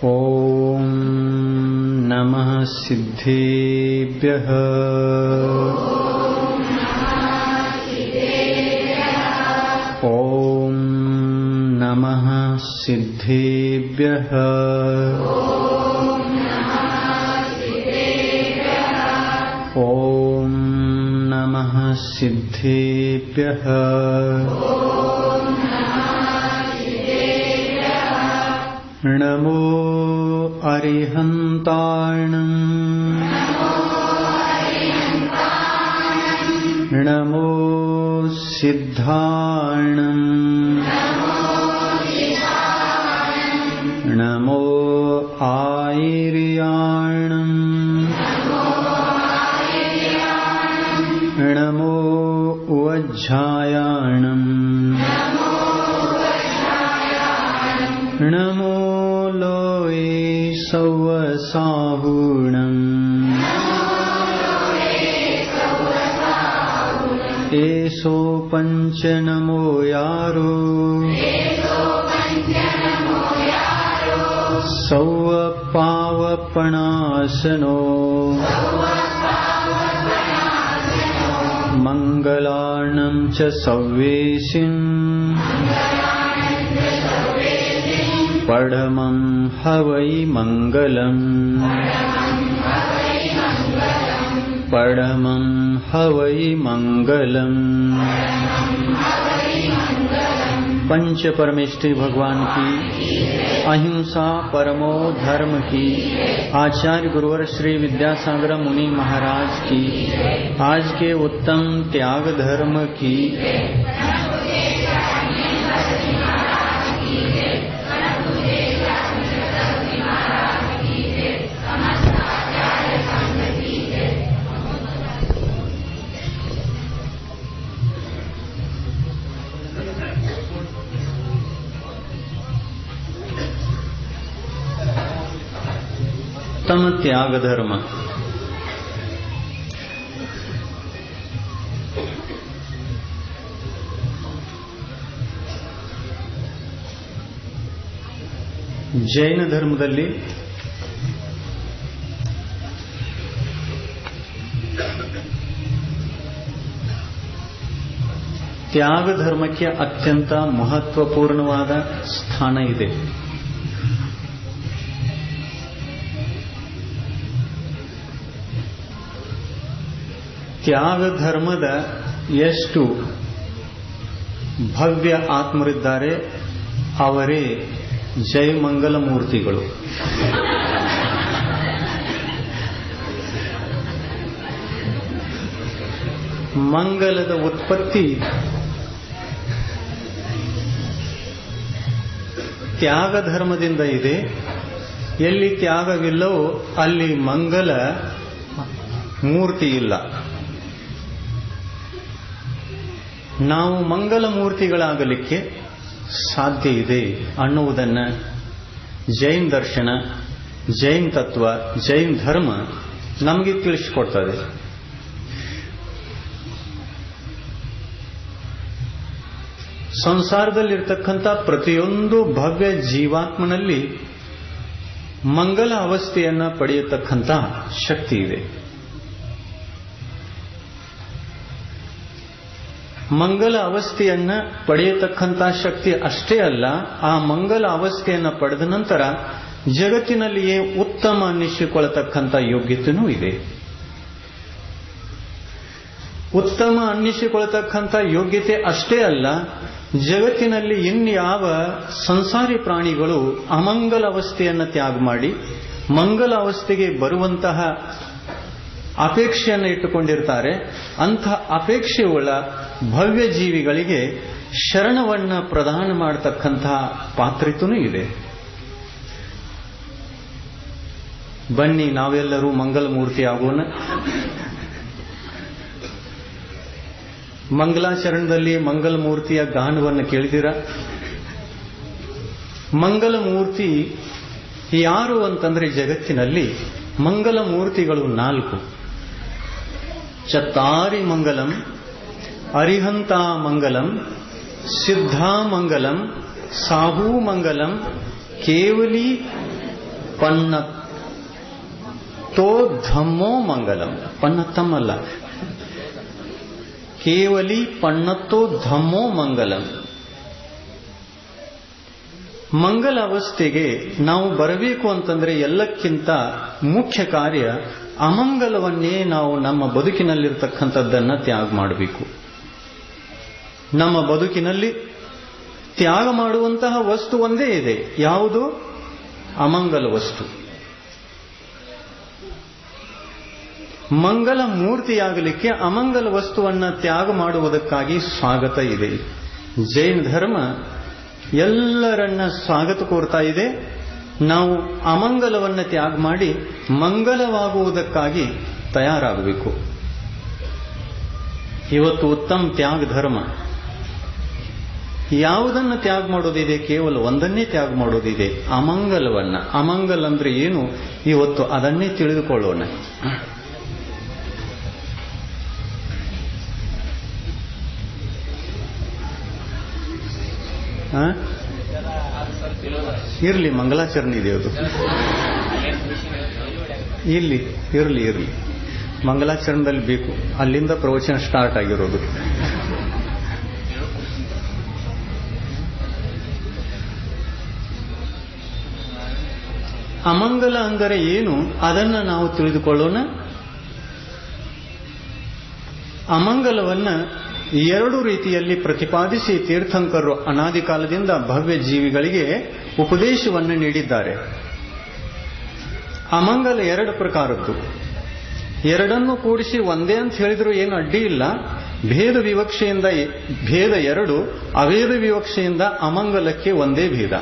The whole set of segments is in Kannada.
ಓಂ ನಮಃ ಸಿದ್ಧೇಭ್ಯಃ ಓಂ ನಮಃ ಸಿದ್ಧೇಭ್ಯಃ ಓಂ ನಮಃ ಸಿದ್ಧೇಭ್ಯಃ ನಮೋ ಅರಿಹಂತಾಣಂ ನಮೋ ಸಿದ್ಧಾಣಂ ನಮೋ ಆಯಿರ್ಯಾಣಂ ನಮೋ ವಜ್ಜಾಯಾಣಂ ನಮೋ ಲೋಯೇ ಸವ್ವಸಾಹುಣಂ ಏಸೋ ಪಂಚ ನಮೋ ಯಾರೋ ಸೌವ ಪಾವಪಣಾಸನೋ ಮಂಗಲಾರ್ಣಂ ಚ ಸವ್ವೇಸಿಂ ಪಢಮಂ ಹವೈ ಮಂಗಲಂ ಪಢಮಂ ಹವೈ ಮಂಗಲಂ। पंच परमेष्ठी भगवान की, अहिंसा परमो धर्म की, आचार्य गुरुवर श्री विद्यासागर मुनि महाराज की, आज के उत्तम त्याग धर्म की, उत्तम त्याग धर्म। ಜೈನ ಧರ್ಮದಲ್ಲಿ ತ್ಯಾಗ ಧರ್ಮಕ್ಕೆ ಅತ್ಯಂತ ಮಹತ್ವಪೂರ್ಣವಾದ ಸ್ಥಾನ ಇದೆ। ತ್ಯಾಗ ಧರ್ಮದ ಎಷ್ಟು ಭವ್ಯ ಆತ್ಮರಿದ್ದಾರೆ ಅವರೇ ಜಯಮಂಗಲ ಮೂರ್ತಿಗಳು। ಮಂಗಲದ ಉತ್ಪತ್ತಿ ತ್ಯಾಗ ಧರ್ಮದಿಂದ ಇದೆ। ಎಲ್ಲಿ ತ್ಯಾಗವಿಲ್ಲವೋ ಅಲ್ಲಿ ಮಂಗಲ ಮೂರ್ತಿ ಇಲ್ಲ। ನಾವು ಮಂಗಲ ಮೂರ್ತಿಗಳಾಗಲಿಕ್ಕೆ ಸಾಧ್ಯ ಇದೆ ಅನ್ನುವುದನ್ನು ಜೈನ್ ದರ್ಶನ, ಜೈನ್ ತತ್ವ, ಜೈನ್ ಧರ್ಮ ನಮಗೆ ತಿಳಿಸಿಕೊಡ್ತದೆ। ಸಂಸಾರದಲ್ಲಿರ್ತಕ್ಕಂಥ ಪ್ರತಿಯೊಂದು ಭವ್ಯ ಜೀವಾತ್ಮನಲ್ಲಿ ಮಂಗಲ ಅವಸ್ಥೆಯನ್ನು ಪಡೆಯತಕ್ಕಂಥ ಶಕ್ತಿ ಇದೆ। ಮಂಗಲ ಅವಸ್ಥೆಯನ್ನ ಪಡೆಯತಕ್ಕಂಥ ಶಕ್ತಿ ಅಷ್ಟೇ ಅಲ್ಲ, ಆ ಮಂಗಲ ಅವಸ್ಥೆಯನ್ನು ಪಡೆದ ನಂತರ ಜಗತ್ತಿನಲ್ಲಿಯೇ ಉತ್ತಮ ಅನ್ನಿಸಿಕೊಳ್ಳತಕ್ಕಂಥ ಯೋಗ್ಯತೆಯೂ ಇದೆ। ಉತ್ತಮ ಅನ್ನಿಸಿಕೊಳ್ಳತಕ್ಕಂಥ ಯೋಗ್ಯತೆ ಅಷ್ಟೇ ಅಲ್ಲ, ಜಗತ್ತಿನಲ್ಲಿ ಇನ್ಯಾವ ಸಂಸಾರಿ ಪ್ರಾಣಿಗಳು ಅಮಂಗಲ ಅವಸ್ಥೆಯನ್ನು ತ್ಯಾಗ ಮಾಡಿ ಮಂಗಲ ಅವಸ್ಥೆಗೆ ಬರುವಂತಹ ಅಪೇಕ್ಷೆಯನ್ನು ಇಟ್ಟುಕೊಂಡಿರ್ತಾರೆ, ಅಂಥ ಅಪೇಕ್ಷೆಯುಳ್ಳ ಭವ್ಯ ಜೀವಿಗಳಿಗೆ ಶರಣವನ್ನ ಪ್ರದಾನ ಮಾಡತಕ್ಕಂತಹ ಪಾತ್ರಿತನೂ ಇದೆ। ಬನ್ನಿ ನಾವೆಲ್ಲರೂ ಮಂಗಲ ಮೂರ್ತಿ ಆಗೋಣ। ಮಂಗಲಾಚರಣದಲ್ಲಿ ಮಂಗಲ ಮೂರ್ತಿಯ ಗಾನವನ್ನು ಕೇಳಿದಿರ? ಮಂಗಲ ಮೂರ್ತಿ ಯಾರು ಅಂತಂದ್ರೆ ಜಗತ್ತಿನಲ್ಲಿ ಮಂಗಲ ಮೂರ್ತಿಗಳು 4: ಚತ್ತಾರಿ ಮಂಗಲಂ, ಅರಿಹಂತಾ ಮಂಗಲಂ, ಸಿದ್ಧಾ ಮಂಗಲಂ, ಸಾಹೂ ಮಂಗಲಂ, ಕೇವಲಿ ಪನ್ನತ್ತೋ ಧಮ್ಮೋ ಮಂಗಲಂ. ಪನ್ನತ್ತಂ ಅಲ್ಲ, ಕೇವಲಿ ಪನ್ನತ್ತೋ ಧಮ್ಮೋ ಮಂಗಲಂ. ಮಂಗಲ ಅವಸ್ಥೆಗೆ ನಾವು ಬರಬೇಕು ಅಂತಂದ್ರೆ ಎಲ್ಲಕ್ಕಿಂತ ಮುಖ್ಯ ಕಾರ್ಯ ಅಮಂಗಲವನ್ನೇ ನಾವು ನಮ್ಮ ಬದುಕಿನಲ್ಲಿರ್ತಕ್ಕಂಥದ್ದನ್ನ ತ್ಯಾಗ ಮಾಡಬೇಕು. ನಮ್ಮ ಬದುಕಿನಲ್ಲಿ ತ್ಯಾಗ ಮಾಡುವಂತಹ ವಸ್ತು ಒಂದೇ ಇದೆ. ಯಾವುದು? ಅಮಂಗಲ ವಸ್ತು. ಮಂಗಲ ಮೂರ್ತಿಯಾಗಲಿಕ್ಕೆ ಅಮಂಗಲ ವಸ್ತುವನ್ನ ತ್ಯಾಗ ಮಾಡುವುದಕ್ಕಾಗಿ ಸ್ವಾಗತ ಇದೆ. ಜೈನ ಧರ್ಮ ಎಲ್ಲರನ್ನ ಸ್ವಾಗತ ಕೋರ್ತಾ ಇದೆ. ನಾವು ಅಮಂಗಲವನ್ನ ತ್ಯಾಗ ಮಾಡಿ ಮಂಗಲವಾಗುವುದಕ್ಕಾಗಿ ತಯಾರಾಗಬೇಕು. ಇವತ್ತು ಉತ್ತಮ ತ್ಯಾಗ ಧರ್ಮ. ಯಾವುದನ್ನ ತ್ಯಾಗ ಮಾಡೋದಿದೆ? ಕೇವಲ ಒಂದನ್ನೇ ತ್ಯಾಗ ಮಾಡೋದಿದೆ, ಅಮಂಗಲವನ್ನ. ಅಮಂಗಲ ಅಂದ್ರೆ ಏನು? ಇವತ್ತು ಅದನ್ನೇ ತಿಳಿದುಕೊಳ್ಳೋಣ. ಇರ್ಲಿ, ಮಂಗಲಾಚರಣೆ ಇದೆ ಅದು. ಇರ್ಲಿ, ಮಂಗಲಾಚರಣೆದಲ್ಲಿ ಬೇಕು. ಅಲ್ಲಿಂದ ಪ್ರವಚನ ಸ್ಟಾರ್ಟ್ ಆಗಿರೋದು. ಅಮಂಗಲ ಅಂದರೆ ಏನು ಅದನ್ನ ನಾವು ತಿಳಿದುಕೊಳ್ಳೋಣ. ಅಮಂಗಲವನ್ನ ಎರಡು ರೀತಿಯಲ್ಲಿ ಪ್ರತಿಪಾದಿಸಿ ತೀರ್ಥಂಕರರು ಅನಾದಿ ಕಾಲದಿಂದ ಭವ್ಯ ಜೀವಿಗಳಿಗೆ ಉಪದೇಶವನ್ನು ನೀಡಿದ್ದಾರೆ. ಅಮಂಗಲ ಎರಡು ಪ್ರಕಾರದ್ದು. ಎರಡನ್ನು ಕೂಡಿಸಿ ಒಂದೇ ಅಂತ ಹೇಳಿದ್ರು ಏನು ಅಡ್ಡಿ ಇಲ್ಲ. ಭೇದ ವಿವಕ್ಷೆಯಿಂದ ಭೇದ ಎರಡು, ಅಭೇದ ವಿವಕ್ಷೆಯಿಂದ ಅಮಂಗಲಕ್ಕೆ ಒಂದೇ ಭೇದ.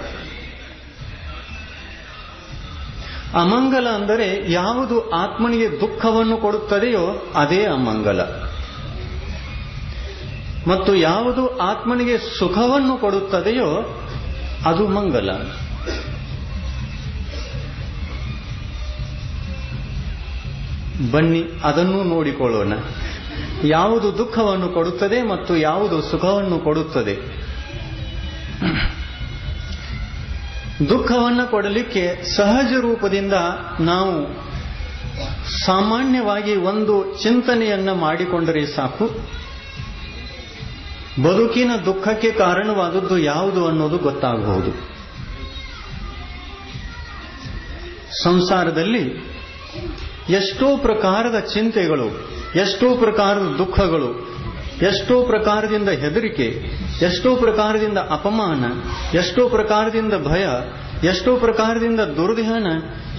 ಅಮಂಗಲ ಅಂದರೆ ಯಾವುದು ಆತ್ಮನಿಗೆ ದುಃಖವನ್ನು ಕೊಡುತ್ತದೆಯೋ ಅದೇ ಅಮಂಗಲ, ಮತ್ತು ಯಾವುದು ಆತ್ಮನಿಗೆ ಸುಖವನ್ನು ಕೊಡುತ್ತದೆಯೋ ಅದು ಮಂಗಲ. ಬನ್ನಿ ಅದನ್ನು ನೋಡಿಕೊಳ್ಳೋಣ. ಯಾವುದು ದುಃಖವನ್ನು ಕೊಡುತ್ತದೆ ಮತ್ತು ಯಾವುದು ಸುಖವನ್ನು ಕೊಡುತ್ತದೆ. ದುಃಖವನ್ನು ಕೊಡಲಿಕ್ಕೆ ಸಹಜ ರೂಪದಿಂದ ನಾವು ಸಾಮಾನ್ಯವಾಗಿ ಒಂದು ಚಿಂತನೆಯನ್ನ ಮಾಡಿಕೊಂಡರೆ ಸಾಕು. ಬದುಕಿನ ದುಃಖಕ್ಕೆ ಕಾರಣವಾದದ್ದು ಯಾವುದು ಅನ್ನೋದು ಗೊತ್ತಾಗಬಹುದು. ಸಂಸಾರದಲ್ಲಿ ಎಷ್ಟೋ ಪ್ರಕಾರದ ಚಿಂತೆಗಳು, ಎಷ್ಟೋ ಪ್ರಕಾರದ ದುಃಖಗಳು, ಎಷ್ಟೋ ಪ್ರಕಾರದಿಂದ ಹೆದರಿಕೆ, ಎಷ್ಟೋ ಪ್ರಕಾರದಿಂದ ಅಪಮಾನ, ಎಷ್ಟೋ ಪ್ರಕಾರದಿಂದ ಭಯ, ಎಷ್ಟೋ ಪ್ರಕಾರದಿಂದ ದುರ್ಧ್ಯಾನ,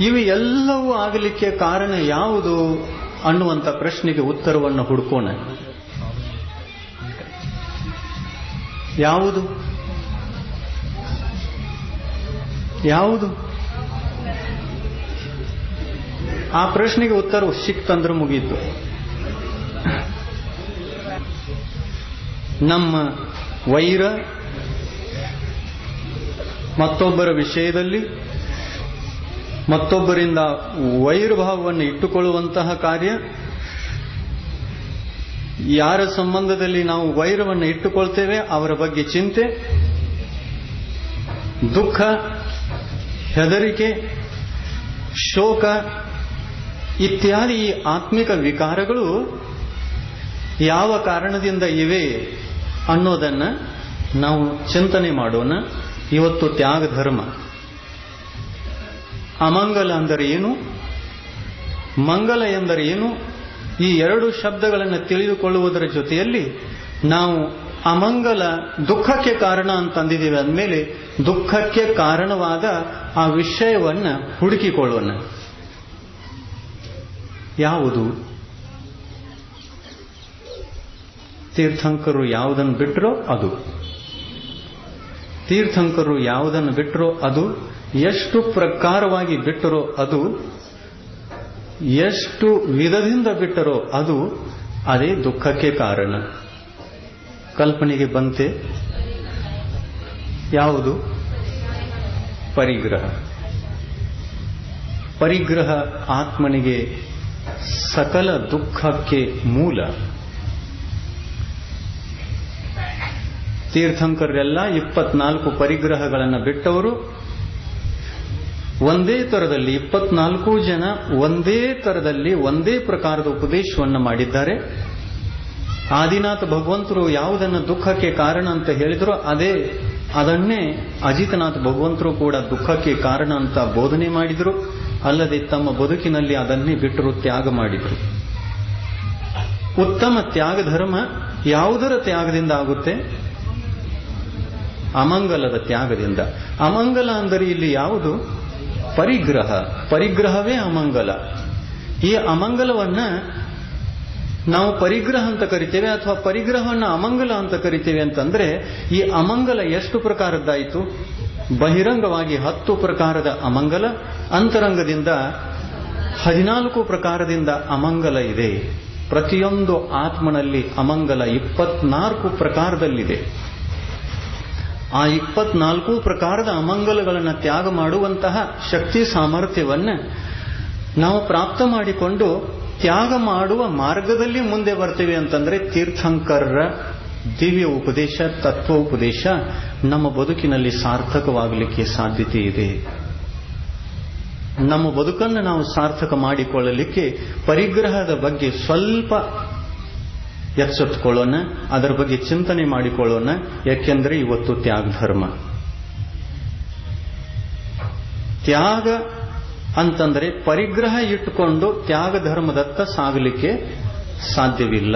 ಇವು ಎಲ್ಲವೂ ಆಗಲಿಕ್ಕೆ ಕಾರಣ ಯಾವುದು ಅನ್ನುವಂಥ ಪ್ರಶ್ನೆಗೆ ಉತ್ತರವನ್ನು ಹುಡುಕೋಣ. ಯಾವುದು? ಆ ಪ್ರಶ್ನೆಗೆ ಉತ್ತರ ಸಿಕ್ತಂದ್ರೆ ಮುಗೀತು. ನಮ್ಮ ವೈರ, ಮತ್ತೊಬ್ಬರ ವಿಷಯದಲ್ಲಿ ಮತ್ತೊಬ್ಬರಿಂದ ವೈರಭಾವವನ್ನು ಇಟ್ಟುಕೊಳ್ಳುವಂತಹ ಕಾರ್ಯ, ಯಾರ ಸಂಬಂಧದಲ್ಲಿ ನಾವು ವೈರವನ್ನು ಇಟ್ಟುಕೊಳ್ತೇವೆ ಅವರ ಬಗ್ಗೆ ಚಿಂತೆ, ದುಃಖ, ಹೆದರಿಕೆ, ಶೋಕ ಇತ್ಯಾದಿ ಈ ಆತ್ಮಿಕ ವಿಕಾರಗಳು ಯಾವ ಕಾರಣದಿಂದ ಇವೆ ಅನ್ನೋದನ್ನ ನಾವು ಚಿಂತನೆ ಮಾಡೋಣ. ಇವತ್ತು ತ್ಯಾಗ ಧರ್ಮ. ಅಮಂಗಲ ಅಂದರೆ ಏನು, ಮಂಗಲ ಎಂದರೆ ಏನು, ಈ ಎರಡು ಶಬ್ದಗಳನ್ನು ತಿಳಿದುಕೊಳ್ಳುವುದರ ಜೊತೆಯಲ್ಲಿ ನಾವು ಅಮಂಗಲ ದುಃಖಕ್ಕೆ ಕಾರಣ ಅಂತಂದಿದ್ದೀವಿ ಅಂದಮೇಲೆ ದುಃಖಕ್ಕೆ ಕಾರಣವಾದ ಆ ವಿಷಯವನ್ನ ಹುಡುಕಿಕೊಳ್ಳೋಣ. ಯಾವುದು? ತೀರ್ಥಂಕರು ಯಾವುದನ್ನು ಬಿಟ್ಟರೋ ಅದು. ತೀರ್ಥಂಕರು ಯಾವುದನ್ನು ಬಿಟ್ಟರೋ ಅದು, ಎಷ್ಟು ಪ್ರಕಾರವಾಗಿ ಬಿಟ್ಟರೋ ಅದು, ಎಷ್ಟು ವಿಧದಿಂದ ಬಿಟ್ಟರೋ ಅದು, ಅದೇ ದುಃಖಕ್ಕೆ ಕಾರಣ. ಕಲ್ಪನೆಗೆ ಬಂತೆ ಯಾವುದು? ಪರಿಗ್ರಹ. ಪರಿಗ್ರಹ ಆತ್ಮನಿಗೆ ಸಕಲ ದುಃಖಕ್ಕೆ ಮೂಲ. ತೀರ್ಥಂಕರೆಲ್ಲ 24 ಪರಿಗ್ರಹಗಳನ್ನು ಬಿಟ್ಟವರು. ಒಂದೇ ತರದಲ್ಲಿ 24 ಜನ ಒಂದೇ ತರದಲ್ಲಿ ಒಂದೇ ಪ್ರಕಾರದ ಉಪದೇಶವನ್ನು ಮಾಡಿದ್ದಾರೆ. ಆದಿನಾಥ ಭಗವಂತರು ಯಾವುದನ್ನು ದುಃಖಕ್ಕೆ ಕಾರಣ ಅಂತ ಹೇಳಿದ್ರು ಅದನ್ನೇ ಅಜಿತನಾಥ ಭಗವಂತರು ಕೂಡ ದುಃಖಕ್ಕೆ ಕಾರಣ ಅಂತ ಬೋಧನೆ ಮಾಡಿದರು. ಅಲ್ಲದೆ ತಮ್ಮ ಬದುಕಿನಲ್ಲಿ ಅದನ್ನೇ ಬಿಟ್ಟರು, ತ್ಯಾಗ ಮಾಡಿದರು. ಉತ್ತಮ ತ್ಯಾಗ ಧರ್ಮ ಯಾವುದರ ತ್ಯಾಗದಿಂದ ಆಗುತ್ತೆ? ಅಮಂಗಲದ ತ್ಯಾಗದಿಂದ. ಅಮಂಗಲ ಅಂದರೆ ಇಲ್ಲಿ ಯಾವುದು? ಪರಿಗ್ರಹ. ಪರಿಗ್ರಹವೇ ಅಮಂಗಲ. ಈ ಅಮಂಗಲವನ್ನ ನಾವು ಪರಿಗ್ರಹ ಅಂತ ಕರಿತೇವೆ, ಅಥವಾ ಪರಿಗ್ರಹವನ್ನ ಅಮಂಗಲ ಅಂತ ಕರಿತೇವೆ. ಅಂತಂದ್ರೆ ಈ ಅಮಂಗಲ ಎಷ್ಟು ಪ್ರಕಾರದ್ದಾಯಿತು? ಬಹಿರಂಗವಾಗಿ 10 ಪ್ರಕಾರದ ಅಮಂಗಲ, ಅಂತರಂಗದಿಂದ 14 ಪ್ರಕಾರದಿಂದ ಅಮಂಗಲ ಇದೆ. ಪ್ರತಿಯೊಂದು ಆತ್ಮನಲ್ಲಿ ಅಮಂಗಲ 24 ಪ್ರಕಾರದಲ್ಲಿದೆ. ಆ 24 ಪ್ರಕಾರದ ಅಮಂಗಲಗಳನ್ನು ತ್ಯಾಗ ಮಾಡುವಂತಹ ಶಕ್ತಿ ಸಾಮರ್ಥ್ಯವನ್ನು ನಾವು ಪ್ರಾಪ್ತ ಮಾಡಿಕೊಂಡು ತ್ಯಾಗ ಮಾಡುವ ಮಾರ್ಗದಲ್ಲಿ ಮುಂದೆ ಬರ್ತೇವೆ. ಅಂತಂದ್ರೆ ತೀರ್ಥಂಕರರ ದಿವ್ಯ ಉಪದೇಶ, ತತ್ವ ಉಪದೇಶ ನಮ್ಮ ಬದುಕಿನಲ್ಲಿ ಸಾರ್ಥಕವಾಗಲಿಕ್ಕೆ ಸಾಧ್ಯತೆ ಇದೆ. ನಮ್ಮ ಬದುಕನ್ನು ನಾವು ಸಾರ್ಥಕ ಮಾಡಿಕೊಳ್ಳಲಿಕ್ಕೆ ಪರಿಗ್ರಹದ ಬಗ್ಗೆ ಸ್ವಲ್ಪ ಎಚ್ಚೆತ್ತುಕೊಳ್ಳೋಣ, ಅದರ ಬಗ್ಗೆ ಚಿಂತನೆ ಮಾಡಿಕೊಳ್ಳೋಣ. ಯಾಕೆಂದ್ರೆ ಇವತ್ತು ತ್ಯಾಗ ಧರ್ಮ. ತ್ಯಾಗ ಅಂತಂದ್ರೆ ಪರಿಗ್ರಹ ಇಟ್ಟುಕೊಂಡು ತ್ಯಾಗ ಧರ್ಮದತ್ತ ಸಾಗಲಿಕ್ಕೆ ಸಾಧ್ಯವಿಲ್ಲ.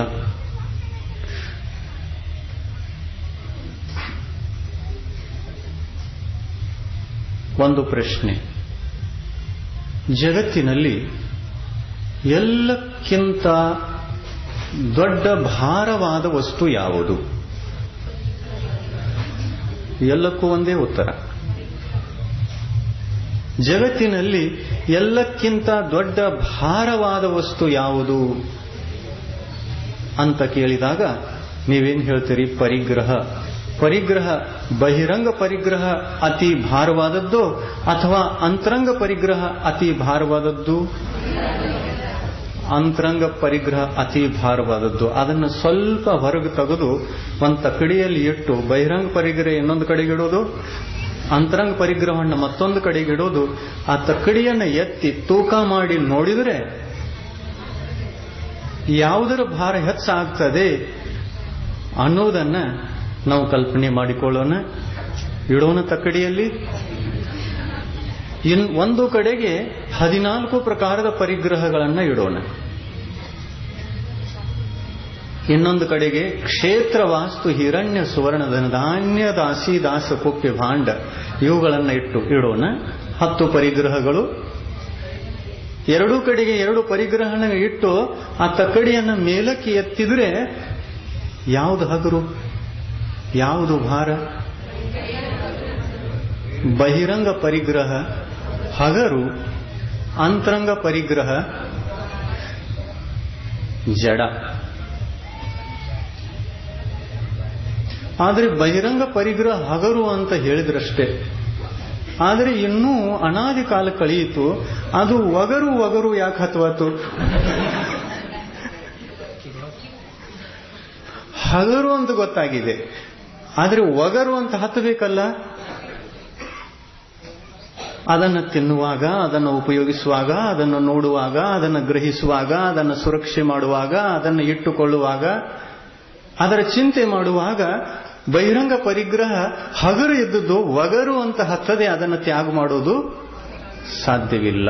ಒಂದು ಪ್ರಶ್ನೆ, ಜಗತ್ತಿನಲ್ಲಿ ಎಲ್ಲಕ್ಕಿಂತ ದೊಡ್ಡ ಭಾರವಾದ ವಸ್ತು ಯಾವುದು? ಎಲ್ಲಕ್ಕೂ ಒಂದೇ ಉತ್ತರ. ಜಗತ್ತಿನಲ್ಲಿ ಎಲ್ಲಕ್ಕಿಂತ ದೊಡ್ಡ ಭಾರವಾದ ವಸ್ತು ಯಾವುದು ಅಂತ ಕೇಳಿದಾಗ ನೀವೇನು ಹೇಳ್ತೀರಿ? ಪರಿಗ್ರಹ. ಪರಿಗ್ರಹ ಬಹಿರಂಗ ಪರಿಗ್ರಹ ಅತಿ ಭಾರವಾದದ್ದು ಅಥವಾ ಅಂತರಂಗ ಪರಿಗ್ರಹ ಅತಿ ಭಾರವಾದದ್ದು? ಅಂತರಂಗ ಪರಿಗ್ರಹ ಅತಿ ಭಾರವಾದದ್ದು. ಅದನ್ನು ಸ್ವಲ್ಪ ಹೊರಗೆ ತೆಗೆದು ಒಂದು ತಕ್ಕಡಿಯಲ್ಲಿ ಇಟ್ಟು ಬಹಿರಂಗ ಪರಿಗ್ರಹ ಇನ್ನೊಂದು ಕಡೆಗೆ ಇಡೋದು, ಅಂತರಂಗ ಪರಿಗ್ರಹವನ್ನು ಮತ್ತೊಂದು ಕಡೆಗೆ ಇಡೋದು. ಆ ತಕ್ಕಡಿಯನ್ನು ಎತ್ತಿ ತೂಕ ಮಾಡಿ ನೋಡಿದರೆ ಯಾವುದರ ಭಾರ ಹೆಚ್ಚಾಗ್ತದೆ ಅನ್ನೋದನ್ನ ನಾವು ಕಲ್ಪನೆ ಮಾಡಿಕೊಳ್ಳೋಣ. ಇಡೋಣ ತಕ್ಕಡಿಯಲ್ಲಿ. ಒಂದು ಕಡೆಗೆ 14 ಪ್ರಕಾರದ ಪರಿಗ್ರಹಗಳನ್ನು ಇಡೋಣ. ಇನ್ನೊಂದು ಕಡೆಗೆ ಕ್ಷೇತ್ರ ವಾಸ್ತು ಹಿರಣ್ಯ ಸುವರ್ಣ ಧನ ಧಾನ್ಯ ದಾಸಿ ದಾಸ ಕುಪ್ಪೆ ಭಾಂಡ ಇವುಗಳನ್ನು ಇಡೋಣ. 10 ಪರಿಗ್ರಹಗಳು. ಎರಡೂ ಕಡೆಗೆ 2 ಪರಿಗ್ರಹಗಳನ್ನು ಇಟ್ಟು ಆ ತಕ್ಕಡಿಯನ್ನು ಮೇಲಕ್ಕೆ ಎತ್ತಿದ್ರೆ ಯಾವುದು ಹಗುರು, ಯಾವುದು ಭಾರ? ಬಹಿರಂಗ ಪರಿಗ್ರಹ ಹಗರು, ಅಂತರಂಗ ಪರಿಗ್ರಹ ಜಡ. ಆದರೆ ಬಹಿರಂಗ ಪರಿಗ್ರಹ ಹಗರು ಅಂತ ಹೇಳಿದ್ರಷ್ಟೇ. ಆದರೆ ಇನ್ನೂ ಅನಾದಿ ಕಾಲ ಕಳೆಯಿತು, ಅದು ಒಗರು ಯಾಕೆ ಹತ್ವಾತು? ಹಗರು ಅಂತ ಗೊತ್ತಾಗಿದೆ, ಆದರೆ ಒಗರು ಅಂತ ಹತ್ತಬೇಕಲ್ಲ. ಅದನ್ನು ತಿನ್ನುವಾಗ, ಅದನ್ನು ಉಪಯೋಗಿಸುವಾಗ, ಅದನ್ನು ನೋಡುವಾಗ, ಅದನ್ನು ಗ್ರಹಿಸುವಾಗ, ಅದನ್ನು ಸುರಕ್ಷೆ ಮಾಡುವಾಗ, ಅದನ್ನು ಇಟ್ಟುಕೊಳ್ಳುವಾಗ, ಅದರ ಚಿಂತೆ ಮಾಡುವಾಗ ಬಹಿರಂಗ ಪರಿಗ್ರಹ ಹಗರು ಇದ್ದದ್ದು ಒಗರು ಅಂತ ಹತ್ತದೆ ಅದನ್ನು ತ್ಯಾಗ ಮಾಡೋದು ಸಾಧ್ಯವಿಲ್ಲ.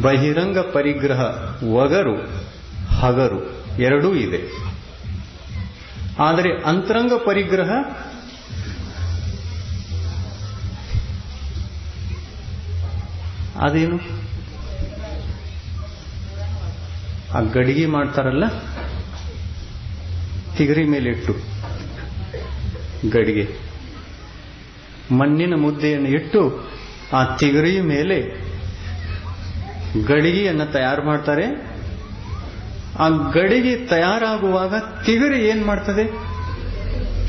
ಬಹಿರಂಗ ಪರಿಗ್ರಹ ಒಗರು ಹಗರು ಎರಡೂ ಇದೆ. ಆದರೆ ಅಂತರಂಗ ಪರಿಗ್ರಹ ಅದೇನು? ಆ ಗಡಿಗೆ ಮಾಡ್ತಾರಲ್ಲ, ತಿಗರಿ ಮೇಲೆ ಇಟ್ಟು ಗಡಿಗೆ ಮಣ್ಣಿನ ಮುದ್ದೆಯನ್ನು ಇಟ್ಟು ಆ ತಿಗರಿ ಮೇಲೆ ಗಡಿಗೆಯನ್ನು ತಯಾರು ಮಾಡ್ತಾರೆ. ಆ ಗಡಿಗೆ ತಯಾರಾಗುವಾಗ ತಿಗರಿ ಏನ್ ಮಾಡ್ತದೆ?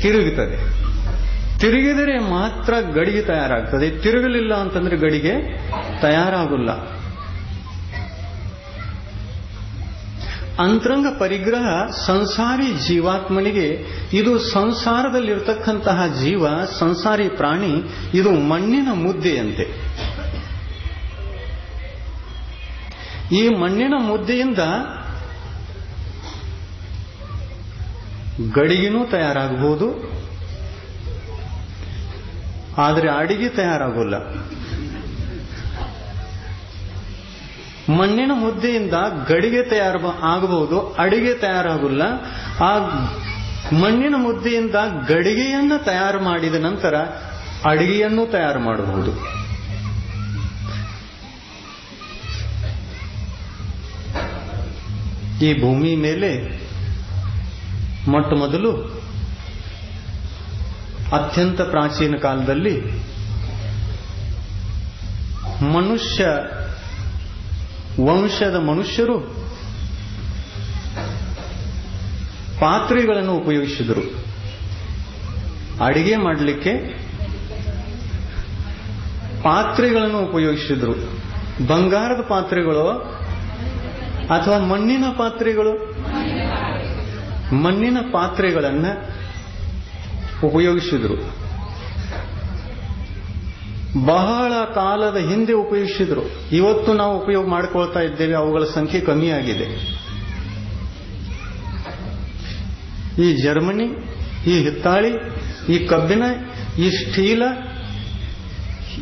ತಿರುಗುತ್ತದೆ. ತಿರುಗಿದರೆ ಮಾತ್ರ ಗಡಿಗೆ ತಯಾರಾಗ್ತದೆ. ತಿರುಗಲಿಲ್ಲ ಅಂತಂದ್ರೆ ಗಡಿಗೆ ತಯಾರಾಗಲ್ಲ. ಅಂತರಂಗ ಪರಿಗ್ರಹ ಸಂಸಾರಿ ಜೀವಾತ್ಮನಿಗೆ ಇದು ಸಂಸಾರದಲ್ಲಿರ್ತಕ್ಕಂತಹ ಜೀವ ಸಂಸಾರಿ ಪ್ರಾಣಿ ಇದು ಮಣ್ಣಿನ ಮುದ್ದೆಯಂತೆ. ಈ ಮಣ್ಣಿನ ಮುದ್ದೆಯಿಂದ ಗಡಿಗೆನೂ ತಯಾರಾಗಬಹುದು, ಆದರೆ ಅಡಿಗೆ ತಯಾರಾಗೋಲ್ಲ. ಮಣ್ಣಿನ ಮುದ್ದೆಯಿಂದ ಗಡಿಗೆ ಆಗಬಹುದು, ಅಡಿಗೆ ತಯಾರಾಗಲ್ಲ. ಆ ಮಣ್ಣಿನ ಮುದ್ದೆಯಿಂದ ಗಡಿಗೆಯನ್ನು ತಯಾರು ಮಾಡಿದ ನಂತರ ಅಡಿಗೆಯನ್ನು ತಯಾರು ಮಾಡಬಹುದು. ಈ ಭೂಮಿ ಮೇಲೆ ಮೊಟ್ಟ ಮೊದಲು ಅತ್ಯಂತ ಪ್ರಾಚೀನ ಕಾಲದಲ್ಲಿ ಮನುಷ್ಯ ವಂಶದ ಮನುಷ್ಯರು ಪಾತ್ರೆಗಳನ್ನು ಉಪಯೋಗಿಸಿದರು. ಅಡಿಗೆ ಮಾಡಲಿಕ್ಕೆ ಪಾತ್ರೆಗಳನ್ನು ಉಪಯೋಗಿಸಿದರು. ಬಂಗಾರದ ಪಾತ್ರೆಗಳು ಅಥವಾ ಮಣ್ಣಿನ ಪಾತ್ರೆಗಳು? ಮಣ್ಣಿನ ಪಾತ್ರೆಗಳನ್ನು ಉಪಯೋಗಿಸಿದರು. ಬಹಳ ಕಾಲದ ಹಿಂದೆ ಉಪಯೋಗಿಸಿದ್ರು. ಇವತ್ತು ನಾವು ಉಪಯೋಗ ಮಾಡಿಕೊಳ್ತಾ ಇದ್ದೇವೆ, ಅವುಗಳ ಸಂಖ್ಯೆ ಕಮ್ಮಿಯಾಗಿದೆ. ಈ ಜರ್ಮನಿ, ಈ ಹಿತ್ತಾಳಿ, ಈ ಕಬ್ಬಿಣ, ಈ ಸ್ಟೀಲ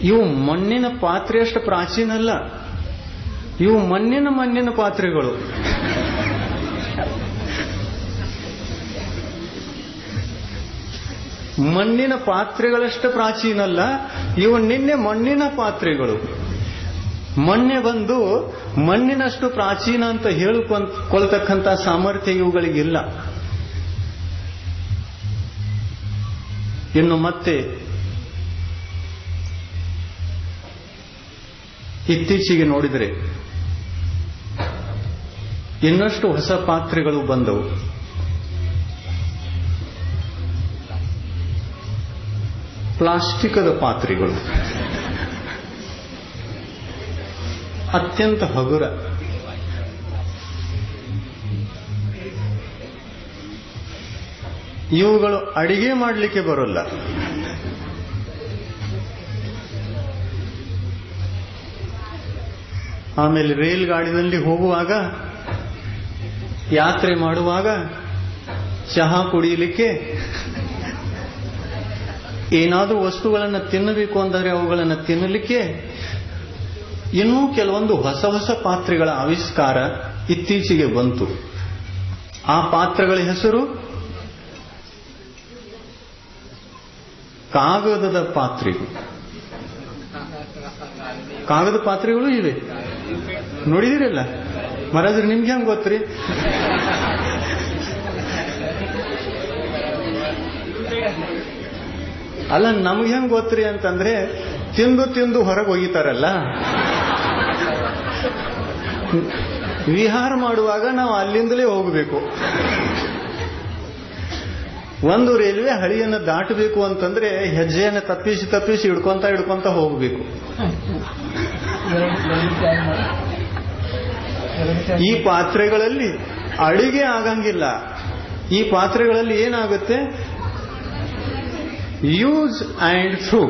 ಇವು ಮಣ್ಣಿನ ಪಾತ್ರೆಯಷ್ಟು ಪ್ರಾಚೀನ ಅಲ್ಲ. ಇವು ಮಣ್ಣಿನ ಪಾತ್ರೆಗಳು. ಮಣ್ಣಿನ ಪಾತ್ರೆಗಳಷ್ಟು ಪ್ರಾಚೀನ ಅಲ್ಲ, ಇವು ನಿನ್ನೆ ಮಣ್ಣಿನ ಪಾತ್ರೆಗಳು. ಮೊನ್ನೆ ಬಂದು ಮಣ್ಣಿನಷ್ಟು ಪ್ರಾಚೀನ ಅಂತ ಹೇಳಿಕೊಳ್ತಕ್ಕಂಥ ಸಾಮರ್ಥ್ಯ ಇವುಗಳಿಗಿಲ್ಲ. ಇನ್ನು ಮತ್ತೆ ಇತ್ತೀಚೆಗೆ ನೋಡಿದರೆ ಇನ್ನಷ್ಟು ಹೊಸ ಪಾತ್ರೆಗಳು ಬಂದವು. ಪ್ಲಾಸ್ಟಿಕದ ಪಾತ್ರೆಗಳು ಅತ್ಯಂತ ಹಗುರ. ಇವುಗಳು ಅಡಿಗೆ ಮಾಡಲಿಕ್ಕೆ ಬರೋಲ್ಲ. ಆಮೇಲೆ ರೈಲ್ ಗಾಡಿಯಲ್ಲಿ ಹೋಗುವಾಗ, ಯಾತ್ರೆ ಮಾಡುವಾಗ, ಚಹಾ ಕುಡಿಯಲಿಕ್ಕೆ, ಏನಾದರೂ ವಸ್ತುಗಳನ್ನು ತಿನ್ನಬೇಕು ಅಂದರೆ ಅವುಗಳನ್ನು ತಿನ್ನಲಿಕ್ಕೆ ಇನ್ನೂ ಕೆಲವೊಂದು ಹೊಸ ಹೊಸ ಪಾತ್ರೆಗಳ ಆವಿಷ್ಕಾರ ಇತ್ತೀಚೆಗೆ ಬಂತು. ಆ ಪಾತ್ರೆಗಳ ಹೆಸರು ಕಾಗದದ ಪಾತ್ರೆಗಳು. ಕಾಗದ ಪಾತ್ರೆಗಳು ಇವೆ, ನೋಡಿದಿರಲ್ಲ ಮಹಾರಾಜರು? ನಿಮ್ಗೆ ಹೆಂಗ್ ಗೊತ್ತ್ರಿ? ಅಲ್ಲ, ನಮ್ಗೆ ಹೆಂಗ್ ಗೊತ್ತ್ರಿ ಅಂತಂದ್ರೆ ತಿಂದು ಹೊರಗೆ ಒಯ್ತಾರಲ್ಲ, ವಿಹಾರ ಮಾಡುವಾಗ ನಾವು ಅಲ್ಲಿಂದಲೇ ಹೋಗಬೇಕು. ಒಂದು ರೈಲ್ವೆ ಹಳಿಯನ್ನು ದಾಟಬೇಕು ಅಂತಂದ್ರೆ ಹೆಜ್ಜೆಯನ್ನು ತಪ್ಪಿಸಿ ಹಿಡ್ಕೊಂತ ಹೋಗಬೇಕು. ಈ ಪಾತ್ರೆಗಳಲ್ಲಿ ಅಡಿಗೆ ಆಗಂಗಿಲ್ಲ. ಈ ಪಾತ್ರೆಗಳಲ್ಲಿ ಏನಾಗುತ್ತೆ? Use and through.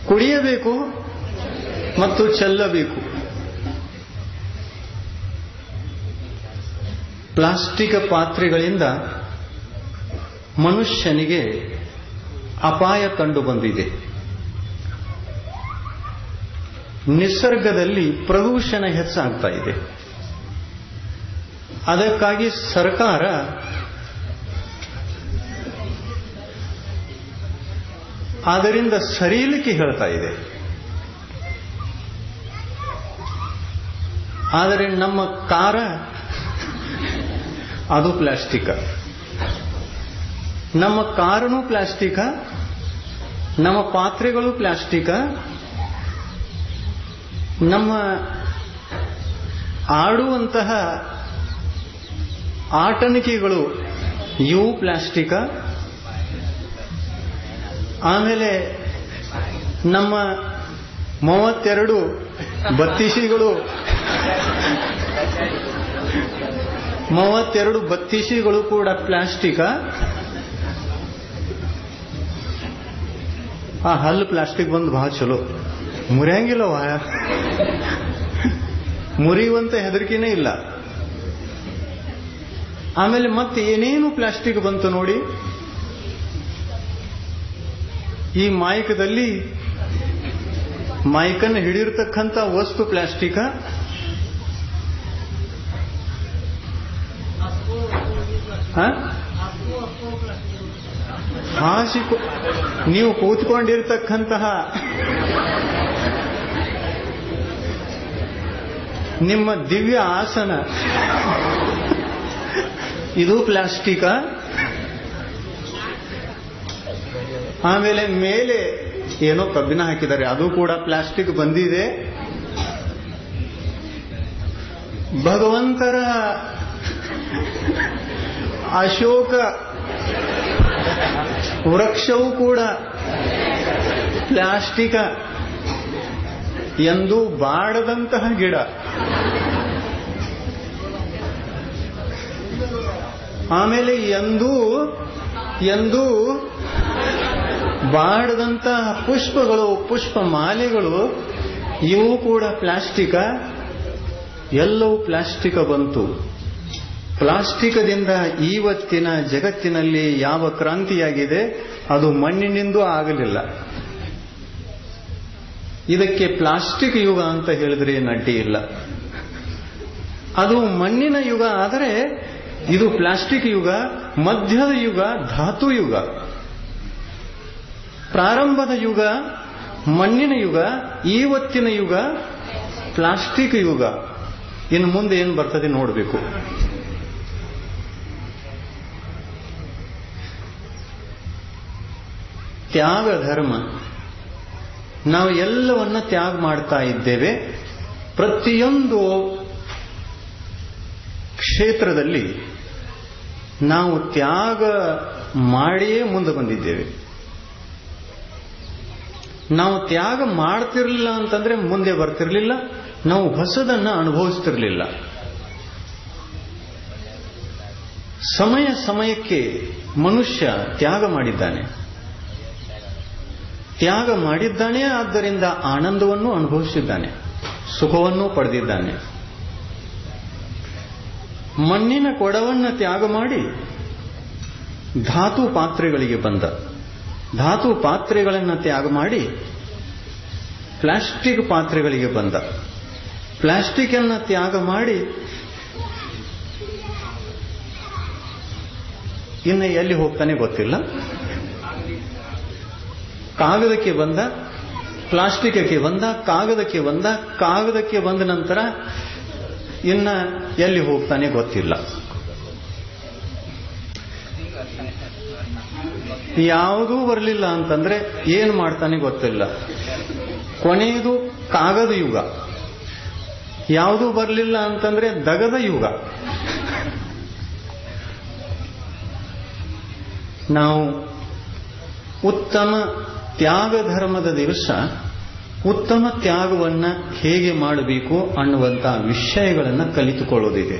ಕುಡಿಯಬೇಕು ಮತ್ತು ಚೆಲ್ಲಬೇಕು. ಪ್ಲಾಸ್ಟಿಕ್ ಪಾತ್ರೆಗಳಿಂದ ಮನುಷ್ಯನಿಗೆ ಅಪಾಯ ಕಂಡು ಬಂದಿದೆ. ನಿಸರ್ಗದಲ್ಲಿ ಪ್ರದೂಷಣ ಹೆಚ್ಚಾಗ್ತಾ ಇದೆ. ಅದಕ್ಕಾಗಿ ಸರ್ಕಾರ ಅದರಿಂದ ಸರಿಯಲಿಕ್ಕೆ ಹೇಳ್ತಾ ಇದೆ. ಆದರೆ ನಮ್ಮ ಕಾರ ಅದು ಪ್ಲಾಸ್ಟಿಕ್. ನಮ್ಮ ಕಾರನು ಪ್ಲಾಸ್ಟಿಕ್, ನಮ್ಮ ಪಾತ್ರೆಗಳು ಪ್ಲಾಸ್ಟಿಕ್, ನಮ್ಮ ಆಡುವಂತಹ ಆಟನಿಕೆಗಳು ಇವು ಪ್ಲಾಸ್ಟಿಕ್. ಆಮೇಲೆ ನಮ್ಮ 32 ಬತ್ತಿಸಿಗಳು ಮೂವತ್ತೆರಡು ಬತ್ತೀಸಿಗಳು ಕೂಡ ಪ್ಲಾಸ್ಟಿಕ. ಆ ಹಲ್ಲು ಪ್ಲಾಸ್ಟಿಕ್ ಬಂದು ಬಹಳ ಚಲೋ, ಮುರಿಯಂಗಿಲ್ಲವ, ಮುರಿಯುವಂತ ಹೆದರಿಕೆನೇ ಇಲ್ಲ. ಆಮೇಲೆ ಮತ್ತೆ ಏನೇನು ಪ್ಲಾಸ್ಟಿಕ್ ಬಂತು ನೋಡಿ. ಈ ಮೈಕದಲ್ಲಿ ಮೈಕನ್ನು ಹಿಡಿಯಿರ್ತಕ್ಕಂಥ ವಸ್ತು ಪ್ಲಾಸ್ಟಿಕ, ನೀವು ಕೂತ್ಕೊಂಡಿರ್ತಕ್ಕಂತಹ ನಿಮ್ಮ ದಿವ್ಯ ಆಸನ ಇದು ಪ್ಲಾಸ್ಟಿಕ. ಆಮೇಲೆ ಮೇಲೆ ಏನೋ ಕಬ್ಬಿಣ ಹಾಕಿದ್ದಾರೆ, ಅದು ಕೂಡ ಪ್ಲಾಸ್ಟಿಕ್ ಬಂದಿದೆ. ಭಗವಂತರ ಅಶೋಕ ವೃಕ್ಷವೂ ಕೂಡ ಪ್ಲಾಸ್ಟಿಕ, ಎಂದೂ ಬಾಡದಂತಹ ಗಿಡ. ಆಮೇಲೆ ಎಂದೂ ಬಾಡದಂತಹ ಪುಷ್ಪಗಳು, ಪುಷ್ಪ ಮಾಲೆಗಳು, ಇವು ಕೂಡ ಪ್ಲಾಸ್ಟಿಕ. ಎಲ್ಲವೂ ಪ್ಲಾಸ್ಟಿಕ ಬಂತು. ಪ್ಲಾಸ್ಟಿಕದಿಂದ ಇವತ್ತಿನ ಜಗತ್ತಿನಲ್ಲಿ ಯಾವ ಕ್ರಾಂತಿಯಾಗಿದೆ ಅದು ಮಣ್ಣಿನಿಂದ ಆಗಲಿಲ್ಲ. ಇದಕ್ಕೆ ಪ್ಲಾಸ್ಟಿಕ್ ಯುಗ ಅಂತ ಹೇಳಿದ್ರೆ ಅಡ್ಡಿ ಇಲ್ಲ. ಅದು ಮಣ್ಣಿನ ಯುಗ ಆದರೆ ಇದು ಪ್ಲಾಸ್ಟಿಕ್ ಯುಗ. ಮಧ್ಯದ ಯುಗ ಧಾತು ಯುಗ. ಪ್ರಾರಂಭದ ಯುಗ ಮಣ್ಣಿನ ಯುಗ, ಇವತ್ತಿನ ಯುಗ ಪ್ಲಾಸ್ಟಿಕ್ ಯುಗ. ಇನ್ನು ಮುಂದೆ ಏನು ಬರ್ತದೆ ನೋಡಬೇಕು. ತ್ಯಾಗ ಧರ್ಮ. ನಾವು ಎಲ್ಲವನ್ನ ತ್ಯಾಗ ಮಾಡ್ತಾ ಇದ್ದೇವೆ. ಪ್ರತಿಯೊಂದು ಕ್ಷೇತ್ರದಲ್ಲಿ ನಾವು ತ್ಯಾಗ ಮಾಡಿಯೇ ಮುಂದೆ ಬಂದಿದ್ದೇವೆ. ನಾವು ತ್ಯಾಗ ಮಾಡ್ತಿರ್ಲಿಲ್ಲ ಅಂತಂದ್ರೆ ಮುಂದೆ ಬರ್ತಿರ್ಲಿಲ್ಲ, ನಾವು ಹೊಸದನ್ನ ಅನುಭವಿಸ್ತಿರ್ಲಿಲ್ಲ. ಸಮಯಕ್ಕೆ ಮನುಷ್ಯ ತ್ಯಾಗ ಮಾಡಿದ್ದಾನೆ. ತ್ಯಾಗ ಮಾಡಿದ್ದಾನೆ, ಆದ್ದರಿಂದ ಆನಂದವನ್ನು ಅನುಭವಿಸಿದ್ದಾನೆ, ಸುಖವನ್ನು ಪಡೆದಿದ್ದಾನೆ. ಮಣ್ಣಿನ ಕೊಡವನ್ನು ತ್ಯಾಗ ಮಾಡಿ ಧಾತು ಪಾತ್ರೆಗಳಿಗೆ ಬಂದ. ಧಾತು ಪಾತ್ರೆಗಳನ್ನು ತ್ಯಾಗ ಮಾಡಿ ಪ್ಲಾಸ್ಟಿಕ್ ಪಾತ್ರೆಗಳಿಗೆ ಬಂದ. ಪ್ಲಾಸ್ಟಿಕ್ ಅನ್ನು ತ್ಯಾಗ ಮಾಡಿ ಇನ್ನು ಎಲ್ಲಿ ಹೋಗ್ತಾನೆ ಗೊತ್ತಿಲ್ಲ. ಕಾಗದಕ್ಕೆ ಬಂದ, ಪ್ಲಾಸ್ಟಿಕ್ಗೆ ಬಂದ, ಕಾಗದಕ್ಕೆ ಬಂದ ನಂತರ ಇನ್ನ ಎಲ್ಲಿ ಹೋಗ್ತಾನೆ ಗೊತ್ತಿಲ್ಲ. ಯಾವುದೂ ಬರಲಿಲ್ಲ ಅಂತಂದ್ರೆ ಏನು ಮಾಡ್ತಾನೆ ಗೊತ್ತಿಲ್ಲ. ಕೊನೆಯದು ಕಾಗದ ಯುಗ. ಯಾವುದೂ ಬರಲಿಲ್ಲ ಅಂತಂದ್ರೆ ದಗದ ಯುಗ. ನಾವು ಉತ್ತಮ ತ್ಯಾಗ ಧರ್ಮದ ದಿವಸ ಉತ್ತಮ ತ್ಯಾಗವನ್ನ ಹೇಗೆ ಮಾಡಬೇಕು ಅನ್ನುವಂತಹ ವಿಷಯಗಳನ್ನು ಕಲಿತುಕೊಳ್ಳೋದಿದೆ.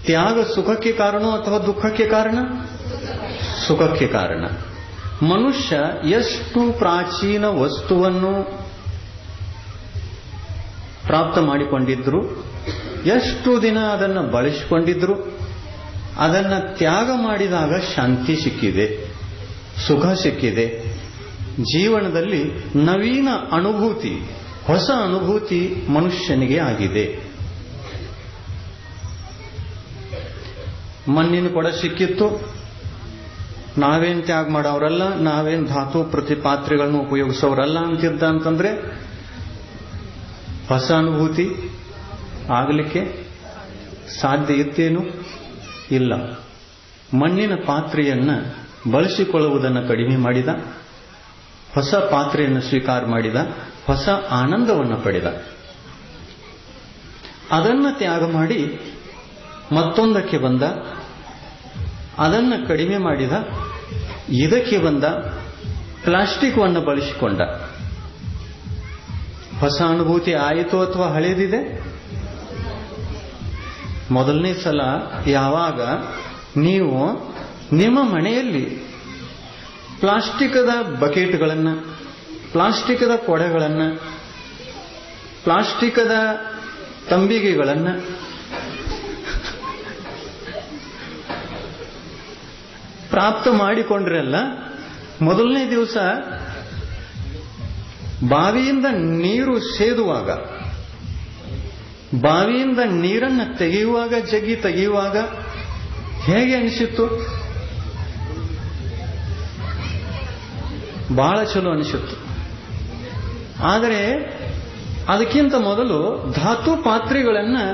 ತ್ಯಾಗ ಸುಖಕ್ಕೆ ಕಾರಣ ಅಥವಾ ದುಃಖಕ್ಕೆ ಕಾರಣ? ಸುಖಕ್ಕೆ ಕಾರಣ. ಮನುಷ್ಯ ಎಷ್ಟು ಪ್ರಾಚೀನ ವಸ್ತುವನ್ನು ಪ್ರಾಪ್ತ ಮಾಡಿಕೊಂಡಿದ್ರು, ಎಷ್ಟು ದಿನ ಅದನ್ನು ಬಳಸಿಕೊಂಡಿದ್ರು, ಅದನ್ನು ತ್ಯಾಗ ಮಾಡಿದಾಗ ಶಾಂತಿ ಸಿಕ್ಕಿದೆ, ಸುಖ ಸಿಕ್ಕಿದೆ. ಜೀವನದಲ್ಲಿ ನವೀನ ಅನುಭೂತಿ, ಹೊಸ ಅನುಭೂತಿ ಮನುಷ್ಯನಿಗೆ ಆಗಿದೆ. ಮಣ್ಣಿನ ಕೊಡ ಸಿಕ್ಕಿತ್ತು, ನಾವೇನ್ ತ್ಯಾಗ ಮಾಡೋರಲ್ಲ, ನಾವೇನ್ ಧಾತು ಪ್ರತಿಪಾತ್ರೆಗಳನ್ನು ಉಪಯೋಗಿಸೋರಲ್ಲ ಅಂತಿದ್ದ ಅಂತಂದ್ರೆ ಹೊಸ ಅನುಭೂತಿ ಆಗಲಿಕ್ಕೆ ಸಾಧ್ಯ ಇತ್ತೇನು? ಇಲ್ಲ. ಮಣ್ಣಿನ ಪಾತ್ರೆಯನ್ನ ಬಳಸಿಕೊಳ್ಳುವುದನ್ನು ಕಡಿಮೆ ಮಾಡಿದ, ಹೊಸ ಪಾತ್ರೆಯನ್ನು ಸ್ವೀಕಾರ ಮಾಡಿದ, ಹೊಸ ಆನಂದವನ್ನು ಪಡೆದ. ಅದನ್ನ ತ್ಯಾಗ ಮಾಡಿ ಮತ್ತೊಂದಕ್ಕೆ ಬಂದ, ಅದನ್ನು ಕಡಿಮೆ ಮಾಡಿದ, ಇದಕ್ಕೆ ಬಂದ, ಪ್ಲಾಸ್ಟಿಕ್ ಅನ್ನು ಬಳಸಿಕೊಂಡ. ಹೊಸ ಅನುಭೂತಿ ಆಯಿತು ಅಥವಾ ಹಳೇದಿದೆ? ಮೊದಲನೇ ಸಲ ಯಾವಾಗ ನೀವು ನಿಮ್ಮ ಮನೆಯಲ್ಲಿ ಪ್ಲಾಸ್ಟಿಕದ ಬಕೆಟ್ಗಳನ್ನು, ಪ್ಲಾಸ್ಟಿಕದ ಕೊಡೆಗಳನ್ನು, ಪ್ಲಾಸ್ಟಿಕದ ತಂಬಿಗೆಗಳನ್ನು ಪ್ರಾಪ್ತ ಮಾಡಿಕೊಂಡ್ರಲ್ಲ, ಮೊದಲನೇ ದಿವಸ ಬಾವಿಯಿಂದ ನೀರು ಸೇದುವಾಗ, ಬಾವಿಯಿಂದ ನೀರನ್ನು ತೆಗೆಯುವಾಗ, ಜಗ್ಗಿ ತೆಗೆಯುವಾಗ ಹೇಗೆ ಅನಿಸಿತ್ತು? ಬಹಳ ಚಲೋ ಅನಿಸಿತ್ತು. ಆದರೆ ಅದಕ್ಕಿಂತ ಮೊದಲು ಧಾತು ಪಾತ್ರೆಗಳನ್ನು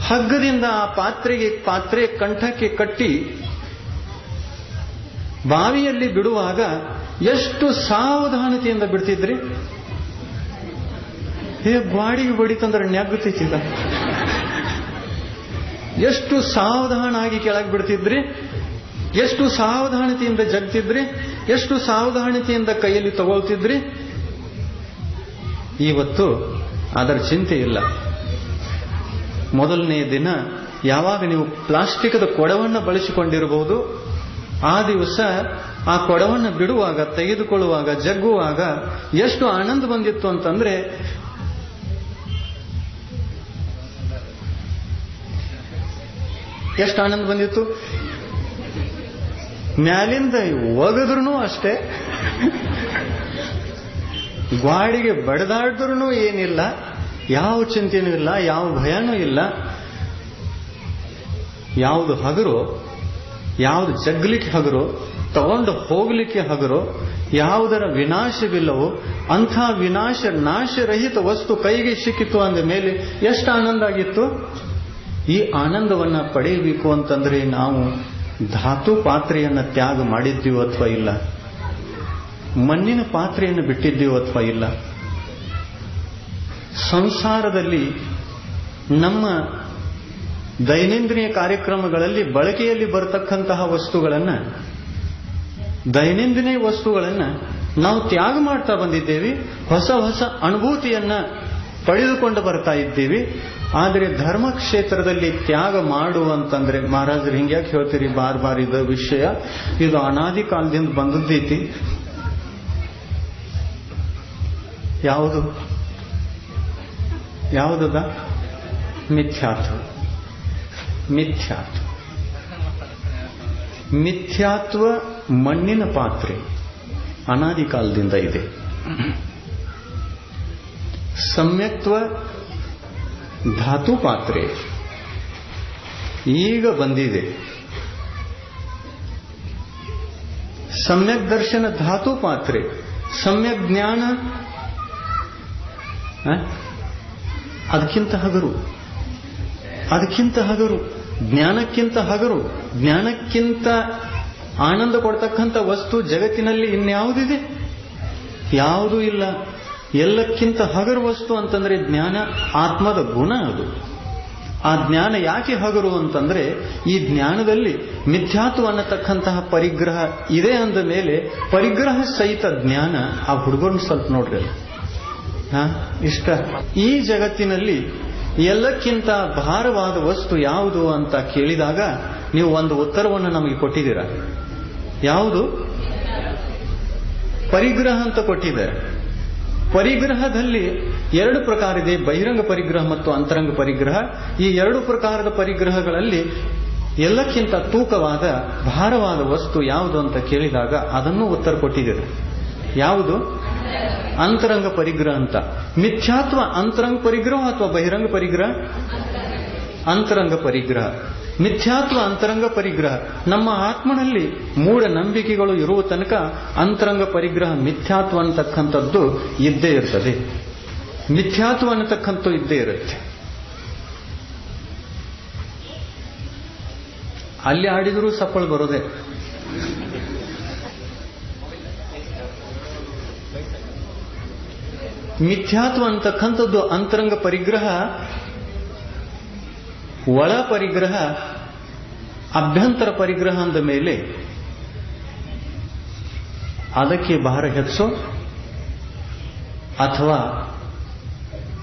ಹಗ್ಗದಿಂದ ಆ ಪಾತ್ರೆ ಕಂಠಕ್ಕೆ ಕಟ್ಟಿ ಬಾವಿಯಲ್ಲಿ ಬಿಡುವಾಗ ಎಷ್ಟು ಸಾವಧಾನತೆಯಿಂದ ಬಿಡ್ತಿದ್ರಿ? ಗಾಡಿಗೆ ಬಡಿತಂದ್ರೆ ನೆಗ್ಗುತ್ತಿದ್ದ. ಎಷ್ಟು ಸಾವಧಾನ ಆಗಿ ಕೆಳಗೆ ಬಿಡ್ತಿದ್ರಿ, ಎಷ್ಟು ಸಾವಧಾನತೆಯಿಂದ ಜಗ್ತಿದ್ರಿ, ಎಷ್ಟು ಸಾವಧಾನತೆಯಿಂದ ಕೈಯಲ್ಲಿ ತಗೊಳ್ತಿದ್ರಿ. ಇವತ್ತು ಅದರ ಚಿಂತೆ ಇಲ್ಲ. ಮೊದಲನೇ ದಿನ ಯಾವಾಗ ನೀವು ಪ್ಲಾಸ್ಟಿಕದ ಕೊಡವನ್ನು ಬಳಸಿಕೊಂಡಿರಬಹುದು, ಆ ದಿವಸ ಆ ಕೊಡವನ್ನು ಬಿಡುವಾಗ, ತೆಗೆದುಕೊಳ್ಳುವಾಗ, ಜಗ್ಗುವಾಗ ಎಷ್ಟು ಆನಂದ ಬಂದಿತ್ತು ಅಂತಂದ್ರೆ, ಎಷ್ಟು ಆನಂದ ಬಂದಿತ್ತು. ಮ್ಯಾಲಿಂದ ಒಗದ್ರೂ ಅಷ್ಟೇ, ಗಾಡಿಗೆ ಬಡದಾಡಿದ್ರೂ ಏನಿಲ್ಲ, ಯಾವ ಚಿಂತೆನೂ ಇಲ್ಲ, ಯಾವ ಭಯನೂ ಇಲ್ಲ. ಯಾವುದು ಹಗರು, ಯಾವುದು ಜಗ್ಲಿಕ್ಕೆ ಹಗರು, ತಗೊಂಡು ಹೋಗ್ಲಿಕ್ಕೆ ಹಗರು, ಯಾವುದರ ವಿನಾಶವಿಲ್ಲವೋ ಅಂಥ ನಾಶರಹಿತ ವಸ್ತು ಕೈಗೆ ಸಿಕ್ಕಿತು ಅಂದ ಮೇಲೆ ಎಷ್ಟು ಆನಂದ ಆಗಿತ್ತು. ಈ ಆನಂದವನ್ನ ಪಡೆಯಬೇಕು ಅಂತಂದ್ರೆ ನಾವು ಧಾತು ಪಾತ್ರೆಯನ್ನು ತ್ಯಾಗ ಮಾಡಿದ್ದೀವೋ ಅಥವಾ ಇಲ್ಲ, ಮಣ್ಣಿನ ಪಾತ್ರೆಯನ್ನು ಬಿಟ್ಟಿದ್ದೀವೋ ಅಥವಾ ಇಲ್ಲ. ಸಂಸಾರದಲ್ಲಿ ನಮ್ಮ ದೈನಂದಿನ ಕಾರ್ಯಕ್ರಮಗಳಲ್ಲಿ ಬಳಕೆಯಲ್ಲಿ ಬರತಕ್ಕಂತಹ ವಸ್ತುಗಳನ್ನು, ದೈನಂದಿನ ವಸ್ತುಗಳನ್ನು ನಾವು ತ್ಯಾಗ ಮಾಡ್ತಾ ಬಂದಿದ್ದೇವೆ. ಹೊಸ ಹೊಸ ಅನುಭೂತಿಯನ್ನ ಪಡೆದುಕೊಂಡು ಬರ್ತಾ ಇದ್ದೀವಿ. ಆದರೆ ಧರ್ಮ ಕ್ಷೇತ್ರದಲ್ಲಿ ತ್ಯಾಗ ಮಾಡುವಂತಂದ್ರೆ ಮಹಾರಾಜರು ಹಿಂಗ್ಯಾಕೆ ಹೇಳ್ತೀರಿ ಬಾರ್ ಇದು ವಿಷಯ, ಇದು ಅನಾದಿ ಕಾಲದಿಂದ ಬಂದದ್ದೈತಿ. ಯಾವುದದ? ಮಿಥ್ಯಾತ್ವ. ಮಿಥ್ಯಾತ್ವ ಮಣ್ಣಿನ ಪಾತ್ರೆ ಅನಾದಿ ಕಾಲದಿಂದ ಇದೆ. ಸಮ್ಯಕ್ತ್ವ ಧಾತು ಪಾತ್ರೆ ಈಗ ಬಂದಿದೆ. ಸಮ್ಯಕ್ ದರ್ಶನ ಧಾತು ಪಾತ್ರೆ, ಸಮ್ಯಕ್ ಜ್ಞಾನ ಅದಕ್ಕಿಂತ ಹಗರು, ಜ್ಞಾನಕ್ಕಿಂತ ಹಗರು, ಜ್ಞಾನಕ್ಕಿಂತ ಆನಂದ ಕೊಡ್ತಕ್ಕಂಥ ವಸ್ತು ಜಗತ್ತಿನಲ್ಲಿ ಇನ್ಯಾವುದಿದೆ? ಯಾವುದೂ ಇಲ್ಲ. ಎಲ್ಲಕ್ಕಿಂತ ಹಗರು ವಸ್ತು ಅಂತಂದ್ರೆ ಜ್ಞಾನ, ಆತ್ಮದ ಗುಣ ಅದು. ಆ ಜ್ಞಾನ ಯಾಕೆ ಹಗರು ಅಂತಂದ್ರೆ, ಈ ಜ್ಞಾನದಲ್ಲಿ ಮಿಥ್ಯಾತ್ವ ಅನ್ನತಕ್ಕಂತಹ ಪರಿಗ್ರಹ ಇದೆ ಅಂದ ಮೇಲೆ ಪರಿಗ್ರಹ ಸಹಿತ ಜ್ಞಾನ. ಆ ಹುಡುಗರನ್ನ ಸ್ವಲ್ಪ ನೋಡ್ರಿ, ಇಷ್ಟ. ಈ ಜಗತ್ತಿನಲ್ಲಿ ಎಲ್ಲಕ್ಕಿಂತ ಭಾರವಾದ ವಸ್ತು ಯಾವುದು ಅಂತ ಕೇಳಿದಾಗ ನೀವು ಒಂದು ಉತ್ತರವನ್ನು ನಮಗೆ ಕೊಟ್ಟಿದ್ದೀರಾ. ಯಾವುದು? ಪರಿಗ್ರಹ ಅಂತ ಕೊಟ್ಟಿದ್ದಾರೆ. ಪರಿಗ್ರಹದಲ್ಲಿ ಎರಡು ಪ್ರಕಾರ ಇದೆ, ಬಹಿರಂಗ ಪರಿಗ್ರಹ ಮತ್ತು ಅಂತರಂಗ ಪರಿಗ್ರಹ. ಈ ಎರಡು ಪ್ರಕಾರದ ಪರಿಗ್ರಹಗಳಲ್ಲಿ ಎಲ್ಲಕ್ಕಿಂತ ತೂಕವಾದ ಭಾರವಾದ ವಸ್ತು ಯಾವುದು ಅಂತ ಕೇಳಿದಾಗ ಅದನ್ನು ಉತ್ತರ ಕೊಟ್ಟಿದ್ದೀರಿ. ಯಾವುದು? ಅಂತರಂಗ ಪರಿಗ್ರಹ ಅಂತ. ಮಿಥ್ಯಾತ್ವ ಅಂತರಂಗ ಪರಿಗ್ರಹ ಅಥವಾ ಬಹಿರಂಗ ಪರಿಗ್ರಹ? ಅಂತರಂಗ ಪರಿಗ್ರಹ. ಮಿಥ್ಯಾತ್ವ ಅಂತರಂಗ ಪರಿಗ್ರಹ. ನಮ್ಮ ಆತ್ಮನಲ್ಲಿ ಮೂಢ ನಂಬಿಕೆಗಳು ಇರುವ ತನಕ ಅಂತರಂಗ ಪರಿಗ್ರಹ, ಮಿಥ್ಯಾತ್ವ ಅನ್ನತಕ್ಕಂಥದ್ದು ಇದ್ದೇ ಇರ್ತದೆ. ಮಿಥ್ಯಾತ್ವ ಅನ್ನತಕ್ಕಂಥ ಇದ್ದೇ ಇರುತ್ತೆ. ಅಲ್ಲಿ ಆಡಿದರೂ ಸಪ್ಪಳು ಬರೋದೆ. ಮಿಥ್ಯಾತ್ವ ಅಂತಕ್ಕಂಥದ್ದು ಅಂತರಂಗ ಪರಿಗ್ರಹ. ಒಳ ಪರಿಗ್ರಹ, ಅಭ್ಯಂತರ ಪರಿಗ್ರಹ ಅಂದ ಮೇಲೆ ಅದಕ್ಕೆ ಭಾರ ಹೆಚ್ಚೋ ಅಥವಾ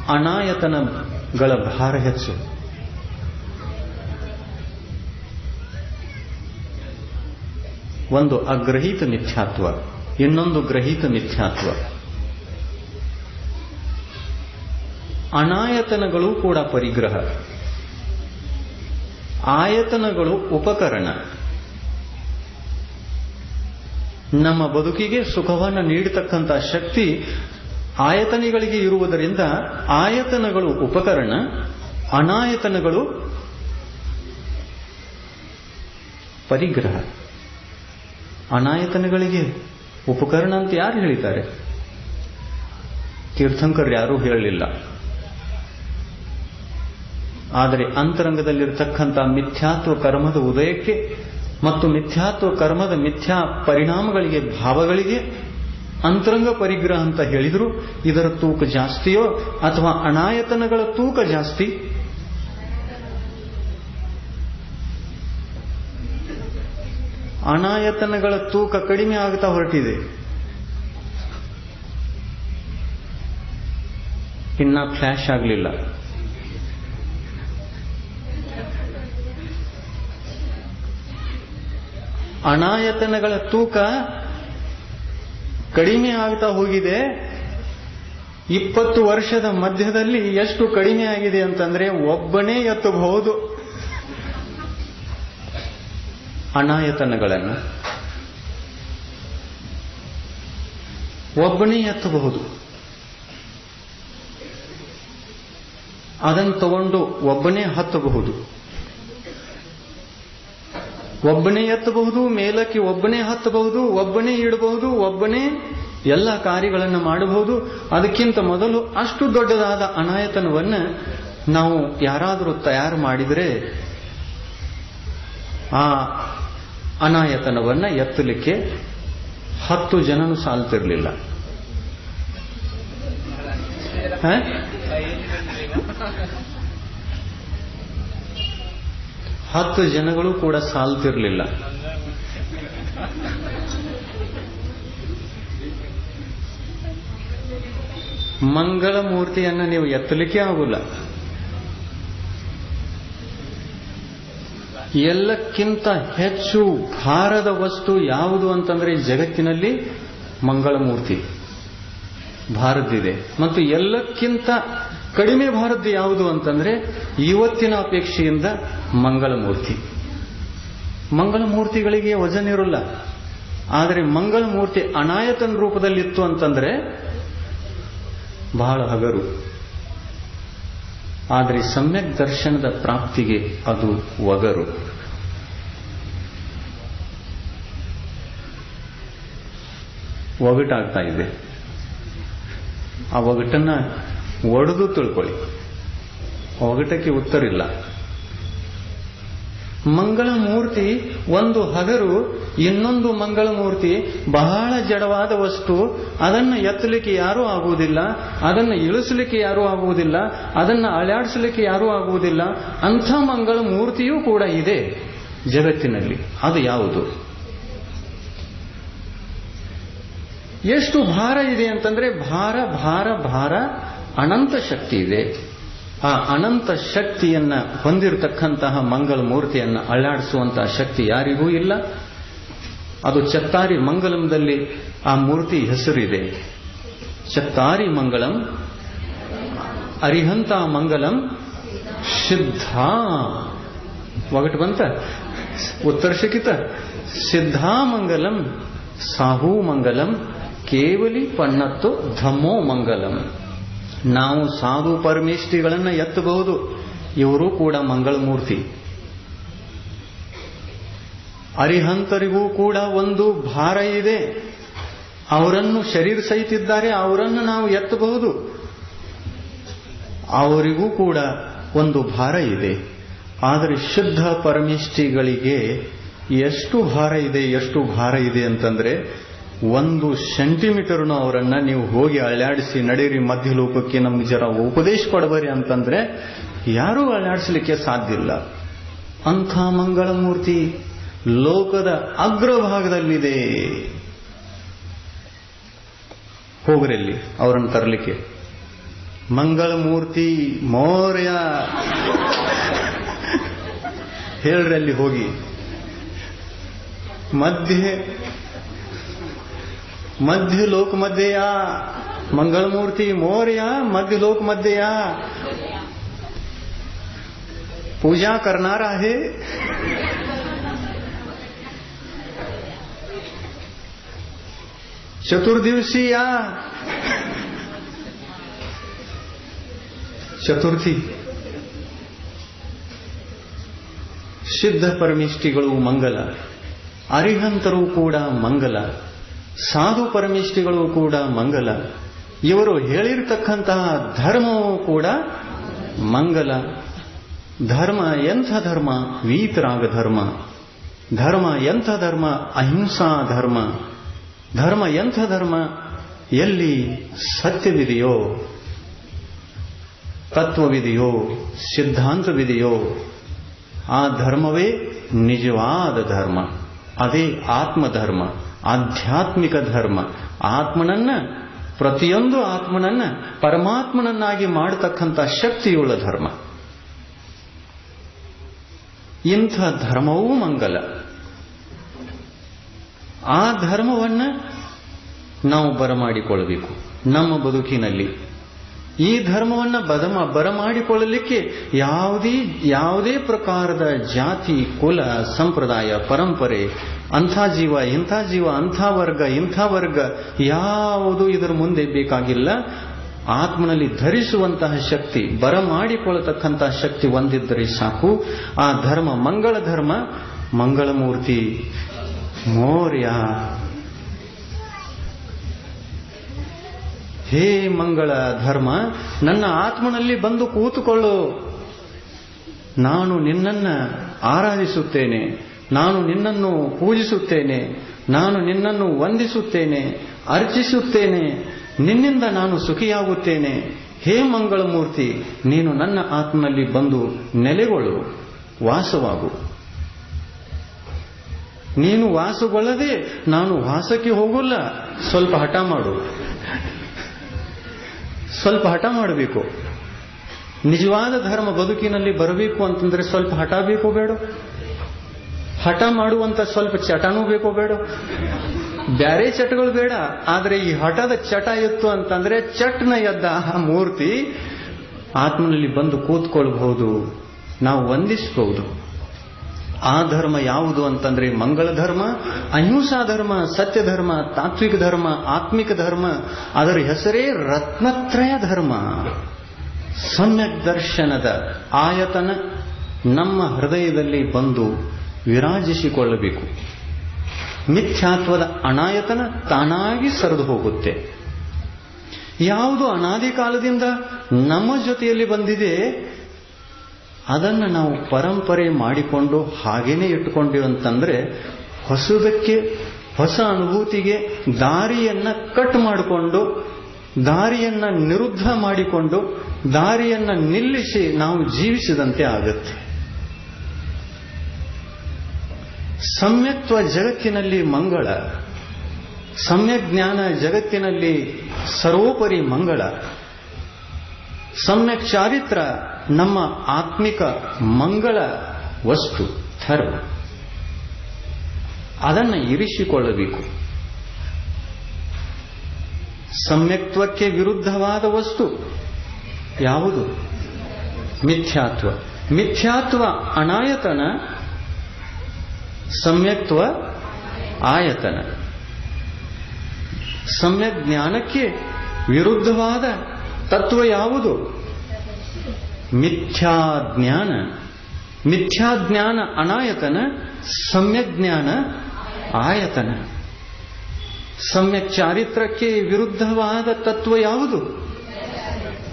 ಅನಾಯತನಗಳ ಭಾರ ಹೆಚ್ಚು. ಒಂದು ಅಗ್ರಹೀತ ಮಿಥ್ಯಾತ್ವ, ಇನ್ನೊಂದು ಗ್ರಹೀತ ಮಿಥ್ಯಾತ್ವ. ಅನಾಯತನಗಳು ಕೂಡ ಪರಿಗ್ರಹ, ಆಯತನಗಳು ಉಪಕರಣ. ನಮ್ಮ ಬದುಕಿಗೆ ಸುಖವನ್ನು ನೀಡತಕ್ಕಂಥ ಶಕ್ತಿ ಆಯತನಗಳಿಗೆ ಇರುವುದರಿಂದ ಆಯತನಗಳು ಉಪಕರಣ, ಅನಾಯತನಗಳು ಪರಿಗ್ರಹ. ಅನಾಯತನಗಳಿಗೆ ಉಪಕರಣ ಅಂತ ಯಾರು ಹೇಳಿದ್ದಾರೆ? ತೀರ್ಥಂಕರ್ ಯಾರೂ ಹೇಳಲಿಲ್ಲ. ಆದರೆ ಅಂತರಂಗದಲ್ಲಿರತಕ್ಕಂಥ ಮಿಥ್ಯಾತ್ವ ಕರ್ಮದ ಉದಯಕ್ಕೆ ಮತ್ತು ಮಿಥ್ಯಾತ್ವ ಕರ್ಮದ ಮಿಥ್ಯಾ ಪರಿಣಾಮಗಳಿಗೆ, ಭಾವಗಳಿಗೆ ಅಂತರಂಗ ಪರಿಗ್ರಹ ಅಂತ ಹೇಳಿದ್ರು. ಇದರ ತೂಕ ಜಾಸ್ತಿಯೋ ಅಥವಾ ಅನಾಯತನಗಳ ತೂಕ ಜಾಸ್ತಿ? ಅನಾಯತನಗಳ ತೂಕ ಕಡಿಮೆ ಆಗ್ತಾ ಹೊರಟಿದೆ. ಇನ್ನ ಫ್ಲಾಶ್ ಆಗಲಿಲ್ಲ. ಅನಾಯತನಗಳ ತೂಕ ಕಡಿಮೆ ಆಗ್ತಾ ಹೋಗಿದೆ. 20 ವರ್ಷದ ಮಧ್ಯದಲ್ಲಿ ಎಷ್ಟು ಕಡಿಮೆ ಆಗಿದೆ ಅಂತಂದ್ರೆ ಒಬ್ಬನೇ ಎತ್ತಬಹುದು ಅನಾಯತನಗಳನ್ನು. ಒಬ್ಬನೇ ಎತ್ತಬಹುದು. ಅದನ್ನು ತಗೊಂಡು ಒಬ್ಬನೇ ಹತ್ತಬಹುದು, ಒಬ್ಬನೇ ಎತ್ತಬಹುದು, ಮೇಲಕ್ಕೆ ಒಬ್ಬನೇ ಹತ್ತಬಹುದು, ಒಬ್ಬನೇ ಇಡಬಹುದು, ಒಬ್ಬನೇ ಎಲ್ಲ ಕಾರ್ಯಗಳನ್ನು ಮಾಡಬಹುದು. ಅದಕ್ಕಿಂತ ಮೊದಲು ಅಷ್ಟು ದೊಡ್ಡದಾದ ಅನಾಯತನವನ್ನ ನಾವು ಯಾರಾದರೂ ತಯಾರು ಮಾಡಿದರೆ ಆ ಅನಾಯತನವನ್ನ ಎತ್ತಲಿಕ್ಕೆ 10 ಜನನು ಸಾಲ್ತಿರ್ಲಿಲ್ಲ. 10 ಜನಗಳು ಕೂಡ ಸಾಲ್ತಿರ್ಲಿಲ್ಲ. ಮಂಗಳ ಮೂರ್ತಿಯನ್ನ ನೀವು ಎತ್ತಲಿಕ್ಕೆ ಆಗುಲ್ಲ. ಎಲ್ಲಕ್ಕಿಂತ ಹೆಚ್ಚು ಭಾರದ ವಸ್ತು ಯಾವುದು ಅಂತಂದ್ರೆ ಜಗತ್ತಿನಲ್ಲಿ ಮಂಗಳ ಮೂರ್ತಿ ಭಾರದ್ದಿದೆ. ಮತ್ತು ಎಲ್ಲಕ್ಕಿಂತ ಕಡಿಮೆ ಭಾರದ್ದು ಯಾವುದು ಅಂತಂದ್ರೆ ಇವತ್ತಿನ ಅಪೇಕ್ಷೆಯಿಂದ ಮಂಗಳ ಮೂರ್ತಿ. ಮಂಗಳ ಮೂರ್ತಿಗಳಿಗೆ ವಜನ ಇರಲ್ಲ. ಆದರೆ ಮಂಗಳ ಮೂರ್ತಿ ಅನಾಯತನ ರೂಪದಲ್ಲಿತ್ತು ಅಂತಂದ್ರೆ ಬಹಳ ಹಗರು. ಆದರೆ ಸಮ್ಯಕ್ ದರ್ಶನದ ಪ್ರಾಪ್ತಿಗೆ ಅದು ಒಗರು. ಒಗಟಾಗ್ತಾ ಇದೆ. ಆ ಒಗಟನ್ನ ಒಡೆದು ತಿಳ್ಕೊಳ್ಳಿ. ಒಗಟಕ್ಕೆ ಉತ್ತರ ಇಲ್ಲ. ಮಂಗಳ ಮೂರ್ತಿ ಒಂದು ಹಗರು, ಇನ್ನೊಂದು ಮಂಗಳ ಮೂರ್ತಿ ಬಹಳ ಜಡವಾದ ವಸ್ತು. ಅದನ್ನು ಎತ್ತಲಿಕ್ಕೆ ಯಾರೂ ಆಗುವುದಿಲ್ಲ, ಅದನ್ನು ಇಳಿಸಲಿಕ್ಕೆ ಯಾರೂ ಆಗುವುದಿಲ್ಲ, ಅದನ್ನು ಅಲ್ಲಾಡಿಸಲಿಕ್ಕೆ ಯಾರೂ ಆಗುವುದಿಲ್ಲ. ಅಂಥ ಮಂಗಳ ಮೂರ್ತಿಯೂ ಕೂಡ ಇದೆ ಜಗತ್ತಿನಲ್ಲಿ. ಅದು ಯಾವುದು? ಎಷ್ಟು ಭಾರ ಇದೆ ಅಂತಂದ್ರೆ ಭಾರ ಭಾರ ಭಾರ ಅನಂತ ಶಕ್ತಿ ಇದೆ. ಆ ಅನಂತ ಶಕ್ತಿಯನ್ನ ಹೊಂದಿರತಕ್ಕಂತಹ ಮಂಗಳ ಮೂರ್ತಿಯನ್ನ ಅಳ್ಳಾಡಿಸುವಂತಹ ಶಕ್ತಿ ಯಾರಿಗೂ ಇಲ್ಲ. ಅದು ಚತ್ತಾರಿ ಮಂಗಲಂದಲ್ಲಿ ಆ ಮೂರ್ತಿ ಹೆಸರಿದೆ. ಚತ್ತಾರಿ ಮಂಗಳಂ ಅರಿಹಂತ ಮಂಗಲಂ ಸಿದ್ಧ. ಒಗಟು ಬಂತ? ಉತ್ತರ ಸಿಕ್ಕಿತ? ಸಿದ್ಧಾ ಮಂಗಲಂ ಸಾಹೂ ಮಂಗಲಂ ಕೇವಲಿ ಪಣ್ಣತ್ತು ಧಮ್ಮೋ ಮಂಗಲಂ. ನಾವು ಸಾಧು ಪರಮೇಷ್ಠಿಗಳನ್ನು ಎತ್ತಬಹುದು, ಇವರು ಕೂಡ ಮಂಗಳ ಮೂರ್ತಿ. ಅರಿಹಂತರಿಗೂ ಕೂಡ ಒಂದು ಭಾರ ಇದೆ. ಅವರನ್ನು ಶರೀರ ಸಹಿತಿದ್ದಾರೆ, ಅವರನ್ನು ನಾವು ಎತ್ತಬಹುದು. ಅವರಿಗೂ ಕೂಡ ಒಂದು ಭಾರ ಇದೆ. ಆದರೆ ಶುದ್ಧ ಪರಮೇಷ್ಠಿಗಳಿಗೆ ಎಷ್ಟು ಭಾರ ಇದೆ, ಎಷ್ಟು ಭಾರ ಇದೆ ಅಂತಂದ್ರೆ 1 ಸೆಂಟಿಮೀಟರ್ನು ಅವರನ್ನ ನೀವು ಹೋಗಿ ಅಳ್ಳಾಡಿಸಿ ನಡೀರಿ ಮಧ್ಯಲೋಕಕ್ಕೆ, ನಮ್ಗೆ ಜರ ಉಪದೇಶ ಕೊಡಬರಿ ಅಂತಂದ್ರೆ ಯಾರೂ ಅಳ್ಳಾಡಿಸಲಿಕ್ಕೆ ಸಾಧ್ಯ ಇಲ್ಲ. ಅಂಥ ಮಂಗಳ ಮೂರ್ತಿ ಲೋಕದ ಅಗ್ರಭಾಗದಲ್ಲಿದೆ. ಹೋಗ್ರಲ್ಲಿ ಅವರನ್ನು ತರಲಿಕ್ಕೆ ಮಂಗಳಮೂರ್ತಿ ಮೌರ್ಯ ಹೇಳ್ರಿ ಅಲ್ಲಿ ಹೋಗಿ. मध्य लोक मध्य या मंगलमूर्ति मौर्य मध्य लोक मध्य या पूजा करणार आहे. चतुर्दिवसी या ಚತುರ್ಥಿ ಸಿದ್ಧ ಪರಮಿಷ್ಠಿಗಳು ಮಂಗಲ, ಅರಿಹಂತರು ಕೂಡ ಮಂಗಲ, ಸಾಧು ಪರಮಿಷ್ಠಿಗಳು ಕೂಡ ಮಂಗಲ. ಇವರು ಹೇಳಿರ್ತಕ್ಕಂತಹ ಧರ್ಮವೂ ಕೂಡ ಮಂಗಲ. ಧರ್ಮ ಎಂಥ ಧರ್ಮ? ವೀತರಾಗ ಧರ್ಮ. ಧರ್ಮ ಎಂಥ ಧರ್ಮ? ಅಹಿಂಸಾ ಧರ್ಮ. ಧರ್ಮ ಎಂಥ ಧರ್ಮ? ಎಲ್ಲಿ ಸತ್ಯವಿದೆಯೋ, ತತ್ವವಿದೆಯೋ, ಸಿದ್ಧಾಂತವಿದೆಯೋ ಆ ಧರ್ಮವೇ ನಿಜವಾದ ಧರ್ಮ. ಅದೇ ಆತ್ಮಧರ್ಮ, ಆಧ್ಯಾತ್ಮಿಕ ಧರ್ಮ. ಆತ್ಮನನ್ನ, ಪ್ರತಿಯೊಂದು ಆತ್ಮನನ್ನ ಪರಮಾತ್ಮನನ್ನಾಗಿ ಮಾಡತಕ್ಕಂಥ ಶಕ್ತಿಯುಳ್ಳ ಧರ್ಮ. ಇಂಥ ಧರ್ಮವೂ ಮಂಗಲ. ಆ ಧರ್ಮವನ್ನ ನಾವು ಬರಮಾಡಿಕೊಳ್ಳಬೇಕು ನಮ್ಮ ಬದುಕಿನಲ್ಲಿ. ಈ ಧರ್ಮವನ್ನ ಬರಮಾಡಿಕೊಳ್ಳಲಿಕ್ಕೆ ಯಾವುದೇ ಪ್ರಕಾರದ ಜಾತಿ, ಕುಲ, ಸಂಪ್ರದಾಯ, ಪರಂಪರೆ, ಅಂಥ ಜೀವ, ಇಂಥ ಜೀವ, ಅಂಥ ವರ್ಗ, ಇಂಥ ವರ್ಗ ಯಾವುದು ಇದರ ಮುಂದೆ ಬೇಕಾಗಿಲ್ಲ. ಆತ್ಮನಲ್ಲಿ ಧರಿಸುವಂತಹ ಶಕ್ತಿ, ಬರಮಾಡಿಕೊಳ್ಳತಕ್ಕಂತಹ ಶಕ್ತಿ ಒಂದಿದ್ದರೆ ಸಾಕು. ಆ ಧರ್ಮ ಮಂಗಳ ಧರ್ಮ. ಮಂಗಳಮೂರ್ತಿ ಮೌರ್ಯ. ಹೇ ಮಂಗಳ ಧರ್ಮ, ನನ್ನ ಆತ್ಮನಲ್ಲಿ ಬಂದು ಕೂತುಕೊಳ್ಳು. ನಾನು ನಿನ್ನನ್ನ ಆರಾಧಿಸುತ್ತೇನೆ, ನಾನು ನಿನ್ನನ್ನು ಪೂಜಿಸುತ್ತೇನೆ, ನಾನು ನಿನ್ನನ್ನು ವಂದಿಸುತ್ತೇನೆ, ಅರ್ಚಿಸುತ್ತೇನೆ. ನಿನ್ನಿಂದ ನಾನು ಸುಖಿಯಾಗುತ್ತೇನೆ. ಹೇ ಮಂಗಳಮೂರ್ತಿ, ನೀನು ನನ್ನ ಆತ್ಮನಲ್ಲಿ ಬಂದು ನೆಲೆಗೊಳ್ಳು, ವಾಸವಾಗು. ನೀನು ವಾಸಗೊಳ್ಳದೆ ನಾನು ವಾಸಕ್ಕೆ ಹೋಗಲ್ಲ. ಸ್ವಲ್ಪ ಹಠ ಮಾಡು, ಸ್ವಲ್ಪ ಹಠ ಮಾಡಬೇಕು. ನಿಜವಾದ ಧರ್ಮ ಬದುಕಿನಲ್ಲಿ ಬರಬೇಕು ಅಂತಂದ್ರೆ ಸ್ವಲ್ಪ ಹಠ ಬೇಕೋ ಬೇಡ? ಹಠ ಮಾಡುವಂತ ಸ್ವಲ್ಪ ಚಟನೂ ಬೇಕೋ ಬೇಡ? ಬ್ಯಾರೆ ಚಟಗಳು ಬೇಡ, ಆದ್ರೆ ಈ ಹಠದ ಚಟ ಇತ್ತು ಅಂತಂದ್ರೆ ಚಟ್ನ ಎದ್ದ ಆ ಮೂರ್ತಿ ಆತ್ಮನಲ್ಲಿ ಬಂದು ಕೂತ್ಕೊಳ್ಬಹುದು, ನಾವು ವಂದಿಸಬಹುದು. ಆ ಧರ್ಮ ಯಾವುದು ಅಂತಂದ್ರೆ ಮಂಗಳ ಧರ್ಮ, ಅಹಿಂಸಾ ಧರ್ಮ, ಸತ್ಯ ಧರ್ಮ, ತಾತ್ವಿಕ ಧರ್ಮ, ಆತ್ಮಿಕ ಧರ್ಮ. ಅದರ ಹೆಸರೇ ರತ್ನತ್ರಯ ಧರ್ಮ. ಸಮ್ಯಕ್ ದರ್ಶನದ ಆಯತನ ನಮ್ಮ ಹೃದಯದಲ್ಲಿ ಬಂದು ವಿರಾಜಿಸಿಕೊಳ್ಳಬೇಕು. ಮಿಥ್ಯಾತ್ವದ ಅನಾಯತನ ತಾನಾಗಿ ಸರಿದು ಹೋಗುತ್ತೆ. ಯಾವುದು ಅನಾದಿ ಕಾಲದಿಂದ ನಮ್ಮ ಜೊತೆಯಲ್ಲಿ ಬಂದಿದೆ ಅದನ್ನು ನಾವು ಪರಂಪರೆ ಮಾಡಿಕೊಂಡು ಹಾಗೇನೆ ಇಟ್ಟುಕೊಂಡಿವಿ ಅಂತಂದ್ರೆ ಹೊಸದಕ್ಕೆ, ಹೊಸ ಅನುಭೂತಿಗೆ ದಾರಿಯನ್ನ ಕಟ್ ಮಾಡಿಕೊಂಡು, ದಾರಿಯನ್ನ ನಿರುದ್ಧ ಮಾಡಿಕೊಂಡು, ದಾರಿಯನ್ನ ನಿಲ್ಲಿಸಿ ನಾವು ಜೀವಿಸಿದಂತೆ ಆಗುತ್ತೆ. ಸಮ್ಯಕ್ತ್ವ ಜಗತ್ತಿನಲ್ಲಿ ಮಂಗಳ, ಸಮ್ಯಕ್ ಜ್ಞಾನ ಜಗತ್ತಿನಲ್ಲಿ ಸರ್ವೋಪರಿ ಮಂಗಳ. ಸಮ್ಯಕ್ ಚಾರಿತ್ರ ನಮ್ಮ ಆತ್ಮಿಕ ಮಂಗಳ ವಸ್ತು, ಧರ್ಮ. ಅದನ್ನು ಇರಿಸಿಕೊಳ್ಳಬೇಕು. ಸಮ್ಯಕ್ತ್ವಕ್ಕೆ ವಿರುದ್ಧವಾದ ವಸ್ತು ಯಾವುದು? ಮಿಥ್ಯಾತ್ವ. ಮಿಥ್ಯಾತ್ವ ಅನಾಯತನ, ಸಮ್ಯಕ್ತ್ವ ಆಯತನ. ಸಮ್ಯಕ್ ಜ್ಞಾನಕ್ಕೆ ವಿರುದ್ಧವಾದ ತತ್ವ ಯಾವುದು? ಮಿಥ್ಯಾಜ್ಞಾನ. ಮಿಥ್ಯಾಜ್ಞಾನ ಅನಾಯತನ, ಸಮ್ಯಕ್ ಜ್ಞಾನ ಆಯತನ. ಸಮ್ಯಕ್ ಚಾರಿತ್ರಕ್ಕೆ ವಿರುದ್ಧವಾದ ತತ್ವ ಯಾವುದು?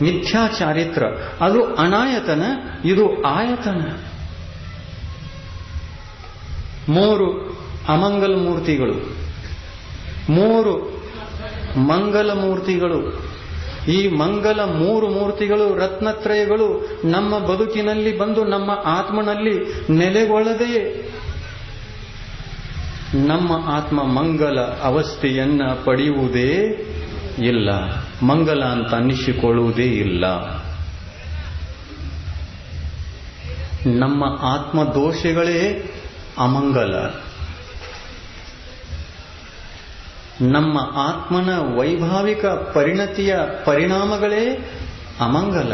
ಮಿಥ್ಯಾಚಾರಿತ್ರ. ಅದು ಅನಾಯತನ, ಇದು ಆಯತನ. ಮೂರು ಅಮಂಗಲ ಮೂರ್ತಿಗಳು, ಮೂರು ಮಂಗಲ ಮೂರ್ತಿಗಳು. ಈ ಮಂಗಲ ಮೂರು ಮೂರ್ತಿಗಳು, ರತ್ನತ್ರಯಗಳು ನಮ್ಮ ಬದುಕಿನಲ್ಲಿ ಬಂದು ನಮ್ಮ ಆತ್ಮನಲ್ಲಿ ನೆಲೆಗೊಳ್ಳದೆ ನಮ್ಮ ಆತ್ಮ ಮಂಗಲ ಅವಸ್ಥೆಯನ್ನ ಪಡೆಯುವುದೇ ಇಲ್ಲ. ಮಂಗಲ ಅಂತ ಅನ್ನಿಸಿಕೊಳ್ಳುವುದೇ ಇಲ್ಲ. ನಮ್ಮ ಆತ್ಮದೋಷಗಳೇ ಅಮಂಗಲ. ನಮ್ಮ ಆತ್ಮನ ವೈಭಾವಿಕ ಪರಿಣತಿಯ ಪರಿಣಾಮಗಳೇ ಅಮಂಗಲ.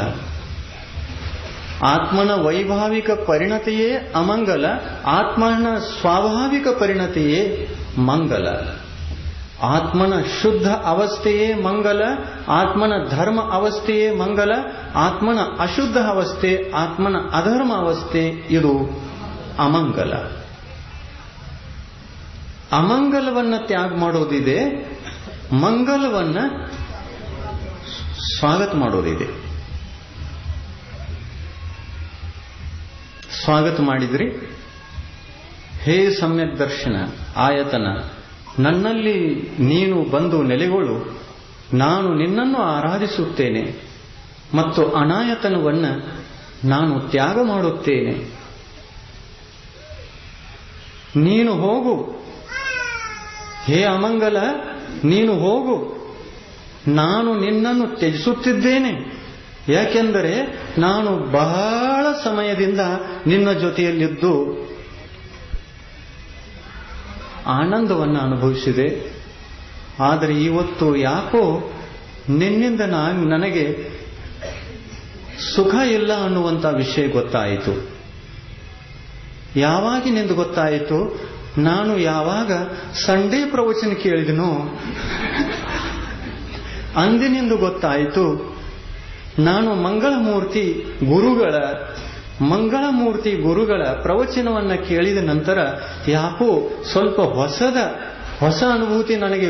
ಆತ್ಮನ ವೈಭಾವಿಕ ಪರಿಣತಿಯೇ ಅಮಂಗಲ, ಆತ್ಮನ ಸ್ವಾಭಾವಿಕ ಪರಿಣತಿಯೇ ಮಂಗಲ. ಆತ್ಮನ ಶುದ್ಧ ಅವಸ್ಥೆಯೇ ಮಂಗಲ, ಆತ್ಮನ ಧರ್ಮ ಅವಸ್ಥೆಯೇ ಮಂಗಲ. ಆತ್ಮನ ಅಶುದ್ಧ ಅವಸ್ಥೆ, ಆತ್ಮನ ಅಧರ್ಮ ಅವಸ್ಥೆ ಇದು ಅಮಂಗಲ. ಅಮಂಗಲವನ್ನ ತ್ಯಾಗ ಮಾಡೋದಿದೆ, ಮಂಗಲವನ್ನ ಸ್ವಾಗತ ಮಾಡೋದಿದೆ. ಸ್ವಾಗತ ಮಾಡಿದ್ರಿ, ಹೇ ಸಮ್ಯಕ್ ದರ್ಶನ ಆಯತನ, ನನ್ನಲ್ಲಿ ನೀನು ಬಂದು ನೆಲೆಗಳು, ನಾನು ನಿನ್ನನ್ನು ಆರಾಧಿಸುತ್ತೇನೆ ಮತ್ತು ಅನಾಯತನವನ್ನ ನಾನು ತ್ಯಾಗ ಮಾಡುತ್ತೇನೆ. ನೀನು ಹೋಗು, ಹೇ ಅಮಂಗಲ ನೀನು ಹೋಗು, ನಾನು ನಿನ್ನನ್ನು ತ್ಯಜಿಸುತ್ತಿದ್ದೇನೆ. ಯಾಕೆಂದರೆ ನಾನು ಬಹಳ ಸಮಯದಿಂದ ನಿನ್ನ ಜೊತೆಯಲ್ಲಿದ್ದು ಆನಂದವನ್ನು ಅನುಭವಿಸಿದೆ. ಆದರೆ ಇವತ್ತು ಯಾಕೋ ನಿನ್ನಿಂದ ನನಗೆ ಸುಖ ಇಲ್ಲ ಅನ್ನುವಂಥ ವಿಷಯ ಗೊತ್ತಾಯಿತು. ಯಾವಾಗಿನಿಂದ ಗೊತ್ತಾಯಿತು? ನಾನು ಯಾವಾಗ ಸಂಡೇ ಪ್ರವಚನ ಕೇಳಿದನೋ ಅಂದಿನಿಂದ ಗೊತ್ತಾಯಿತು. ನಾನು ಮಂಗಳಮೂರ್ತಿ ಗುರುಗಳ ಪ್ರವಚನವನ್ನ ಕೇಳಿದ ನಂತರ ಯಾಕೋ ಸ್ವಲ್ಪ ಹೊಸ ಅನುಭೂತಿ ನನಗೆ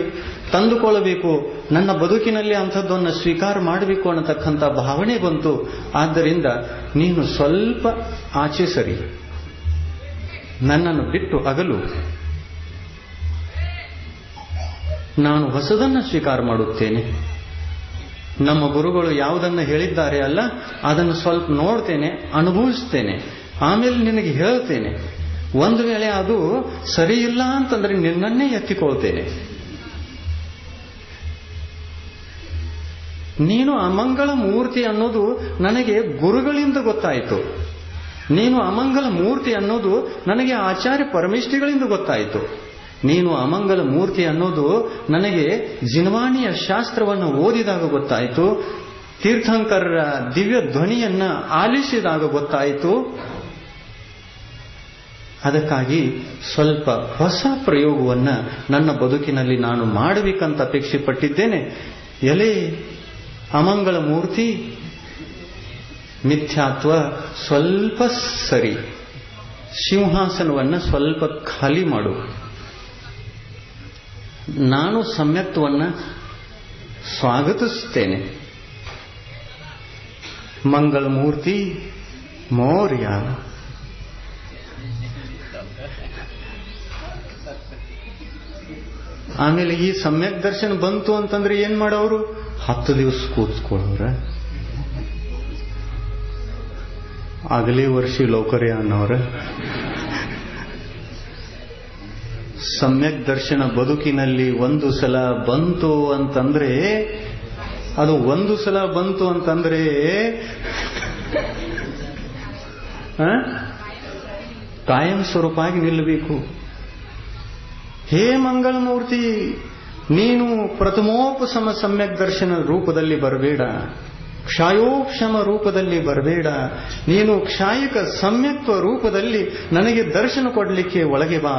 ತಂದುಕೊಳ್ಳಬೇಕು, ನನ್ನ ಬದುಕಿನಲ್ಲಿ ಅಂಥದ್ದನ್ನು ಸ್ವೀಕಾರ ಮಾಡಬೇಕು ಅನ್ನತಕ್ಕಂಥ ಭಾವನೆ ಬಂತು. ಆದ್ದರಿಂದ ನೀನು ಸ್ವಲ್ಪ ಆಚೆ ಸರಿ, ನನ್ನನ್ನು ಬಿಟ್ಟು ಅಗಲು, ನಾನು ಹೊಸದನ್ನು ಸ್ವೀಕಾರ ಮಾಡುತ್ತೇನೆ. ನಮ್ಮ ಗುರುಗಳು ಯಾವುದನ್ನು ಹೇಳಿದ್ದಾರೆ ಅಲ್ಲ, ಅದನ್ನು ಸ್ವಲ್ಪ ನೋಡ್ತೇನೆ, ಅನುಭವಿಸ್ತೇನೆ, ಆಮೇಲೆ ನಿನಗೆ ಹೇಳ್ತೇನೆ. ಒಂದು ವೇಳೆ ಅದು ಸರಿ ಇಲ್ಲ ಅಂತಂದ್ರೆ ನಿನ್ನನ್ನೇ ಎತ್ತಿಕೊಳ್ತೇನೆ. ನೀನು ಅಮಂಗಳ ಮೂರ್ತಿ ಅನ್ನೋದು ನನಗೆ ಗುರುಗಳಿಂದ ಗೊತ್ತಾಯಿತು. ನೀನು ಅಮಂಗಲ ಮೂರ್ತಿ ಅನ್ನೋದು ನನಗೆ ಆಚಾರ್ಯ ಪರಮೇಷ್ಠಿಗಳಿಂದ ಗೊತ್ತಾಯಿತು. ನೀನು ಅಮಂಗಲ ಮೂರ್ತಿ ಅನ್ನೋದು ನನಗೆ ಜಿನ್ವಾಣಿಯ ಶಾಸ್ತ್ರವನ್ನು ಓದಿದಾಗ ಗೊತ್ತಾಯಿತು. ತೀರ್ಥಂಕರರ ದಿವ್ಯ ಧ್ವನಿಯನ್ನ ಆಲಿಸಿದಾಗ ಗೊತ್ತಾಯಿತು. ಅದಕ್ಕಾಗಿ ಸ್ವಲ್ಪ ಹೊಸ ಪ್ರಯೋಗವನ್ನ ನನ್ನ ಬದುಕಿನಲ್ಲಿ ನಾನು ಮಾಡಬೇಕಂತ ಅಪೇಕ್ಷೆ ಪಟ್ಟಿದ್ದೇನೆ. ಎಲೆ ಅಮಂಗಳ ಮೂರ್ತಿ, ಮಿಥ್ಯಾತ್ವ ಸ್ವಲ್ಪ ಸರಿ, ಸಿಂಹಾಸನವನ್ನ ಸ್ವಲ್ಪ ಖಾಲಿ ಮಾಡು. ನಾನು ಸಮ್ಯಕ್ತವನ್ನ ಸ್ವಾಗತಿಸುತ್ತೇನೆ. ಮಂಗಳಮೂರ್ತಿ ಮೌರ್ಯ. ಆಮೇಲೆ ಈ ಸಮ್ಯಕ್ ದರ್ಶನ ಬಂತು ಅಂತಂದ್ರೆ ಏನ್ ಮಾಡೋರು? 10 ದಿವಸ ಕೂತ್ಕೊಳ್ಳೋರ, ಆಗಲೇ ವರ್ಷ ಲೌಕರ್ಯ ಅನ್ನೋರ. ಸಮ್ಯಕ್ ದರ್ಶನ ಬದುಕಿನಲ್ಲಿ ಒಂದು ಸಲ ಬಂತು ಅಂತಂದ್ರೆ, ಅದು ಒಂದು ಸಲ ಬಂತು ಅಂತಂದ್ರೆ ಕಾಯಂ ಸ್ವರೂಪಾಗಿ ನಿಲ್ಲಬೇಕು. ಹೇ ಮಂಗಳಮೂರ್ತಿ, ನೀನು ಪ್ರಥಮೋಪಶಮ ಸಮ್ಯಕ್ ದರ್ಶನ ರೂಪದಲ್ಲಿ ಬರಬೇಡ, ಕ್ಷಾಯೋಕ್ಷಮ ರೂಪದಲ್ಲಿ ಬರಬೇಡ. ನೀನು ಕ್ಷಾಯಿಕ ಸಮ್ಯಕ್ತ್ವ ರೂಪದಲ್ಲಿ ನನಗೆ ದರ್ಶನ ಕೊಡಲಿಕ್ಕೆ ಒಳಗೆ ಬಾ.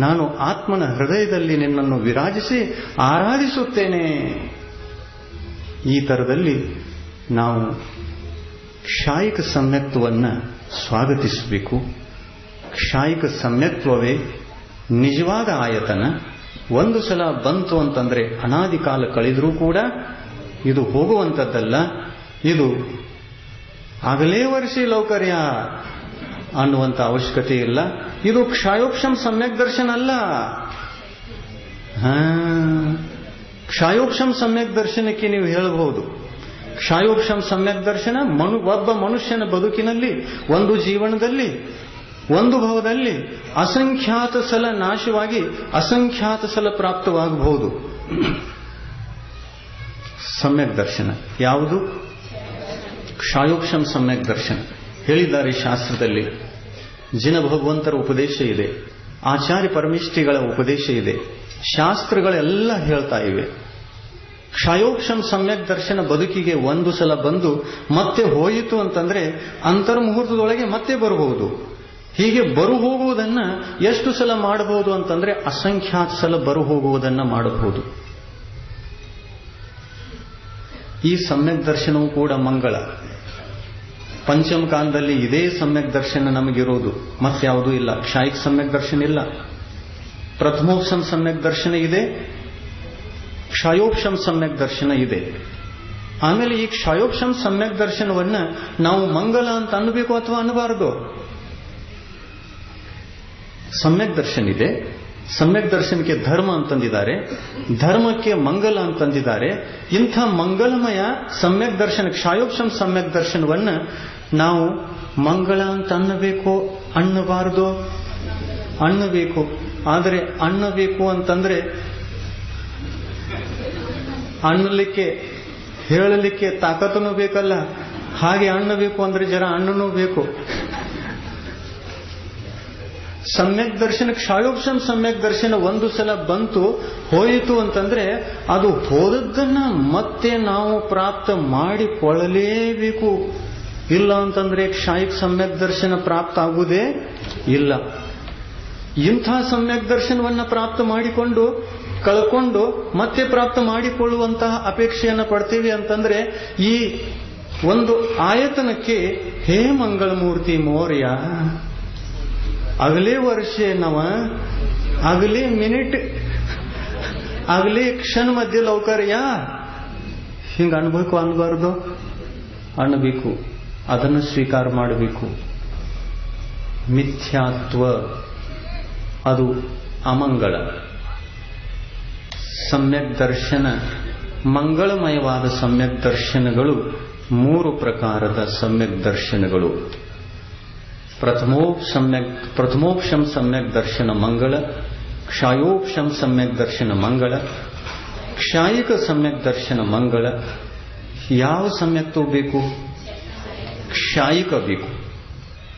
ನಾನು ಆತ್ಮನ ಹೃದಯದಲ್ಲಿ ನಿನ್ನನ್ನು ವಿರಾಜಿಸಿ ಆರಾಧಿಸುತ್ತೇನೆ. ಈ ತರದಲ್ಲಿ ನಾವು ಕ್ಷಾಯಿಕ ಸಮ್ಯಕ್ತ್ವವನ್ನು ಸ್ವಾಗತಿಸಬೇಕು. ಕ್ಷಾಯಿಕ ಸಮ್ಯಕ್ತ್ವವೇ ನಿಜವಾದ ಆಯತನ. ಒಂದು ಸಲ ಬಂತು ಅಂತಂದ್ರೆ ಅನಾದಿ ಕಾಲ ಕಳೆದರೂ ಕೂಡ ಇದು ಹೋಗುವಂಥದ್ದಲ್ಲ. ಇದು ಆಗಲೇ ವರ್ಷಿ ಲೌಕರ್ಯ ಅನ್ನುವಂಥ ಅವಶ್ಯಕತೆ ಇಲ್ಲ. ಇದು ಕ್ಷಾಯೋಕ್ಷಮ ಸಮ್ಯಕ್ ದರ್ಶನ ಅಲ್ಲ. ಕ್ಷಾಯೋಕ್ಷಮ ಸಮ್ಯಕ್ ದರ್ಶನಕ್ಕೆ ನೀವು ಹೇಳಬಹುದು, ಕ್ಷಾಯೋಕ್ಷಮ ಸಮ್ಯಕ್ ದರ್ಶನ ಒಬ್ಬ ಮನುಷ್ಯನ ಬದುಕಿನಲ್ಲಿ, ಒಂದು ಜೀವನದಲ್ಲಿ, ಒಂದು ಭವದಲ್ಲಿ ಅಸಂಖ್ಯಾತ ಸಲ ನಾಶವಾಗಿ ಅಸಂಖ್ಯಾತ ಸಲ ಪ್ರಾಪ್ತವಾಗಬಹುದು. ಸಮ್ಯಕ್ ದರ್ಶನ. ಯಾವುದು? ಕ್ಷಾಯೋಕ್ಷಂ ಸಮ್ಯಕ್ ದರ್ಶನ. ಹೇಳಿದ್ದಾರೆ ಶಾಸ್ತ್ರದಲ್ಲಿ. ಜಿನ ಭಗವಂತರ ಉಪದೇಶ ಇದೆ, ಆಚಾರ್ಯ ಪರಮೇಷ್ಠಿಗಳ ಉಪದೇಶ ಇದೆ, ಶಾಸ್ತ್ರಗಳೆಲ್ಲ ಹೇಳ್ತಾ ಇವೆ. ಕ್ಷಾಯೋಕ್ಷಂ ಸಮ್ಯಕ್ ದರ್ಶನ ಬದುಕಿಗೆ ಒಂದು ಸಲ ಬಂದು ಮತ್ತೆ ಹೋಯಿತು ಅಂತಂದ್ರೆ ಅಂತರ್ಮುಹೂರ್ತದೊಳಗೆ ಮತ್ತೆ ಬರಬಹುದು. ಹೀಗೆ ಬರು ಹೋಗುವುದನ್ನ ಎಷ್ಟು ಸಲ ಮಾಡಬಹುದು ಅಂತಂದ್ರೆ ಅಸಂಖ್ಯಾತ ಸಲ ಬರು ಹೋಗುವುದನ್ನ ಮಾಡಬಹುದು. ಈ ಸಮ್ಯಕ್ ದರ್ಶನವೂ ಕೂಡ ಮಂಗಳ. ಪಂಚಮ ಕಾಲದಲ್ಲಿ ಇದೇ ಸಮ್ಯಕ್ ದರ್ಶನ ನಮಗಿರೋದು, ಮತ್ಯಾವುದೂ ಇಲ್ಲ. ಕ್ಷಾಯಿಕ ಸಮ್ಯಕ್ ದರ್ಶನ ಇಲ್ಲ. ಪ್ರಥಮೋಕ್ಷಂ ಸಮ್ಯಕ್ ದರ್ಶನ ಇದೆ, ಕ್ಷಾಯೋಕ್ಷಂ ಸಮ್ಯಕ್ ದರ್ಶನ ಇದೆ. ಆಮೇಲೆ ಈ ಕ್ಷಾಯೋಕ್ಷಂ ಸಮ್ಯಕ್ ದರ್ಶನವನ್ನ ನಾವು ಮಂಗಲ ಅಂತ ಅನ್ನಬೇಕು ಅಥವಾ ಅನ್ನಬಾರದು? ಸಮ್ಯಕ್ ದರ್ಶನ ಇದೆ, ಸಮ್ಯಕ್ ದರ್ಶನಕ್ಕೆ ಧರ್ಮ ಅಂತಂದಿದ್ದಾರೆ, ಧರ್ಮಕ್ಕೆ ಮಂಗಲ ಅಂತಂದಿದ್ದಾರೆ. ಇಂಥ ಮಂಗಲಮಯ ಸಮ್ಯಕ್ ದರ್ಶನ, ಕ್ಷಾಯೋಕ್ಷಂ ಸಮ್ಯಕ್ ದರ್ಶನವನ್ನ ನಾವು ಮಂಗಳ ಅಂತ ಅನ್ನಬೇಕೋ ಅನ್ನಬಾರದು? ಅನ್ನಬೇಕು. ಆದರೆ ಅನ್ನಬೇಕು ಅಂತಂದ್ರೆ ಅನ್ನಲಿಕ್ಕೆ ಹೇಳಲಿಕ್ಕೆ ತಾಕತ್ತೂ ಬೇಕಲ್ಲ. ಹಾಗೆ ಅನ್ನಬೇಕು ಅಂದ್ರೆ ಜರ ಅನ್ನನೂ ಬೇಕು. ಸಮ್ಯಕ್ ದರ್ಶನ, ಕ್ಷಾಯೋಕ್ಷಂ ಸಮ್ಯಕ್ ದರ್ಶನ ಒಂದು ಸಲ ಬಂತು ಹೋಯಿತು ಅಂತಂದ್ರೆ ಅದು ಹೋದದ್ದನ್ನ ಮತ್ತೆ ನಾವು ಪ್ರಾಪ್ತ ಮಾಡಿಕೊಳ್ಳಲೇಬೇಕು. ಇಲ್ಲ ಅಂತಂದ್ರೆ ಕ್ಷಾಯಿಕ ಸಮ್ಯಕ್ ದರ್ಶನ ಪ್ರಾಪ್ತ ಆಗುವುದೇ ಇಲ್ಲ. ಇಂಥ ಸಮ್ಯಕ್ ದರ್ಶನವನ್ನ ಪ್ರಾಪ್ತ ಮಾಡಿಕೊಂಡು ಕಳ್ಕೊಂಡು ಮತ್ತೆ ಪ್ರಾಪ್ತ ಮಾಡಿಕೊಳ್ಳುವಂತಹ ಅಪೇಕ್ಷೆಯನ್ನು ಪಡ್ತೀವಿ ಅಂತಂದ್ರೆ ಈ ಒಂದು ಆಯತನಕ್ಕೆ ಹೇ ಮಂಗಳಮೂರ್ತಿ ಮೌರ್ಯ, अगले वर्ष नव, अगले मिनिट, अगले क्षण मध्य लवकर या, ಹಿಂಗ ಅನ್ಬೇಕು ಅನ್ಬಾರ್ದು? ಅನ್ನಬೇಕು. ಅದನ್ನು ಸ್ವೀಕಾರ ಮಾಡಬೇಕು. ಮಿಥ್ಯಾತ್ವ ಅದು ಅಮಂಗಳ. ಸಮ್ಯಕ್ ದರ್ಶನ, ಮಂಗಳಮಯವಾದ ಸಮ್ಯಕ್ ದರ್ಶನಗಳು 3 ಪ್ರಕಾರದ ಸಮ್ಯಕ್ ದರ್ಶನಗಳು. ಪ್ರಥಮೋಕ್ಷಂ ಸಮ್ಯಕ್ ದರ್ಶನ ಮಂಗಳ, ಕ್ಷಾಯೋಕ್ಷಂ ಸಮ್ಯಕ್ ದರ್ಶನ ಮಂಗಳ, ಕ್ಷಾಯಿಕ ಸಮ್ಯಕ್ ದರ್ಶನ ಮಂಗಳ. ಯಾವ ಸಮ್ಯಕ್ತೂ ಬೇಕು? ಕ್ಷಾಯಿಕ ಬೇಕು.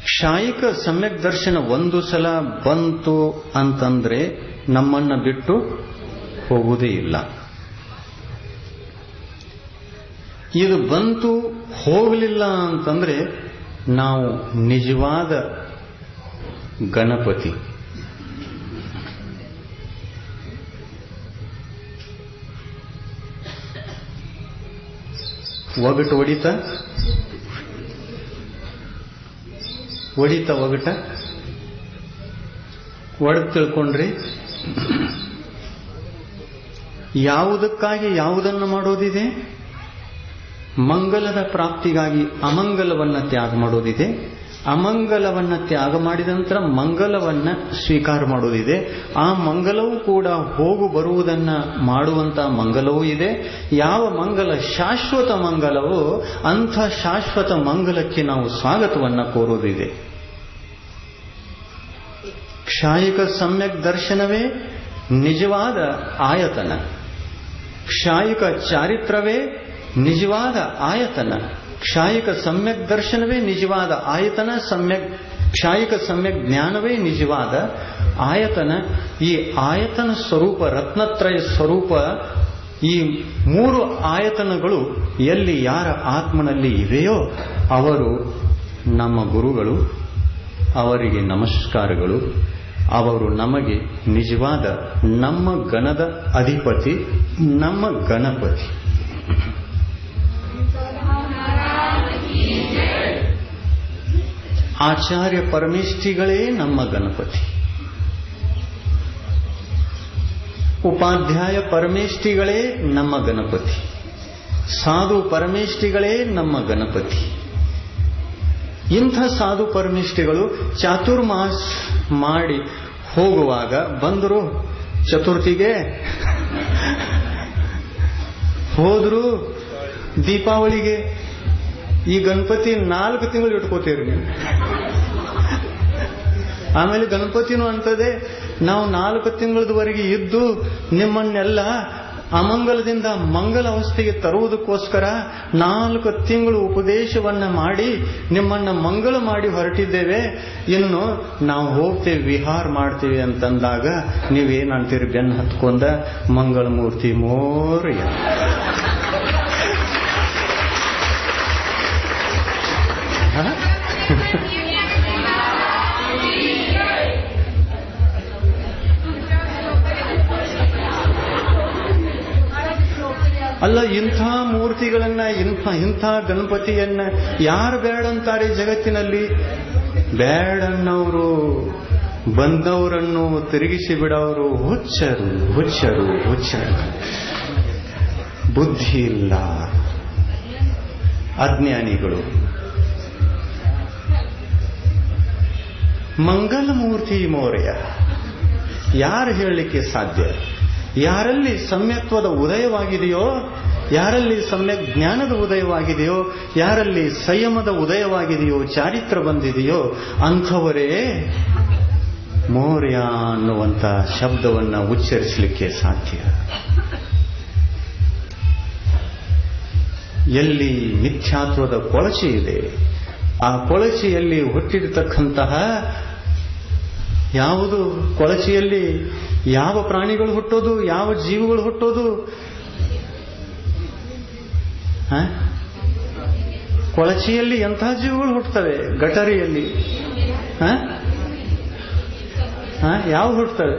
ಕ್ಷಾಯಿಕ ಸಮ್ಯಕ್ ದರ್ಶನ ಒಂದು ಸಲ ಬಂತು ಅಂತಂದ್ರೆ ನಮ್ಮನ್ನ ಬಿಟ್ಟು ಹೋಗುವುದೇ ಇಲ್ಲ. ಇದು ಬಂತು ಹೋಗಲಿಲ್ಲ ಅಂತಂದ್ರೆ ನಾವು ನಿಜವಾದ ಗಣಪತಿ. ಒಗಟು ಒಡಿತ ಒಗಟ ಒಡೆದು ತಿಳ್ಕೊಂಡ್ರಿ. ಯಾವುದಕ್ಕಾಗಿ ಯಾವುದನ್ನು ಮಾಡೋದಿದೆ? ಮಂಗಲದ ಪ್ರಾಪ್ತಿಗಾಗಿ ಅಮಂಗಲವನ್ನ ತ್ಯಾಗ ಮಾಡೋದಿದೆ. ಅಮಂಗಲವನ್ನ ತ್ಯಾಗ ಮಾಡಿದ ನಂತರ ಮಂಗಲವನ್ನ ಸ್ವೀಕಾರ ಮಾಡೋದಿದೆ. ಆ ಮಂಗಲವೂ ಕೂಡ ಹೋಗು ಬರುವುದನ್ನ ಮಾಡುವಂತಹ ಮಂಗಲವೂ ಇದೆ. ಯಾವ ಮಂಗಲ ಶಾಶ್ವತ ಮಂಗಲವೋ ಅಂಥ ಶಾಶ್ವತ ಮಂಗಲಕ್ಕೆ ನಾವು ಸ್ವಾಗತವನ್ನ ಕೋರುವುದಿದೆ. ಕ್ಷಾಯಿಕ ಸಮ್ಯಕ್ ದರ್ಶನವೇ ನಿಜವಾದ ಆಯತನ, ಕ್ಷಾಯಿಕ ಚಾರಿತ್ರವೇ ನಿಜವಾದ ಆಯತನ, ಕ್ಷಾಯಿಕ ಸಮ್ಯಕ್ ದರ್ಶನವೇ ನಿಜವಾದ ಆಯತನ, ಕ್ಷಾಯಿಕ ಸಮ್ಯಕ್ ಜ್ಞಾನವೇ ನಿಜವಾದ ಆಯತನ. ಈ ಆಯತನ ಸ್ವರೂಪ, ರತ್ನತ್ರಯ ಸ್ವರೂಪ, ಈ 3 ಆಯತನಗಳು ಎಲ್ಲಿ ಯಾರ ಆತ್ಮನಲ್ಲಿ ಇವೆಯೋ ಅವರು ನಮ್ಮ ಗುರುಗಳು. ಅವರಿಗೆ ನಮಸ್ಕಾರಗಳು. ಅವರು ನಮಗೆ ನಿಜವಾದ ನಮ್ಮ ಗಣದ ಅಧಿಪತಿ, ನಮ್ಮ ಗಣಪತಿ. ಆಚಾರ್ಯ ಪರಮೇಷ್ಠಿಗಳೇ ನಮ್ಮ ಗಣಪತಿ, ಉಪಾಧ್ಯಾಯ ಪರಮೇಷ್ಠಿಗಳೇ ನಮ್ಮ ಗಣಪತಿ, ಸಾಧು ಪರಮೇಷ್ಠಿಗಳೇ ನಮ್ಮ ಗಣಪತಿ. ಇಂಥ ಸಾಧು ಪರಮೇಷ್ಠಿಗಳು ಚಾತುರ್ಮಾಸ ಮಾಡಿ ಹೋಗುವಾಗ ಬಂದರು. ಚತುರ್ಥಿಗೆ ಹೋದ್ರು, ದೀಪಾವಳಿಗೆ. ಈ ಗಣಪತಿ 4 ತಿಂಗಳು ಇಟ್ಕೋತೀರಿ ನೀವು. ಆಮೇಲೆ ಗಣಪತಿನೂ ಅಂತದೆ, ನಾವು 4 ತಿಂಗಳದವರೆಗೆ ಇದ್ದು ನಿಮ್ಮನ್ನೆಲ್ಲ ಅಮಂಗಲದಿಂದ ಮಂಗಲ ಅವಸ್ಥೆಗೆ ತರುವುದಕ್ಕೋಸ್ಕರ 4 ತಿಂಗಳು ಉಪದೇಶವನ್ನ ಮಾಡಿ ನಿಮ್ಮನ್ನ ಮಂಗಳ ಮಾಡಿ ಹೊರಟಿದ್ದೇವೆ. ಇನ್ನು ನಾವು ಹೋಗ್ತೇವೆ, ವಿಹಾರ ಮಾಡ್ತೇವೆ ಅಂತಂದಾಗ ನೀವೇನಂತೀರಿ? ಬೆನ್ನು ಹತ್ಕೊಂಡ ಮಂಗಳ ಮೂರ್ತಿ ಮೋರ್ಯ. ಅಲ್ಲ, ಇಂಥ ಮೂರ್ತಿಗಳನ್ನ, ಇಂಥ ಗಣಪತಿಯನ್ನ ಯಾರು ಬೇಡಂತಾರೆ ಜಗತ್ತಿನಲ್ಲಿ? ಬೇಡನ್ನವರು, ಬಂದವರನ್ನು ತಿರುಗಿಸಿ ಬಿಡೋರು ಹುಚ್ಚರು, ಹುಚ್ಚರು, ಹುಚ್ಚರು. ಬುದ್ಧಿ ಇಲ್ಲ, ಅಜ್ಞಾನಿಗಳು. ಮಂಗಲ ಮೂರ್ತಿ ಮೌರ್ಯ ಯಾರು ಹೇಳಲಿಕ್ಕೆ ಸಾಧ್ಯ? ಯಾರಲ್ಲಿ ಸಮ್ಯಕ್ತ್ವದ ಉದಯವಾಗಿದೆಯೋ, ಯಾರಲ್ಲಿ ಸಮ್ಯಕ್ ಜ್ಞಾನದ ಉದಯವಾಗಿದೆಯೋ, ಯಾರಲ್ಲಿ ಸಂಯಮದ ಉದಯವಾಗಿದೆಯೋ, ಚಾರಿತ್ರ ಬಂದಿದೆಯೋ ಅಂಥವರೇ ಮೌರ್ಯ ಅನ್ನುವಂಥ ಶಬ್ದವನ್ನು ಉಚ್ಚರಿಸಲಿಕ್ಕೆ ಸಾಧ್ಯ. ಎಲ್ಲಿ ಮಿಥ್ಯಾತ್ವದ ಕೊಳಚೆ ಇದೆ, ಆ ಕೊಳಚೆಯಲ್ಲಿ ಹುಟ್ಟಿರತಕ್ಕಂತಹ ಯಾವುದು, ಕೊಳಚೆಯಲ್ಲಿ ಯಾವ ಪ್ರಾಣಿಗಳು ಹುಟ್ಟೋದು, ಯಾವ ಜೀವಗಳು ಹುಟ್ಟೋದು? ಕೊಳಚೆಯಲ್ಲಿ ಎಂಥ ಜೀವಗಳು ಹುಟ್ಟುತ್ತವೆ? ಗಟರಿಯಲ್ಲಿ ಯಾವ ಹುಟ್ಟುತ್ತವೆ?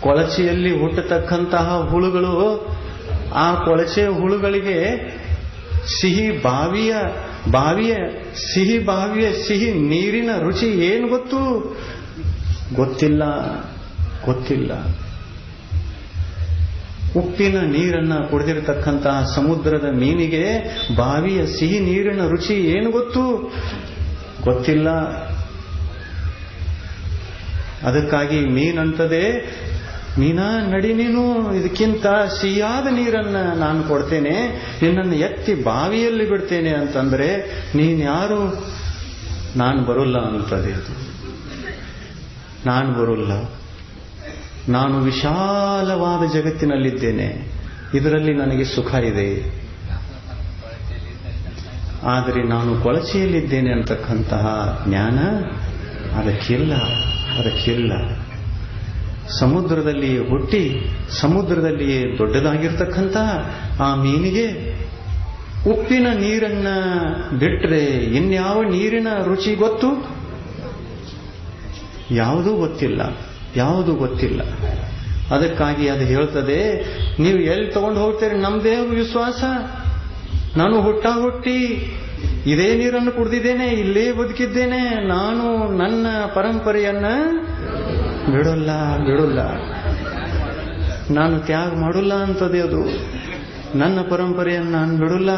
ಕೊಳಚೆಯಲ್ಲಿ ಹುಟ್ಟತಕ್ಕಂತಹ ಹುಳುಗಳು, ಆ ಕೊಳಚೆ ಹುಳುಗಳಿಗೆ ಸಿಹಿ ಬಾವಿಯ ಸಿಹಿ ನೀರಿನ ರುಚಿ ಏನು ಗೊತ್ತು? ಗೊತ್ತಿಲ್ಲ. ಉಪ್ಪಿನ ನೀರನ್ನ ಕುಡಿದಿರತಕ್ಕಂತಹ ಸಮುದ್ರದ ಮೀನಿಗೆ ಬಾವಿಯ ಸಿಹಿ ನೀರಿನ ರುಚಿ ಏನು ಗೊತ್ತು? ಗೊತ್ತಿಲ್ಲ. ಅದಕ್ಕಾಗಿ ಮೀನಂತದೆ, ಮೀನಾ ನಡಿ, ನೀನು ಇದಕ್ಕಿಂತ ಸಿಹಿಯಾದ ನೀರನ್ನ ನಾನು ಕೊಡ್ತೇನೆ, ನಿನ್ನನ್ನು ಎತ್ತಿ ಬಾವಿಯಲ್ಲಿ ಬಿಡ್ತೇನೆ ಅಂತಂದ್ರೆ ನೀನ್ಯಾರು? ನಾನು ಬರೋಲ್ಲ ಅಂತದೆ. ಅದು ನಾನು ಬರೋಲ್ಲ, ನಾನು ವಿಶಾಲವಾದ ಜಗತ್ತಿನಲ್ಲಿದ್ದೇನೆ, ಇದರಲ್ಲಿ ನನಗೆ ಸುಖ ಇದೆ, ಆದರೆ ನಾನು ಕೊಳಚೆಯಲ್ಲಿದ್ದೇನೆ ಅಂತಕ್ಕಂತಹ ಜ್ಞಾನ ಅದಕ್ಕಿಲ್ಲ. ಸಮುದ್ರದಲ್ಲಿಯೇ ಹುಟ್ಟಿ ಸಮುದ್ರದಲ್ಲಿಯೇ ದೊಡ್ಡದಾಗಿರ್ತಕ್ಕಂತಹ ಆ ಮೀನಿಗೆ ಉಪ್ಪಿನ ನೀರನ್ನ ಬಿಟ್ರೆ ಇನ್ಯಾವ ನೀರಿನ ರುಚಿ ಗೊತ್ತು? ಯಾವುದೂ ಗೊತ್ತಿಲ್ಲ. ಅದಕ್ಕಾಗಿ ಅದು ಹೇಳ್ತದೆ, ನೀವು ಎಲ್ಲಿ ತಗೊಂಡು ಹೋಗ್ತೀರಿ? ನಮ್ದೇ ವಿಶ್ವಾಸ. ನಾನು ಹುಟ್ಟಿ ಇದೇ ನೀರನ್ನು ಕುಡಿದಿದ್ದೇನೆ, ಇಲ್ಲೇ ಬದುಕಿದ್ದೇನೆ, ನಾನು ನನ್ನ ಪರಂಪರೆಯನ್ನ ಬಿಡೋಲ್ಲ, ನಾನು ತ್ಯಾಗ ಮಾಡೋಲ್ಲ ಅಂತದೆ. ಅದು ನನ್ನ ಪರಂಪರೆಯನ್ನು ನಾನು ಬಿಡೋಲ್ಲ.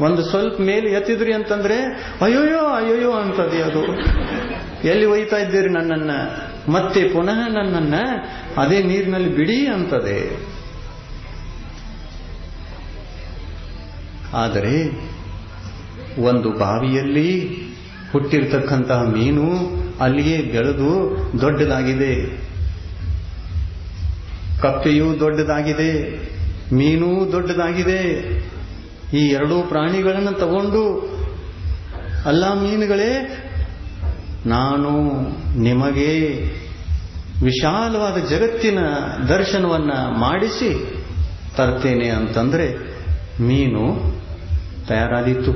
ಒಂದು ಸ್ವಲ್ಪ ಮೇಲೆ ಎತ್ತಿದ್ರಿ ಅಂತಂದ್ರೆ ಅಯ್ಯೋಯ್ಯೋ ಅಂತದೆ. ಅದು ಎಲ್ಲಿ ಒಯ್ತಾ ಇದ್ದೀರಿ ನನ್ನನ್ನ? ಮತ್ತೆ ಪುನಃ ನನ್ನನ್ನ ಅದೇ ನೀರಿನಲ್ಲಿ ಬಿಡಿ ಅಂತದೆ. ಆದರೆ ಒಂದು ಬಾವಿಯಲ್ಲಿ ಹುಟ್ಟಿರ್ತಕ್ಕಂತಹ ಮೀನು ಅಲ್ಲಿಯೇ ಬೆಳೆದು ದೊಡ್ಡದಾಗಿದೆ, ಕಪ್ಪೆಯೂ ದೊಡ್ಡದಾಗಿದೆ, ಮೀನೂ ದೊಡ್ಡದಾಗಿದೆ. ಈ ಎರಡೂ ಪ್ರಾಣಿಗಳನ್ನು ತಗೊಂಡು, ಅಲ್ಲ ಮೀನುಗಳೇ, ನಾನು ನಿಮಗೆ ವಿಶಾಲವಾದ ಜಗತ್ತಿನ ದರ್ಶನವನ್ನ ಮಾಡಿಸಿ ತರ್ತೇನೆ ಅಂತಂದ್ರೆ ಮೀನು ತಯಾರಾದೀತು.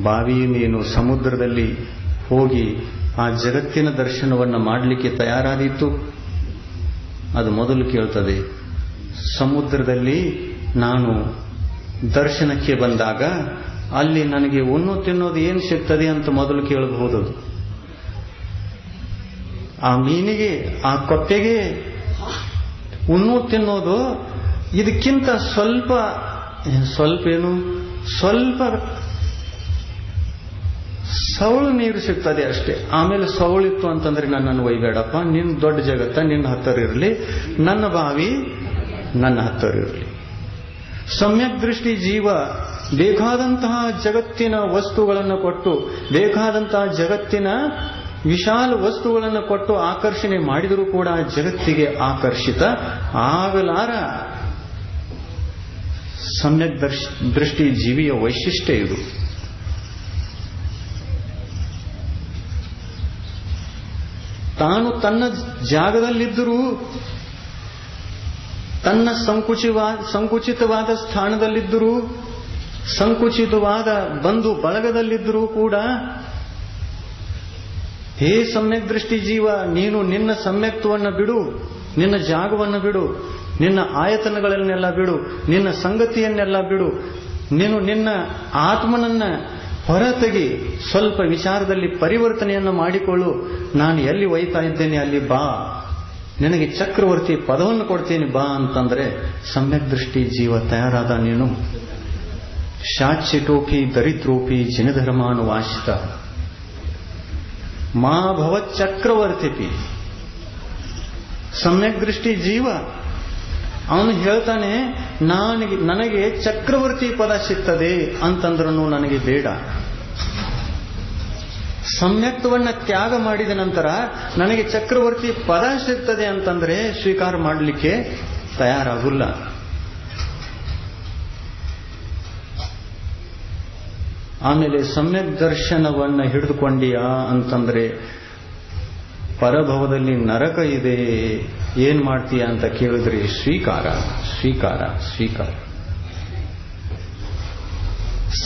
ಬಾವಿ ಮೀನು ಸಮುದ್ರದಲ್ಲಿ ಹೋಗಿ ಆ ಜಗತ್ತಿನ ದರ್ಶನವನ್ನು ಮಾಡಲಿಕ್ಕೆ ತಯಾರಾದೀತು. ಅದು ಮೊದಲು ಕೇಳ್ತದೆ, ಸಮುದ್ರದಲ್ಲಿ ನಾನು ದರ್ಶನಕ್ಕೆ ಬಂದಾಗ ಅಲ್ಲಿ ನನಗೆ ಉಣ್ಣು ತಿನ್ನೋದು ಏನು ಸಿಗ್ತದೆ ಅಂತ ಮೊದಲು ಕೇಳಬಹುದು. ಆ ಮೀನಿಗೆ, ಆ ಕೊಪ್ಪೆಗೆ ಉಣ್ಣು ತಿನ್ನೋದು ಇದಕ್ಕಿಂತ ಸ್ವಲ್ಪ ಸವಳು ನೀರು ಸಿಗ್ತದೆ ಅಷ್ಟೇ. ಆಮೇಲೆ ಸವಳಿತ್ತು ಅಂತಂದ್ರೆ ನನ್ನನ್ನು ಒಯ್ಬೇಡಪ್ಪ, ನಿನ್ನ ದೊಡ್ಡ ಜಗತ್ತ ನಿನ್ನ ಹತ್ತಿರ ಇರಲಿ, ನನ್ನ ಬಾವಿ ನನ್ನ ಹತ್ತಿರ ಇರಲಿ. ಸಮ್ಯಕ್ ದೃಷ್ಟಿ ಜೀವ ಬೇಕಾದಂತಹ ಜಗತ್ತಿನ ವಸ್ತುಗಳನ್ನು ಕೊಟ್ಟು, ಬೇಕಾದಂತಹ ಜಗತ್ತಿನ ವಿಶಾಲ ವಸ್ತುಗಳನ್ನು ಕೊಟ್ಟು ಆಕರ್ಷಣೆ ಮಾಡಿದರೂ ಕೂಡ ಜಗತ್ತಿಗೆ ಆಕರ್ಷಿತ ಆಗಲಾರ ಸಮ್ಯಕ್ ದೃಷ್ಟಿ ಜೀವಿಯ ವೈಶಿಷ್ಟ್ಯ ಇದು. ತಾನು ತನ್ನ ಜಾಗದಲ್ಲಿದ್ದರೂ, ತನ್ನ ಸಂಕುಚಿತವಾದ ಸ್ಥಾನದಲ್ಲಿದ್ದರೂ, ಸಂಕುಚಿತವಾದ ಬಂಧು ಬಳಗದಲ್ಲಿದ್ದರೂ ಕೂಡ, ಹೇ ಸಮ್ಯಕ್ ದೃಷ್ಟಿ ಜೀವ, ನೀನು ನಿನ್ನ ಸಮ್ಯಕ್ತ್ವವನ್ನು ಬಿಡು, ನಿನ್ನ ಜಾಗವನ್ನು ಬಿಡು, ನಿನ್ನ ಆಯತನಗಳನ್ನೆಲ್ಲ ಬಿಡು, ನಿನ್ನ ಸಂಗತಿಯನ್ನೆಲ್ಲ ಬಿಡು, ನೀನು ನಿನ್ನ ಆತ್ಮನನ್ನ ಹೊರತೆಗಿ, ಸ್ವಲ್ಪ ವಿಚಾರದಲ್ಲಿ ಪರಿವರ್ತನೆಯನ್ನು ಮಾಡಿಕೊಳ್ಳು. ನಾನು ಎಲ್ಲಿ ಒಯ್ತಾ ಇದ್ದೇನೆ ಅಲ್ಲಿ ಬಾ, ನಿನಗೆ ಚಕ್ರವರ್ತಿ ಪದವನ್ನು ಕೊಡ್ತೀನಿ ಬಾ ಅಂತಂದ್ರೆ ಸಮ್ಯಕ್ ದೃಷ್ಟಿ ಜೀವ ತಯಾರಾದ. ನೀನು ಶಾಚ್ಯಟೋಪಿ ದರಿದ್ರೋಪಿ ಜಿನಧರ್ಮಾನುವಾಸಿತ ಮಾ ಭವತ್ ಚಕ್ರವರ್ತಿಪಿ. ಸಮ್ಯಕ್ ದೃಷ್ಟಿ ಜೀವ ಅವನು ಹೇಳ್ತಾನೆ, ನನಗೆ ಚಕ್ರವರ್ತಿ ಪದ ಸಿಗ್ತದೆ ಅಂತಂದ್ರೂ ನನಗೆ ಬೇಡ. ಸಮ್ಯಕ್ತವನ್ನ ತ್ಯಾಗ ಮಾಡಿದ ನಂತರ ನನಗೆ ಚಕ್ರವರ್ತಿ ಪದ ಸಿಗ್ತದೆ ಅಂತಂದ್ರೆ ಸ್ವೀಕಾರ ಮಾಡಲಿಕ್ಕೆ ತಯಾರಾಗುಲ್ಲ. ಆಮೇಲೆ ಸಮ್ಯಕ್ ದರ್ಶನವನ್ನ ಹಿಡಿದುಕೊಂಡಿಯಾ ಅಂತಂದ್ರೆ ಪರಭವದಲ್ಲಿ ನರಕ ಇದೆ, ಏನ್ ಮಾಡ್ತೀಯ ಅಂತ ಕೇಳಿದ್ರಿ, ಸ್ವೀಕಾರ ಸ್ವೀಕಾರ ಸ್ವೀಕಾರ.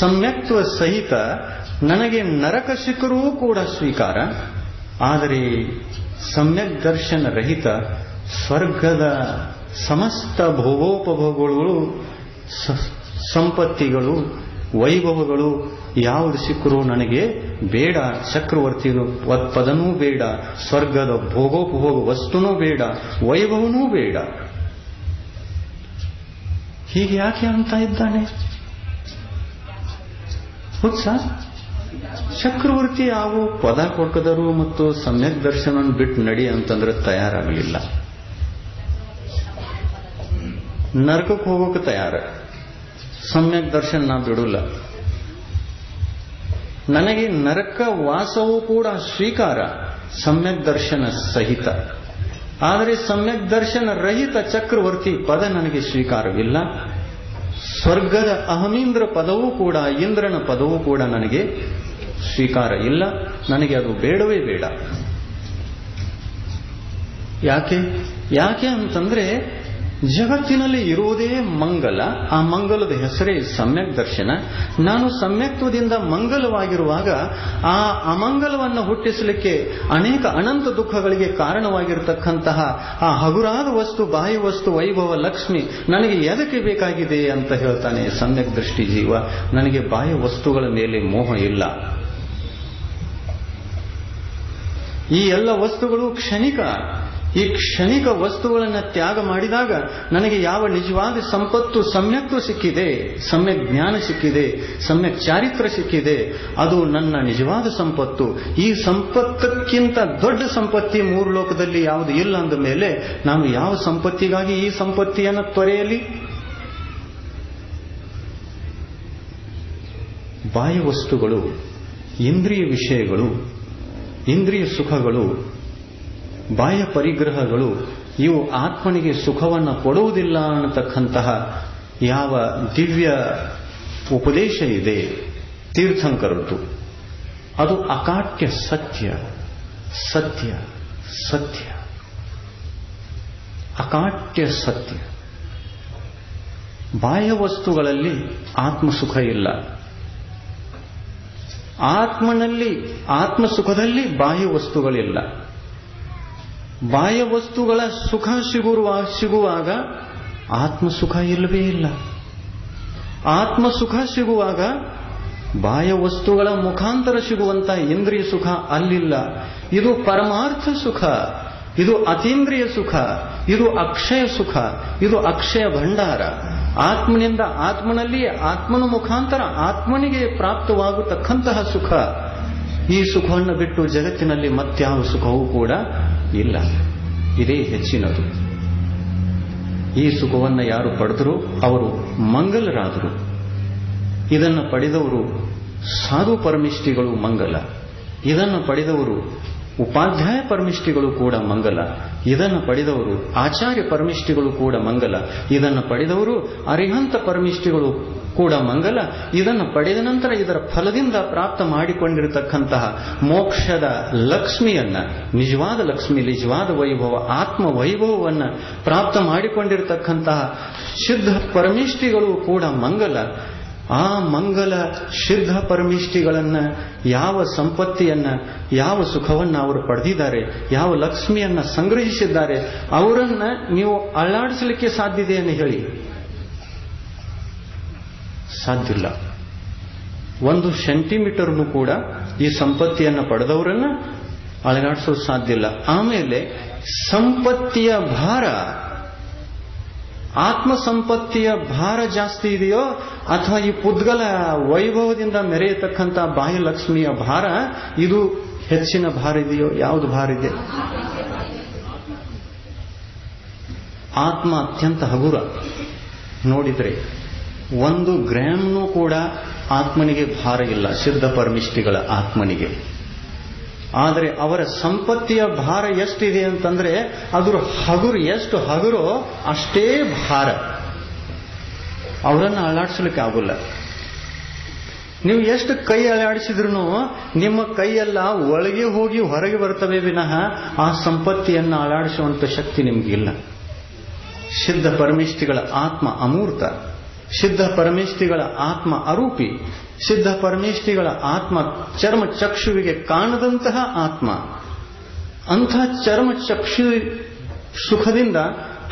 ಸಮ್ಯಕ್ತ್ವ ಸಹಿತ ನನಗೆ ನರಕ ಸಿಕ್ಕರೂ ಕೂಡ ಸ್ವೀಕಾರ. ಆದರೆ ಸಮ್ಯಕ್ ದರ್ಶನ ರಹಿತ ಸ್ವರ್ಗದ ಸಮಸ್ತ ಭೋಗೋಪಭೋಗಗಳು, ಸಂಪತ್ತಿಗಳು, ವೈಭವಗಳು ಯಾವುದು ಸಿಕ್ಕರೂ ನನಗೆ ಬೇಡ. ಚಕ್ರವರ್ತಿ ಪದನೂ ಬೇಡ, ಸ್ವರ್ಗದ ಭೋಗೋಪಭೋಗ ವಸ್ತುನೂ ಬೇಡ, ವೈಭವನೂ ಬೇಡ. ಹೀಗೆ ಯಾಕೆ ಅಂತ ಇದ್ದಾನೆ ಹುತ್ಸ? ಚಕ್ರವರ್ತಿ ಯಾವ ಪದ ಕೊಟ್ಟದರು ಮತ್ತು ಸಮ್ಯಕ್ ದರ್ಶನ ಬಿಟ್ಟು ನಡಿ ಅಂತಂದ್ರೆ ತಯಾರಾಗಲಿಲ್ಲ. ನರಕಕ್ಕೆ ಹೋಗೋಕೆ ತಯಾರ, ಸಮ್ಯಕ್ ದರ್ಶನ ನಾ ಬಿಡಲ್ಲ. ನನಗೆ ನರಕ ವಾಸವೂ ಕೂಡ ಸ್ವೀಕಾರ ಸಮ್ಯಕ್ ದರ್ಶನ ಸಹಿತ. ಆದರೆ ಸಮ್ಯಕ್ ದರ್ಶನ ರಹಿತ ಚಕ್ರವರ್ತಿ ಪದ ನನಗೆ ಸ್ವೀಕಾರವಿಲ್ಲ. ಸ್ವರ್ಗದ ಅಹಮೀಂದ್ರ ಪದವೂ ಕೂಡ, ಇಂದ್ರನ ಪದವೂ ಕೂಡ ನನಗೆ ಸ್ವೀಕಾರ ಇಲ್ಲ. ನನಗೆ ಅದು ಬೇಡವೇ ಬೇಡ. ಯಾಕೆ ಅಂತಂದ್ರೆ ಜಗತ್ತಿನಲ್ಲಿ ಇರುವುದೇ ಮಂಗಲ. ಆ ಮಂಗಲದ ಹೆಸರೇ ಸಮ್ಯಕ್ ದರ್ಶನ. ನಾನು ಸಮ್ಯಕ್ತ್ವದಿಂದ ಮಂಗಲವಾಗಿರುವಾಗ ಆ ಅಮಂಗಲವನ್ನು ಹುಟ್ಟಿಸಲಿಕ್ಕೆ ಅನೇಕ ಅನಂತ ದುಃಖಗಳಿಗೆ ಕಾರಣವಾಗಿರತಕ್ಕಂತಹ ಆ ಹಗುರಾದ ವಸ್ತು, ಬಾಹ್ಯ ವಸ್ತು, ವೈಭವ, ಲಕ್ಷ್ಮಿ ನನಗೆ ಎದಕ್ಕೆ ಬೇಕಾಗಿದೆ ಅಂತ ಹೇಳ್ತಾನೆ ಸಮ್ಯಕ್ ದೃಷ್ಟಿ ಜೀವ. ನನಗೆ ಬಾಹ್ಯ ವಸ್ತುಗಳ ಮೇಲೆ ಮೋಹ ಇಲ್ಲ. ಈ ಎಲ್ಲ ವಸ್ತುಗಳು ಕ್ಷಣಿಕ. ಈ ಕ್ಷಣಿಕ ವಸ್ತುಗಳನ್ನು ತ್ಯಾಗ ಮಾಡಿದಾಗ ನನಗೆ ಯಾವ ನಿಜವಾದ ಸಂಪತ್ತು, ಸಮ್ಯಕ್ತ್ವ ಸಿಕ್ಕಿದೆ, ಸಮ್ಯಕ್ ಜ್ಞಾನ ಸಿಕ್ಕಿದೆ, ಸಮ್ಯಕ್ ಚಾರಿತ್ರ್ಯ ಸಿಕ್ಕಿದೆ, ಅದು ನನ್ನ ನಿಜವಾದ ಸಂಪತ್ತು. ಈ ಸಂಪತ್ತಕ್ಕಿಂತ ದೊಡ್ಡ ಸಂಪತ್ತಿ ಮೂರು ಲೋಕದಲ್ಲಿ ಯಾವುದು ಇಲ್ಲ ಅಂದ ಮೇಲೆ ನಾನು ಯಾವ ಸಂಪತ್ತಿಗಾಗಿ ಈ ಸಂಪತ್ತಿಯನ್ನು ತೊರೆಯಲಿ? ಬಾಹ್ಯ ವಸ್ತುಗಳು, ಇಂದ್ರಿಯ ವಿಷಯಗಳು, ಇಂದ್ರಿಯ ಸುಖಗಳು, ಬಾಹ್ಯ ಪರಿಗ್ರಹಗಳು ಇವು ಆತ್ಮನಿಗೆ ಸುಖವನ್ನು ಕೊಡುವುದಿಲ್ಲ ಅನ್ನತಕ್ಕಂತಹ ಯಾವ ದಿವ್ಯ ಉಪದೇಶ ಇದೆ ತೀರ್ಥಂಕರದ್ದು, ಅದು ಅಕಾಟ್ಯ ಸತ್ಯ. ಸತ್ಯ ಸತ್ಯ ಅಕಾಟ್ಯ ಸತ್ಯ. ಬಾಹ್ಯ ವಸ್ತುಗಳಲ್ಲಿ ಆತ್ಮಸುಖ ಇಲ್ಲ. ಆತ್ಮನಲ್ಲಿ, ಆತ್ಮಸುಖದಲ್ಲಿ ಬಾಹ್ಯ ವಸ್ತುಗಳಿಲ್ಲ. ಬಾಹ್ಯ ವಸ್ತುಗಳ ಸುಖ ಸಿಗುವಾಗ ಆತ್ಮಸುಖ ಇಲ್ಲವೇ ಇಲ್ಲ. ಆತ್ಮಸುಖ ಸಿಗುವಾಗ ಬಾಹ್ಯ ವಸ್ತುಗಳ ಮುಖಾಂತರ ಸಿಗುವಂತ ಇಂದ್ರಿಯ ಸುಖ ಅಲ್ಲಿಲ್ಲ. ಇದು ಪರಮಾರ್ಥ ಸುಖ, ಇದು ಅತೀಂದ್ರಿಯ ಸುಖ, ಇದು ಅಕ್ಷಯ ಸುಖ, ಇದು ಅಕ್ಷಯ ಭಂಡಾರ. ಆತ್ಮನಿಂದ ಆತ್ಮನಲ್ಲಿ, ಆತ್ಮನ ಮುಖಾಂತರ ಆತ್ಮನಿಗೆ ಪ್ರಾಪ್ತವಾಗತಕ್ಕಂತಹ ಸುಖ. ಈ ಸುಖವನ್ನು ಬಿಟ್ಟು ಜಗತ್ತಿನಲ್ಲಿ ಮತ್ಯಾವ ಸುಖವೂ ಕೂಡ ಇಲ್ಲ. ಇದೇ ಹೆಚ್ಚಿನದು. ಈ ಸುಖವನ್ನು ಯಾರು ಪಡೆದರೂ ಅವರು ಮಂಗಲರಾದರು. ಇದನ್ನು ಪಡೆದವರು ಸಾಧು ಪರಮಿಷ್ಠಿಗಳು ಮಂಗಲ. ಇದನ್ನು ಪಡೆದವರು ಉಪಾಧ್ಯಾಯ ಪರಮಿಷ್ಠಿಗಳು ಕೂಡ ಮಂಗಲ, ಇದನ್ನು ಪಡೆದವರು ಆಚಾರ್ಯ ಪರಮಿಷ್ಠಿಗಳು ಕೂಡ ಮಂಗಲ, ಇದನ್ನು ಪಡೆದವರು ಅರಿಹಂತ ಪರಮಿಷ್ಠಿಗಳು ಕೂಡ ಮಂಗಲ, ಇದನ್ನು ಪಡೆದ ನಂತರ ಇದರ ಫಲದಿಂದ ಪ್ರಾಪ್ತ ಮಾಡಿಕೊಂಡಿರತಕ್ಕಂತಹ ಮೋಕ್ಷದ ಲಕ್ಷ್ಮಿಯನ್ನ, ನಿಜವಾದ ಲಕ್ಷ್ಮಿ, ನಿಜವಾದ ವೈಭವ, ಆತ್ಮ ವೈಭವವನ್ನು ಪ್ರಾಪ್ತ ಮಾಡಿಕೊಂಡಿರತಕ್ಕಂತಹ ಸಿದ್ಧ ಪರಮಿಷ್ಠಿಗಳು ಕೂಡ ಮಂಗಲ. ಆ ಮಂಗಲ ಸಿದ್ಧ ಪರಮಿಷ್ಠಿಗಳನ್ನ, ಯಾವ ಸಂಪತ್ತಿಯನ್ನ, ಯಾವ ಸುಖವನ್ನ ಅವರು ಪಡೆದಿದ್ದಾರೆ, ಯಾವ ಲಕ್ಷ್ಮಿಯನ್ನ ಸಂಗ್ರಹಿಸಿದ್ದಾರೆ, ಅವರನ್ನ ನೀವು ಅಳ್ಳಾಡಿಸಲಿಕ್ಕೆ ಸಾಧ್ಯತೆಯನ್ನು ಹೇಳಿ. ಸಾಧ್ಯ ಇಲ್ಲ. 1 ಸೆಂಟಿಮೀಟರ್ನು ಕೂಡ ಈ ಸಂಪತ್ತಿಯನ್ನು ಪಡೆದವರನ್ನ ಅಳಗಾಡಿಸೋದು ಸಾಧ್ಯ ಇಲ್ಲ. ಆಮೇಲೆ ಸಂಪತ್ತಿಯ ಭಾರ, ಆತ್ಮ ಸಂಪತ್ತಿಯ ಭಾರ ಜಾಸ್ತಿ ಇದೆಯೋ ಅಥವಾ ಈ ಪುದ್ಗಲ ವೈಭವದಿಂದ ಮೆರೆಯತಕ್ಕಂಥ ಬಾಹ್ಯಲಕ್ಷ್ಮಿಯ ಭಾರ ಇದು ಹೆಚ್ಚಿನ ಭಾರ ಇದೆಯೋ? ಯಾವುದು ಭಾರ ಇದೆ? ಆತ್ಮ ಅತ್ಯಂತ ಹಗುರ. ನೋಡಿದ್ರೆ 1 ಗ್ರಾಮ್ನೂ ಕೂಡ ಆತ್ಮನಿಗೆ ಭಾರ ಇಲ್ಲ, ಸಿದ್ಧ ಪರಮಿಷ್ಠಿಗಳ ಆತ್ಮನಿಗೆ. ಆದರೆ ಅವರ ಸಂಪತ್ತಿಯ ಭಾರ ಎಷ್ಟಿದೆ ಅಂತಂದ್ರೆ ಅದರ ಹಗುರು ಎಷ್ಟು ಹಗುರೋ ಅಷ್ಟೇ ಭಾರ. ಅವರನ್ನು ಅಲ್ಲಾಡಿಸಲಿಕ್ಕೆ ಆಗೋಲ್ಲ. ನೀವು ಎಷ್ಟು ಕೈ ಅಲ್ಲಾಡಿಸಿದ್ರು ನಿಮ್ಮ ಕೈಯೆಲ್ಲ ಒಳಗೆ ಹೋಗಿ ಹೊರಗೆ ಬರ್ತವೆ ವಿನಃ ಆ ಸಂಪತ್ತಿಯನ್ನು ಅಲ್ಲಾಡಿಸುವಂತ ಶಕ್ತಿ ನಿಮಗಿಲ್ಲ. ಸಿದ್ಧ ಪರಮಿಷ್ಠಿಗಳ ಆತ್ಮ ಅಮೂರ್ತ, ಸಿದ್ಧ ಪರಮೇಷ್ಠಿಗಳ ಆತ್ಮ ಅರೂಪಿ, ಸಿದ್ಧ ಪರಮೇಷ್ಠಿಗಳ ಆತ್ಮ ಚರ್ಮ ಚಕ್ಷುವಿಗೆ ಕಾಣದಂತಹ ಆತ್ಮ. ಅಂಥ ಚರ್ಮ ಚಕ್ಷು ಸುಖದಿಂದ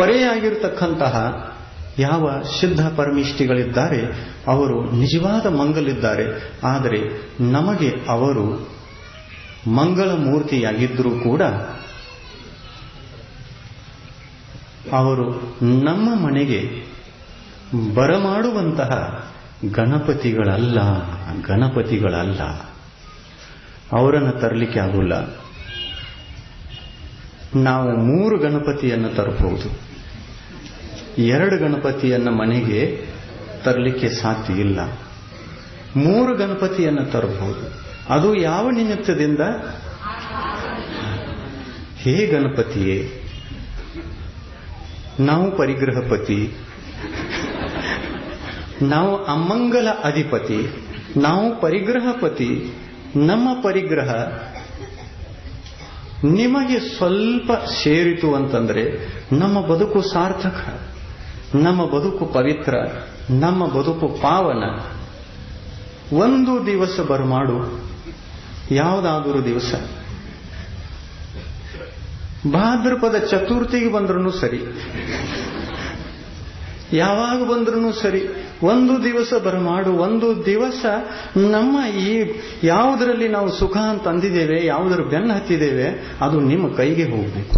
ಪರೆಯಾಗಿರತಕ್ಕಂತಹ ಯಾವ ಸಿದ್ಧ ಪರಮೇಷ್ಠಿಗಳಿದ್ದಾರೆ ಅವರು ನಿಜವಾದ ಮಂಗಲಿದ್ದಾರೆ. ಆದರೆ ನಮಗೆ ಅವರು ಮಂಗಳ ಮೂರ್ತಿಯಾಗಿದ್ದರೂ ಕೂಡ ಅವರು ನಮ್ಮ ಮನೆಗೆ ಬರಮಾಡುವಂತಹ ಗಣಪತಿಗಳಲ್ಲ. ಅವರನ್ನು ತರಲಿಕ್ಕೆ ಆಗೋಲ್ಲ. ನಾವು 3 ಗಣಪತಿಯನ್ನು ತರಬಹುದು, 2 ಗಣಪತಿಯನ್ನು ಮನೆಗೆ ತರಲಿಕ್ಕೆ ಸಾಧ್ಯ ಇಲ್ಲ. 3 ಗಣಪತಿಯನ್ನು ತರಬಹುದು. ಅದು ಯಾವ ನಿಮಿತ್ತದಿಂದ? ಹೇ ಗಣಪತಿಯೇ, ನಾವು ಪರಿಗ್ರಹಪತಿ, ನಾವು ಅಮಂಗಲ ಅಧಿಪತಿ, ನಾವು ಪರಿಗ್ರಹಪತಿ. ನಮ್ಮ ಪರಿಗ್ರಹ ನಿಮಗೆ ಸ್ವಲ್ಪ ಸೇರಿತು ಅಂತಂದ್ರೆ ನಮ್ಮ ಬದುಕು ಸಾರ್ಥಕ, ನಮ್ಮ ಬದುಕು ಪವಿತ್ರ, ನಮ್ಮ ಬದುಕು ಪಾವನ. 1 ದಿವಸ ಬರಮಾಡು, ಯಾವುದಾದರೂ ದಿವಸ, ಭಾದ್ರಪದ ಚತುರ್ಥಿಗೆ ಬಂದ್ರೂ ಸರಿ, ಯಾವಾಗ ಬಂದ್ರೂ ಸರಿ, 1 ದಿವಸ ಬರಮಾಡು. 1 ದಿವಸ ನಮ್ಮ ಈ ಯಾವುದರಲ್ಲಿ ನಾವು ಸುಖ ಅಂತ ಅಂದಿದ್ದೇವೆ, ಯಾವುದರ ಬೆನ್ನು ಹತ್ತಿದ್ದೇವೆ, ಅದು ನಿಮ್ಮ ಕೈಗೆ ಹೋಗಬೇಕು,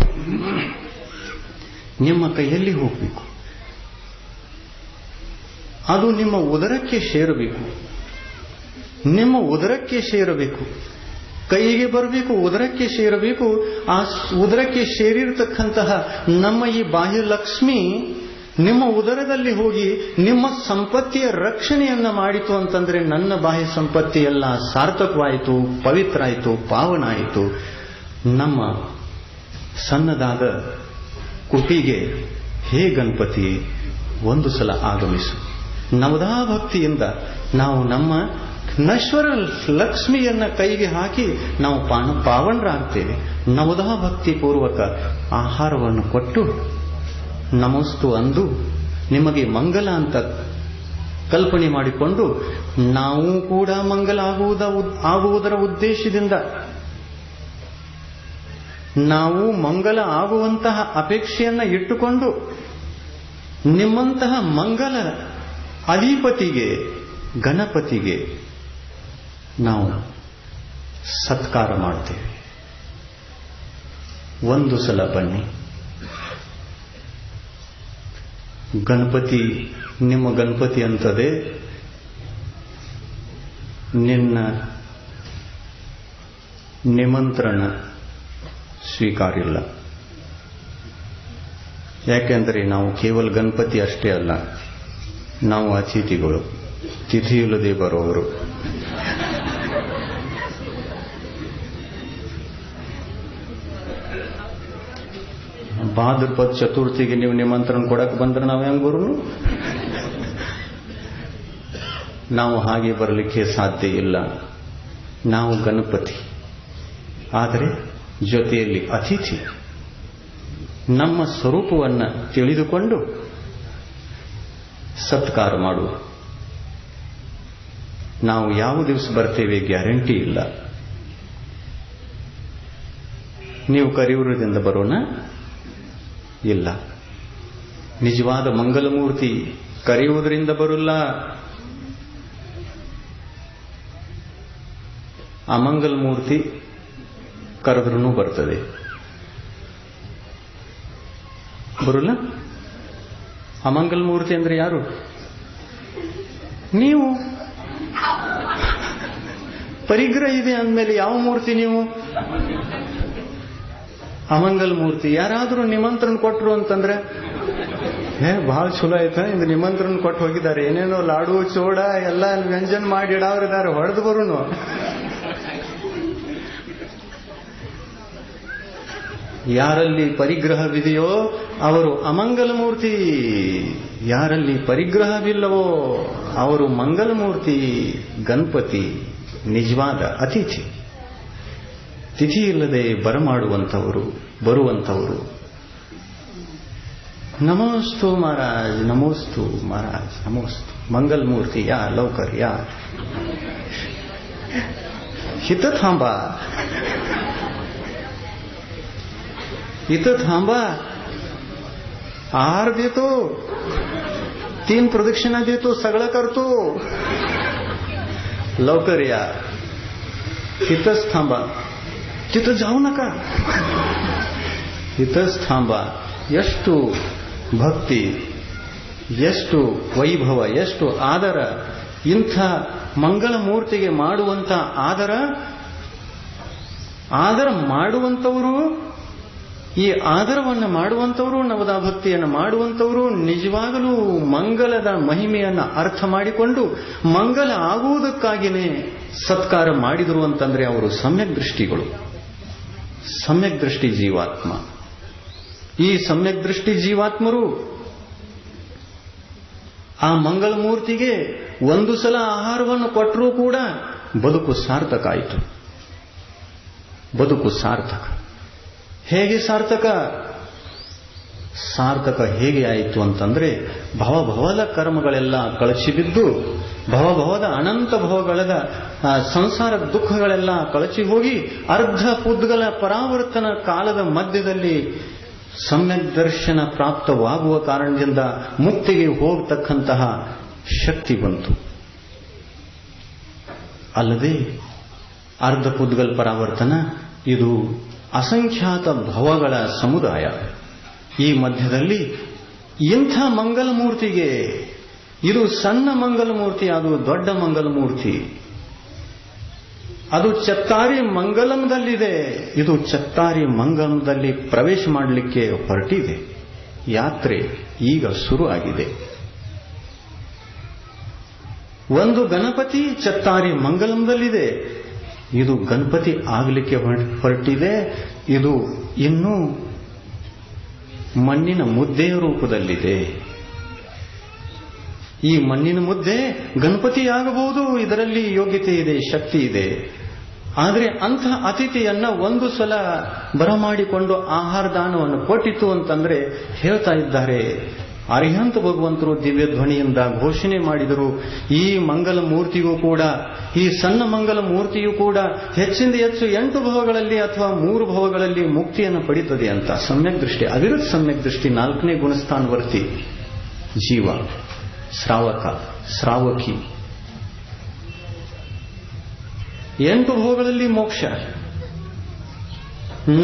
ನಿಮ್ಮ ಕೈಯಲ್ಲಿ ಹೋಗಬೇಕು. ಅದು ನಿಮ್ಮ ಉದರಕ್ಕೆ ಸೇರಬೇಕು, ನಿಮ್ಮ ಉದರಕ್ಕೆ ಸೇರಬೇಕು, ಕೈಗೆ ಬರಬೇಕು, ಉದರಕ್ಕೆ ಸೇರಬೇಕು. ಆ ಉದರಕ್ಕೆ ಸೇರಿರತಕ್ಕಂತಹ ನಮ್ಮ ಈ ಬಾಹ್ಯಲಕ್ಷ್ಮಿ ನಿಮ್ಮ ಉದರದಲ್ಲಿ ಹೋಗಿ ನಿಮ್ಮ ಸಂಪತ್ತಿಯ ರಕ್ಷಣೆಯನ್ನ ಮಾಡಿತು ಅಂತಂದ್ರೆ ನನ್ನ ಬಾಹ್ಯ ಸಂಪತ್ತಿ ಎಲ್ಲ ಸಾರ್ಥಕವಾಯಿತು, ಪವಿತ್ರ ಆಯಿತು, ಪಾವನ ಆಯಿತು. ನಮ್ಮ ಸಣ್ಣದಾದ ಕುಟಿಗೆ ಹೇ ಗಣಪತಿ 1 ಸಲ ಆಗಮಿಸು. ನವದಾ ಭಕ್ತಿಯಿಂದ ನಾವು ನಮ್ಮ ನಶ್ವರ ಲಕ್ಷ್ಮಿಯನ್ನ ಕೈಗೆ ಹಾಕಿ ನಾವು ಪಾವನರಾಗ್ತೇವೆ. ನವದಾ ಭಕ್ತಿ ಪೂರ್ವಕ ಆಹಾರವನ್ನು ಕೊಟ್ಟು ನಮಸ್ತು ಅಂದು ನಿಮಗೆ ಮಂಗಲ ಅಂತ ಕಲ್ಪನೆ ಮಾಡಿಕೊಂಡು ನಾವು ಕೂಡ ಮಂಗಲ ಆಗುವುದರ ಉದ್ದೇಶದಿಂದ, ನಾವು ಮಂಗಲ ಆಗುವಂತಹ ಅಪೇಕ್ಷೆಯನ್ನ ಇಟ್ಟುಕೊಂಡು ನಿಮ್ಮಂತಹ ಮಂಗಲ ಅಧಿಪತಿಗೆ, ಗಣಪತಿಗೆ ನಾವು ಸತ್ಕಾರ ಮಾಡ್ತೇವೆ. 1 ಸಲ ಬನ್ನಿ. ಗಣಪತಿ ನಿಮ್ಮ ಗಣಪತಿ ಅಂತದೆ, ನಿನ್ನ ನಿಮಂತ್ರಣ ಸ್ವೀಕಾರಿಲ್ಲ. ಯಾಕೆಂದರೆ ನಾವು ಕೇವಲ ಗಣಪತಿ ಅಷ್ಟೇ ಅಲ್ಲ, ನಾವು ಅತಿಥಿಗಳು, ತಿಥಿಯಿಲ್ಲದೆ ಬರೋವರು. ಭಾದ್ರಪದ ಚತುರ್ಥಿಗೆ ನೀವು ನಿಮಂತ್ರಣ ಕೊಡಕ್ಕೆ ಬಂದ್ರೆ ನಾವು ಹೆಂಗ್ ಬರೋನು? ನಾವು ಹಾಗೆ ಬರಲಿಕ್ಕೆ ಸಾಧ್ಯ ಇಲ್ಲ. ನಾವು ಗಣಪತಿ, ಆದರೆ ಜೊತೆಯಲ್ಲಿ ಅತಿಥಿ. ನಮ್ಮ ಸ್ವರೂಪವನ್ನು ತಿಳಿದುಕೊಂಡು ಸತ್ಕಾರ ಮಾಡು. ನಾವು ಯಾವ ದಿವಸ ಬರ್ತೇವೆ ಗ್ಯಾರಂಟಿ ಇಲ್ಲ. ನೀವು ಕರಿಯೂರದಿಂದ ಬರೋಣ? ಇಲ್ಲ. ನಿಜವಾದ ಮಂಗಲಮೂರ್ತಿ ಕರೆಯುವುದರಿಂದ ಬರೋಲ್ಲ. ಅಮಂಗಲಮೂರ್ತಿ ಕರೆದ್ರೂ ಬರ್ತದೆ, ಬರೋಲ್ಲ. ಅಮಂಗಲಮೂರ್ತಿ ಅಂದ್ರೆ ಯಾರು? ನೀವು. ಪರಿಗ್ರಹ ಇದೆ ಅಂದಮೇಲೆ ಯಾವ ಮೂರ್ತಿ ನೀವು? ಅಮಂಗಲಮೂರ್ತಿ. ಯಾರಾದರೂ ನಿಮಂತ್ರಣ ಕೊಟ್ಟರು ಅಂತಂದ್ರೆ ಬಹಳ ಚಲೋ ಆಯ್ತಾ, ಇದು ನಿಮಂತ್ರಣ ಕೊಟ್ಟು ಹೋಗಿದ್ದಾರೆ, ಏನೇನೋ ಲಾಡು ಚೋಡ ಎಲ್ಲ ವ್ಯಂಜನ ಮಾಡಿ ಇಡಾವ್ರಿದ್ದಾರೆ, ಹೊಡೆದು ಬರುನು. ಯಾರಲ್ಲಿ ಪರಿಗ್ರಹವಿದೆಯೋ ಅವರು ಅಮಂಗಲಮೂರ್ತಿ, ಯಾರಲ್ಲಿ ಪರಿಗ್ರಹವಿಲ್ಲವೋ ಅವರು ಮಂಗಲಮೂರ್ತಿ. ಗಣಪತಿ ನಿಜವಾದ ಅತಿಥಿ, ತಿಥಿ ಇಲ್ಲದೆ ಬರಮಾಡುವಂಥವರು, ಬರುವಂಥವರು. ನಮೋಸ್ತು ಮಹಾರಾಜ್, ನಮೋಸ್ತು ಮಹಾರಾಜ್, ನಮೋಸ್ತು. ಮಂಗಲಮೂರ್ತಿ ಯಾ ಲೌಕರ್ ಯಾ. इथं थांबा, इथं थांबा. आहार देतो, 3 प्रदक्षिणा देतो, सगळं करतो. लवकर या. इथंच थांबा, तिथं जाऊ नका, इथंच थांबा. ಎಷ್ಟು ಭಕ್ತಿ, ಎಷ್ಟು ವೈಭವ, ಎಷ್ಟು ಆದರ. ಇಂಥ ಮಂಗಳ ಮೂರ್ತಿಗೆ ಮಾಡುವಂಥ ಆದರ. ಆದರ ಮಾಡುವಂಥವರು, ಈ ಆದರವನ್ನು ಮಾಡುವಂಥವರು, ನವದಾ ಭಕ್ತಿಯನ್ನು ಮಾಡುವಂಥವರು ನಿಜವಾಗಲೂ ಮಂಗಲದ ಮಹಿಮೆಯನ್ನು ಅರ್ಥ ಮಾಡಿಕೊಂಡು ಮಂಗಲ ಆಗುವುದಕ್ಕಾಗಿಯೇ ಸತ್ಕಾರ ಮಾಡಿದರು ಅಂತಂದ್ರೆ ಅವರು ಸಮ್ಯಕ್ ದೃಷ್ಟಿಗಳು, ಸಮ್ಯಕ್ ದೃಷ್ಟಿ ಜೀವಾತ್ಮ. ಈ ಸಮ್ಯಕ್ ದೃಷ್ಟಿ ಜೀವಾತ್ಮರು ಆ ಮಂಗಲ ಮೂರ್ತಿಗೆ ಒಂದು ಸಲ ಆಹಾರವನ್ನು ಕೊಟ್ಟರೂ ಕೂಡ ಬದುಕು ಸಾರ್ಥಕ ಆಯಿತು. ಬದುಕು ಸಾರ್ಥಕ. ಹೇಗೆ ಸಾರ್ಥಕ? ಸಾರ್ಥಕ ಹೇಗೆ ಆಯಿತು ಅಂತಂದ್ರೆ ಭವಭವದ ಕರ್ಮಗಳೆಲ್ಲ ಕಳಚಿಬಿದ್ದು, ಭವಭವದ ಅನಂತ ಭವಗಳ ಸಂಸಾರ ದುಃಖಗಳೆಲ್ಲ ಕಳಚಿ ಹೋಗಿ ಅರ್ಧ ಪುದ್ಗಲ ಪರಾವರ್ತನ ಕಾಲದ ಮಧ್ಯದಲ್ಲಿ ಸಮ್ಯಕ್ ದರ್ಶನ ಪ್ರಾಪ್ತವಾಗುವ ಕಾರಣದಿಂದ ಮುಕ್ತಿಗೆ ಹೋಗತಕ್ಕಂತಹ ಶಕ್ತಿ ಬಂತು. ಅಲ್ಲದೆ ಅರ್ಧ ಪುದ್ಗಲ್ ಪರಾವರ್ತನ ಇದು ಅಸಂಖ್ಯಾತ ಭವಗಳ ಸಮುದಾಯ. ಈ ಮಧ್ಯದಲ್ಲಿ ಇಂಥ ಮಂಗಲಮೂರ್ತಿಗೆ, ಇದು ಸಣ್ಣ ಮಂಗಲಮೂರ್ತಿ, ಅದು ದೊಡ್ಡ ಮಂಗಲಮೂರ್ತಿ. ಅದು ಚತ್ತಾರಿ ಮಂಗಲಂದಲ್ಲಿದೆ, ಇದು ಚತ್ತಾರಿ ಮಂಗಲಂದಲ್ಲಿ ಪ್ರವೇಶ ಮಾಡಲಿಕ್ಕೆ ಹೊರಟಿದೆ. ಯಾತ್ರೆ ಈಗ ಶುರು ಆಗಿದೆ. ಒಂದು ಗಣಪತಿ ಚತ್ತಾರಿ ಮಂಗಲಂದಲ್ಲಿದೆ, ಇದು ಗಣಪತಿ ಆಗಲಿಕ್ಕೆ ಹೊರಟಿದೆ. ಇದು ಇನ್ನೂ ಮಣ್ಣಿನ ಮುದ್ದೆಯ ರೂಪದಲ್ಲಿದೆ. ಈ ಮಣ್ಣಿನ ಮುದ್ದೆ ಗಣಪತಿ ಆಗಬಹುದು, ಇದರಲ್ಲಿ ಯೋಗ್ಯತೆ ಇದೆ, ಶಕ್ತಿ ಇದೆ. ಆದರೆ ಅಂಥ ಅತಿಥಿಯನ್ನ ಒಂದು ಸಲ ಬರಮಾಡಿಕೊಂಡು ಆಹಾರ ದಾನವನ್ನು ಕೊಟ್ಟಿತು ಅಂತಂದ್ರೆ ಹೇಳ್ತಾ ಇದ್ದಾರೆ, ಅರಿಹಂತ ಭಗವಂತರು ದಿವ್ಯ ಧ್ವನಿಯಿಂದ ಘೋಷಣೆ ಮಾಡಿದರು, ಈ ಮಂಗಲ ಮೂರ್ತಿಗೂ ಕೂಡ, ಈ ಸಣ್ಣ ಮಂಗಲ ಮೂರ್ತಿಯೂ ಕೂಡ ಹೆಚ್ಚಿಂದ ಹೆಚ್ಚು 8 ಭವಗಳಲ್ಲಿ ಅಥವಾ 3 ಭವಗಳಲ್ಲಿ ಮುಕ್ತಿಯನ್ನು ಪಡೀತದೆ ಅಂತ. ಸಮ್ಯಕ್ ದೃಷ್ಟಿ, ಅವಿರುದ್ಧ ಸಮ್ಯಕ್ ದೃಷ್ಟಿ 4ನೇ ಗುಣಸ್ಥಾನವರ್ತಿ ಜೀವ, ಶ್ರಾವಕ, ಶ್ರಾವಕಿ. 8 ಭವಗಳಲ್ಲಿ ಮೋಕ್ಷ,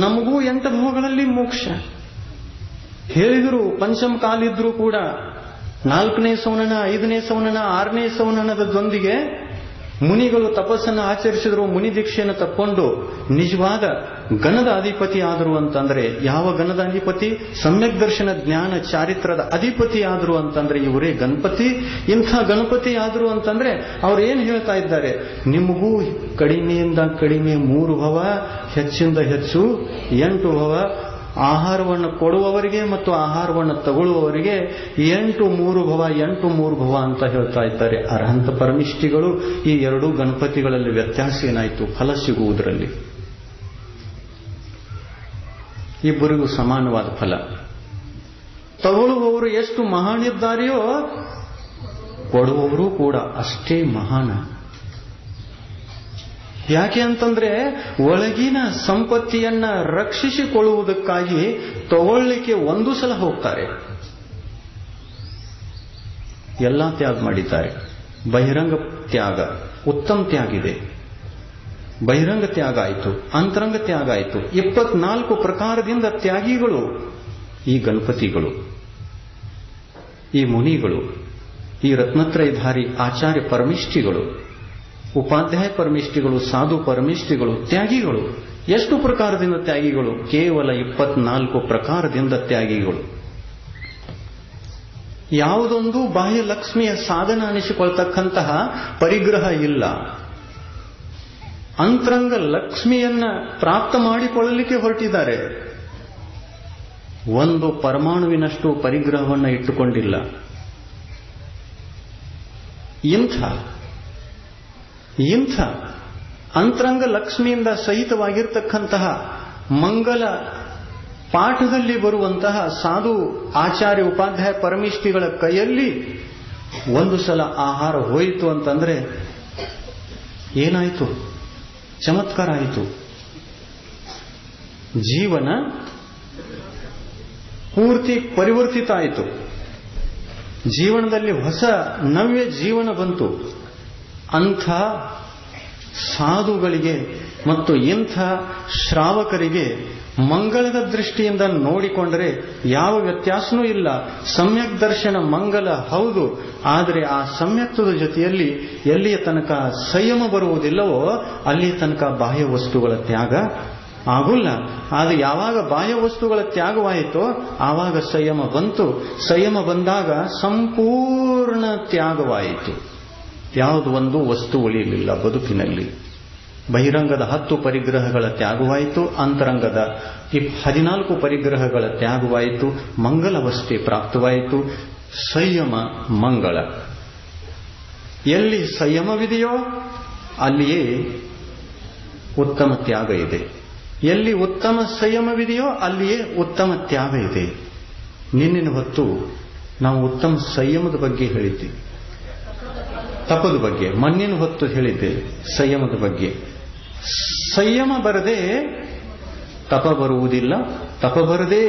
ನಮಗೂ 8 ಭವಗಳಲ್ಲಿ ಮೋಕ್ಷ ಹೇಳಿದ್ರು. ಪಂಚಮ ಕಾಲಿದ್ರೂ ಕೂಡ 4ನೇ ಸೌನನ, 5ನೇ ಸೌನನ, 6ನೇ ಸೌನನದೊಂದಿಗೆ ಮುನಿಗಳು ತಪಸ್ಸನ್ನು ಆಚರಿಸಿದ್ರು. ಮುನಿ ದೀಕ್ಷೆಯನ್ನು ತಕ್ಕೊಂಡು ನಿಜವಾದ ಗಣದ ಅಧಿಪತಿ ಆದರು ಅಂತಂದ್ರೆ, ಯಾವ ಗಣದ ಅಧಿಪತಿ? ಸಮ್ಯಕ್ ದರ್ಶನ ಜ್ಞಾನ ಚಾರಿತ್ರದ ಅಧಿಪತಿ ಆದರು ಅಂತಂದ್ರೆ ಇವರೇ ಗಣಪತಿ. ಇಂಥ ಗಣಪತಿ ಆದರು ಅಂತಂದ್ರೆ ಅವ್ರು ಏನ್ ಹೇಳ್ತಾ ಇದ್ದಾರೆ? ನಿಮಗೂ ಕಡಿಮೆಯಿಂದ ಕಡಿಮೆ 3 ಭವ, ಹೆಚ್ಚಿಂದ ಹೆಚ್ಚು 8 ಭವ, ಆಹಾರವನ್ನು ಕೊಡುವವರಿಗೆ ಮತ್ತು ಆಹಾರವನ್ನು ತಗೊಳ್ಳುವವರಿಗೆ 8 3 ಭವ 8 3 ಭವ ಅಂತ ಹೇಳ್ತಾ ಇದ್ದಾರೆ ಅರ್ಹಂತ ಪರಮಿಷ್ಠಿಗಳು. ಈ ಎರಡೂ ಗಣಪತಿಗಳಲ್ಲಿ ವ್ಯತ್ಯಾಸ ಏನಾಯಿತು? ಫಲ ಸಿಗುವುದರಲ್ಲಿ ಇಬ್ಬರಿಗೂ ಸಮಾನವಾದ ಫಲ. ತಗೊಳ್ಳುವವರು ಎಷ್ಟು ಮಹಾನಿದ್ದಾರೆಯೋ ಕೊಡುವವರು ಕೂಡ ಅಷ್ಟೇ ಮಹಾನ. ಯಾಕೆ ಅಂತಂದ್ರೆ ಒಳಗಿನ ಸಂಪತ್ತಿಯನ್ನ ರಕ್ಷಿಸಿಕೊಳ್ಳುವುದಕ್ಕಾಗಿ ತಗೊಳ್ಳಿಕ್ಕೆ ಒಂದು ಸಲ ಹೋಗ್ತಾರೆ, ಎಲ್ಲ ತ್ಯಾಗ ಮಾಡಿದ್ದಾರೆ. ಬಹಿರಂಗ ತ್ಯಾಗ ಉತ್ತಮ ತ್ಯಾಗ ಇದೆ. ಬಹಿರಂಗ ತ್ಯಾಗ ಆಯಿತು, ಅಂತರಂಗ ತ್ಯಾಗ ಆಯಿತು. 24 ಪ್ರಕಾರದಿಂದ ತ್ಯಾಗಿಗಳು ಈ ಗಣಪತಿಗಳು, ಈ ಮುನಿಗಳು, ಈ ರತ್ನತ್ರಯಧಾರಿ ಆಚಾರ್ಯ ಪರಮಿಷ್ಠಿಗಳು, ಉಪಾಧ್ಯಾಯ ಪರಮಿಷ್ಠಿಗಳು, ಸಾಧು ಪರಮಿಷ್ಠಿಗಳು, ತ್ಯಾಗಿಗಳು. ಎಷ್ಟು ಪ್ರಕಾರದಿಂದ ತ್ಯಾಗಿಗಳು? ಕೇವಲ 24 ಪ್ರಕಾರದಿಂದ ತ್ಯಾಗಿಗಳು. ಯಾವುದೊಂದು ಬಾಹ್ಯ ಲಕ್ಷ್ಮಿಯ ಸಾಧನ ಅನಿಸಿಕೊಳ್ತಕ್ಕಂತಹ ಪರಿಗ್ರಹ ಇಲ್ಲ. ಅಂತರಂಗ ಲಕ್ಷ್ಮಿಯನ್ನ ಪ್ರಾಪ್ತ ಮಾಡಿಕೊಳ್ಳಲಿಕ್ಕೆ ಹೊರಟಿದ್ದಾರೆ. ಒಂದು ಪರಮಾಣುವಿನಷ್ಟು ಪರಿಗ್ರಹವನ್ನು ಇಟ್ಟುಕೊಂಡಿಲ್ಲ. ಇಂಥ ಅಂತರಂಗ ಲಕ್ಷ್ಮಿಯಿಂದ ಸಹಿತವಾಗಿರ್ತಕ್ಕಂತಹ ಮಂಗಲ ಪಾಠದಲ್ಲಿ ಬರುವಂತಹ ಸಾಧು ಆಚಾರ್ಯ ಉಪಾಧ್ಯಾಯ ಪರಮಿಷ್ಠಿಗಳ ಕೈಯಲ್ಲಿ ಒಂದು ಸಲ ಆಹಾರ ಹೋಯಿತು ಅಂತಂದ್ರೆ ಏನಾಯಿತು? ಚಮತ್ಕಾರ ಆಯಿತು. ಜೀವನ ಪೂರ್ತಿ ಪರಿವರ್ತಿತ ಆಯಿತು. ಜೀವನದಲ್ಲಿ ಹೊಸ ನವ್ಯ ಜೀವನ ಬಂತು. ಅಂಥ ಸಾಧುಗಳಿಗೆ ಮತ್ತು ಇಂಥ ಶ್ರಾವಕರಿಗೆ ಮಂಗಳದ ದೃಷ್ಟಿಯಿಂದ ನೋಡಿಕೊಂಡರೆ ಯಾವ ವ್ಯತ್ಯಾಸನೂ ಇಲ್ಲ. ಸಮ್ಯಕ್ ದರ್ಶನ ಮಂಗಲ ಹೌದು, ಆದರೆ ಆ ಸಮ್ಯಕ್ತದ ಜೊತೆಯಲ್ಲಿ ಎಲ್ಲಿಯ ತನಕ ಸಂಯಮ ಬರುವುದಿಲ್ಲವೋ ಅಲ್ಲಿಯ ತನಕ ಬಾಹ್ಯ ವಸ್ತುಗಳ ತ್ಯಾಗ ಆಗುಲ್ಲ. ಆದರೆ ಯಾವಾಗ ಬಾಹ್ಯ ವಸ್ತುಗಳ ತ್ಯಾಗವಾಯಿತೋ ಆವಾಗ ಸಂಯಮ ಬಂತು. ಸಂಯಮ ಬಂದಾಗ ಸಂಪೂರ್ಣ ತ್ಯಾಗವಾಯಿತು. ಯಾವುದು ಒಂದು ವಸ್ತು ಉಳಿಯಲಿಲ್ಲ ಬದುಕಿನಲ್ಲಿ. ಬಹಿರಂಗದ 10 ಪರಿಗ್ರಹಗಳ ತ್ಯಾಗವಾಯಿತು, ಅಂತರಂಗದ 14 ಪರಿಗ್ರಹಗಳ ತ್ಯಾಗವಾಯಿತು, ಮಂಗಲವಸ್ಥೆ ಪ್ರಾಪ್ತವಾಯಿತು. ಸಂಯಮ ಮಂಗಳ. ಎಲ್ಲಿ ಸಂಯಮವಿದೆಯೋ ಅಲ್ಲಿಯೇ ಉತ್ತಮ ತ್ಯಾಗ ಇದೆ. ಎಲ್ಲಿ ಉತ್ತಮ ಸಂಯಮವಿದೆಯೋ ಅಲ್ಲಿಯೇ ಉತ್ತಮ ತ್ಯಾಗ ಇದೆ. ನಿನ್ನಿನ ಹೊತ್ತು ನಾವು ಉತ್ತಮ ಸಂಯಮದ ಬಗ್ಗೆ ಹೇಳಿದ್ದೀವಿ, ತಪದ ಬಗ್ಗೆ. ಮಣ್ಣಿನ ಹೊತ್ತು ಹೇಳಿದ್ದೆ ಸಂಯಮದ ಬಗ್ಗೆ. ಸಂಯಮ ಬರದೆ ತಪ ಬರುವುದಿಲ್ಲ, ತಪ ಬರದೆ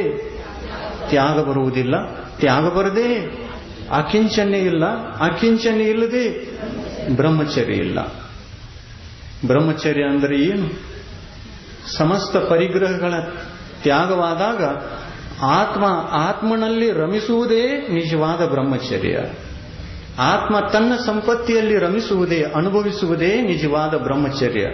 ತ್ಯಾಗ ಬರುವುದಿಲ್ಲ, ತ್ಯಾಗ ಬರದೆ ಅಕಿಂಚನ್ಯ ಇಲ್ಲ, ಅಕಿಂಚನ್ಯ ಇಲ್ಲದೆ ಬ್ರಹ್ಮಚರ್ಯ ಇಲ್ಲ. ಬ್ರಹ್ಮಚರ್ಯ ಅಂದರೆ ಏನು? ಸಮಸ್ತ ಪರಿಗ್ರಹಗಳ ತ್ಯಾಗವಾದಾಗ ಆತ್ಮನಲ್ಲಿ ರಮಿಸುವುದೇ ನಿಜವಾದ ಬ್ರಹ್ಮಚರ್ಯ. ಆತ್ಮ ತನ್ನ ಸಂಪತ್ತಿಯಲ್ಲಿ ರಮಿಸುವುದೇ, ಅನುಭವಿಸುವುದೇ ನಿಜವಾದ ಬ್ರಹ್ಮಚರ್ಯ.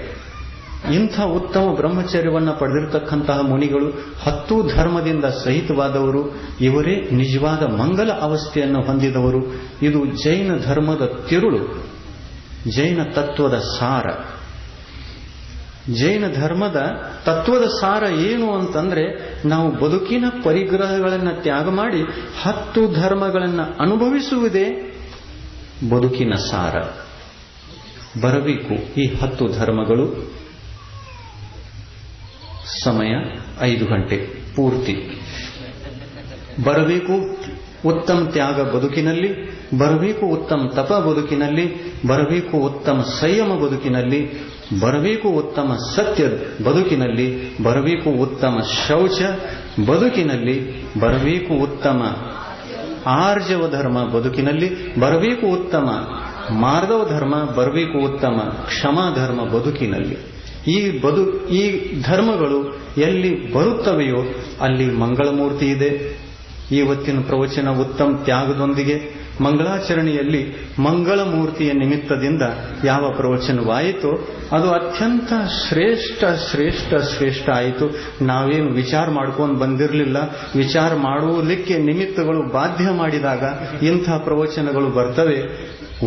ಇಂಥ ಉತ್ತಮ ಬ್ರಹ್ಮಚರ್ಯವನ್ನು ಪಡೆದಿರತಕ್ಕಂತಹ ಮುನಿಗಳು 10 ಧರ್ಮದಿಂದ ಸಹಿತವಾದವರು. ಇವರೇ ನಿಜವಾದ ಮಂಗಲ ಅವಸ್ಥೆಯನ್ನು ಹೊಂದಿದವರು. ಇದು ಜೈನ ಧರ್ಮದ ತಿರುಳು, ಜೈನ ತತ್ವದ ಸಾರ. ಜೈನ ಧರ್ಮದ ತತ್ವದ ಸಾರ ಏನು ಅಂತಂದ್ರೆ, ನಾವು ಬದುಕಿನ ಪರಿಗ್ರಹಗಳನ್ನು ತ್ಯಾಗ ಮಾಡಿ 10 ಧರ್ಮಗಳನ್ನು ಅನುಭವಿಸುವುದೇ ಬದುಕಿನ ಸಾರ. ಬರಬೇಕು ಈ 10 ಧರ್ಮಗಳು. ಸಮಯ 5 ಗಂಟೆ ಪೂರ್ತಿ. ಬರಬೇಕು ಉತ್ತಮ ತ್ಯಾಗ ಬದುಕಿನಲ್ಲಿ, ಬರಬೇಕು ಉತ್ತಮ ತಪ ಬದುಕಿನಲ್ಲಿ, ಬರಬೇಕು ಉತ್ತಮ ಸಂಯಮ ಬದುಕಿನಲ್ಲಿ, ಬರಬೇಕು ಉತ್ತಮ ಸತ್ಯ ಬದುಕಿನಲ್ಲಿ, ಬರಬೇಕು ಉತ್ತಮ ಶೌಚ ಬದುಕಿನಲ್ಲಿ, ಬರಬೇಕು ಉತ್ತಮ ಆರ್ಜವ ಧರ್ಮ ಬದುಕಿನಲ್ಲಿ, ಬರಬೇಕು ಉತ್ತಮ ಮಾರ್ದವ ಧರ್ಮ, ಬರಬೇಕು ಉತ್ತಮ ಕ್ಷಮಾ ಧರ್ಮ ಬದುಕಿನಲ್ಲಿ. ಈ ಧರ್ಮಗಳು ಎಲ್ಲಿ ಬರುತ್ತವೆಯೋ ಅಲ್ಲಿ ಮಂಗಳಮೂರ್ತಿ ಇದೆ. ಇವತ್ತಿನ ಪ್ರವಚನ ಉತ್ತಮ ತ್ಯಾಗದೊಂದಿಗೆ ಮಂಗಳಾಚರಣೆಯಲ್ಲಿ ಮಂಗಳಮೂರ್ತಿಯ ನಿಮಿತ್ತದಿಂದ ಯಾವ ಪ್ರವಚನವಾಯಿತೋ ಅದು ಅತ್ಯಂತ ಶ್ರೇಷ್ಠ ಶ್ರೇಷ್ಠ ಶ್ರೇಷ್ಠ ಆಯಿತು. ನಾವೇನು ವಿಚಾರ ಮಾಡ್ಕೊಂಡು ಬಂದಿರಲಿಲ್ಲ. ವಿಚಾರ ಮಾಡುವುದಕ್ಕೆ ನಿಮಿತ್ತಗಳು ಬಾಧ್ಯ ಮಾಡಿದಾಗ ಇಂಥ ಪ್ರವಚನಗಳು ಬರ್ತವೆ.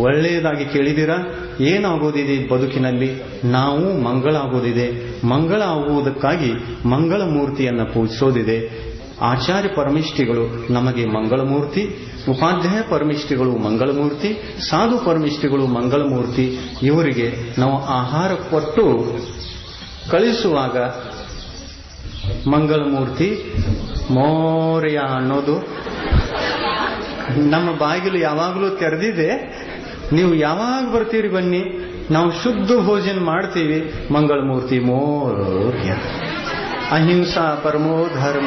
ಒಳ್ಳೆಯದಾಗಿ ಕೇಳಿದಿರಾ? ಏನಾಗೋದಿದೆ ಬದುಕಿನಲ್ಲಿ? ನಾವು ಮಂಗಳ ಆಗೋದಿದೆ. ಮಂಗಳ ಆಗುವುದಕ್ಕಾಗಿ ಮಂಗಳ ಮೂರ್ತಿಯನ್ನು ಪೂಜಿಸೋದಿದೆ. ಆಚಾರ್ಯ ಪರಮಿಷ್ಠಿಗಳು ನಮಗೆ ಮಂಗಳಮೂರ್ತಿ, ಉಪಾಧ್ಯಾಯ ಪರಮಿಷ್ಠಿಗಳು ಮಂಗಳಮೂರ್ತಿ, ಸಾಧು ಪರಮಿಷ್ಠಿಗಳು ಮಂಗಳಮೂರ್ತಿ. ಇವರಿಗೆ ನಾವು ಆಹಾರ ಕೊಟ್ಟು ಕಳಿಸುವಾಗ ಮಂಗಳಮೂರ್ತಿ ಮೋರ್ಯ ಅನ್ನೋದು ನಮ್ಮ ಬಾಗಿಲು ಯಾವಾಗಲೂ ತೆರೆದಿದೆ. ನೀವು ಯಾವಾಗ ಬರ್ತೀರಿ ಬನ್ನಿ, ನಾವು ಶುದ್ಧ ಭೋಜನ ಮಾಡ್ತೀವಿ. ಮಂಗಳಮೂರ್ತಿ ಮೋರ್ಯ. ಅಹಿಂಸಾ ಪರಮೋ ಧರ್ಮ.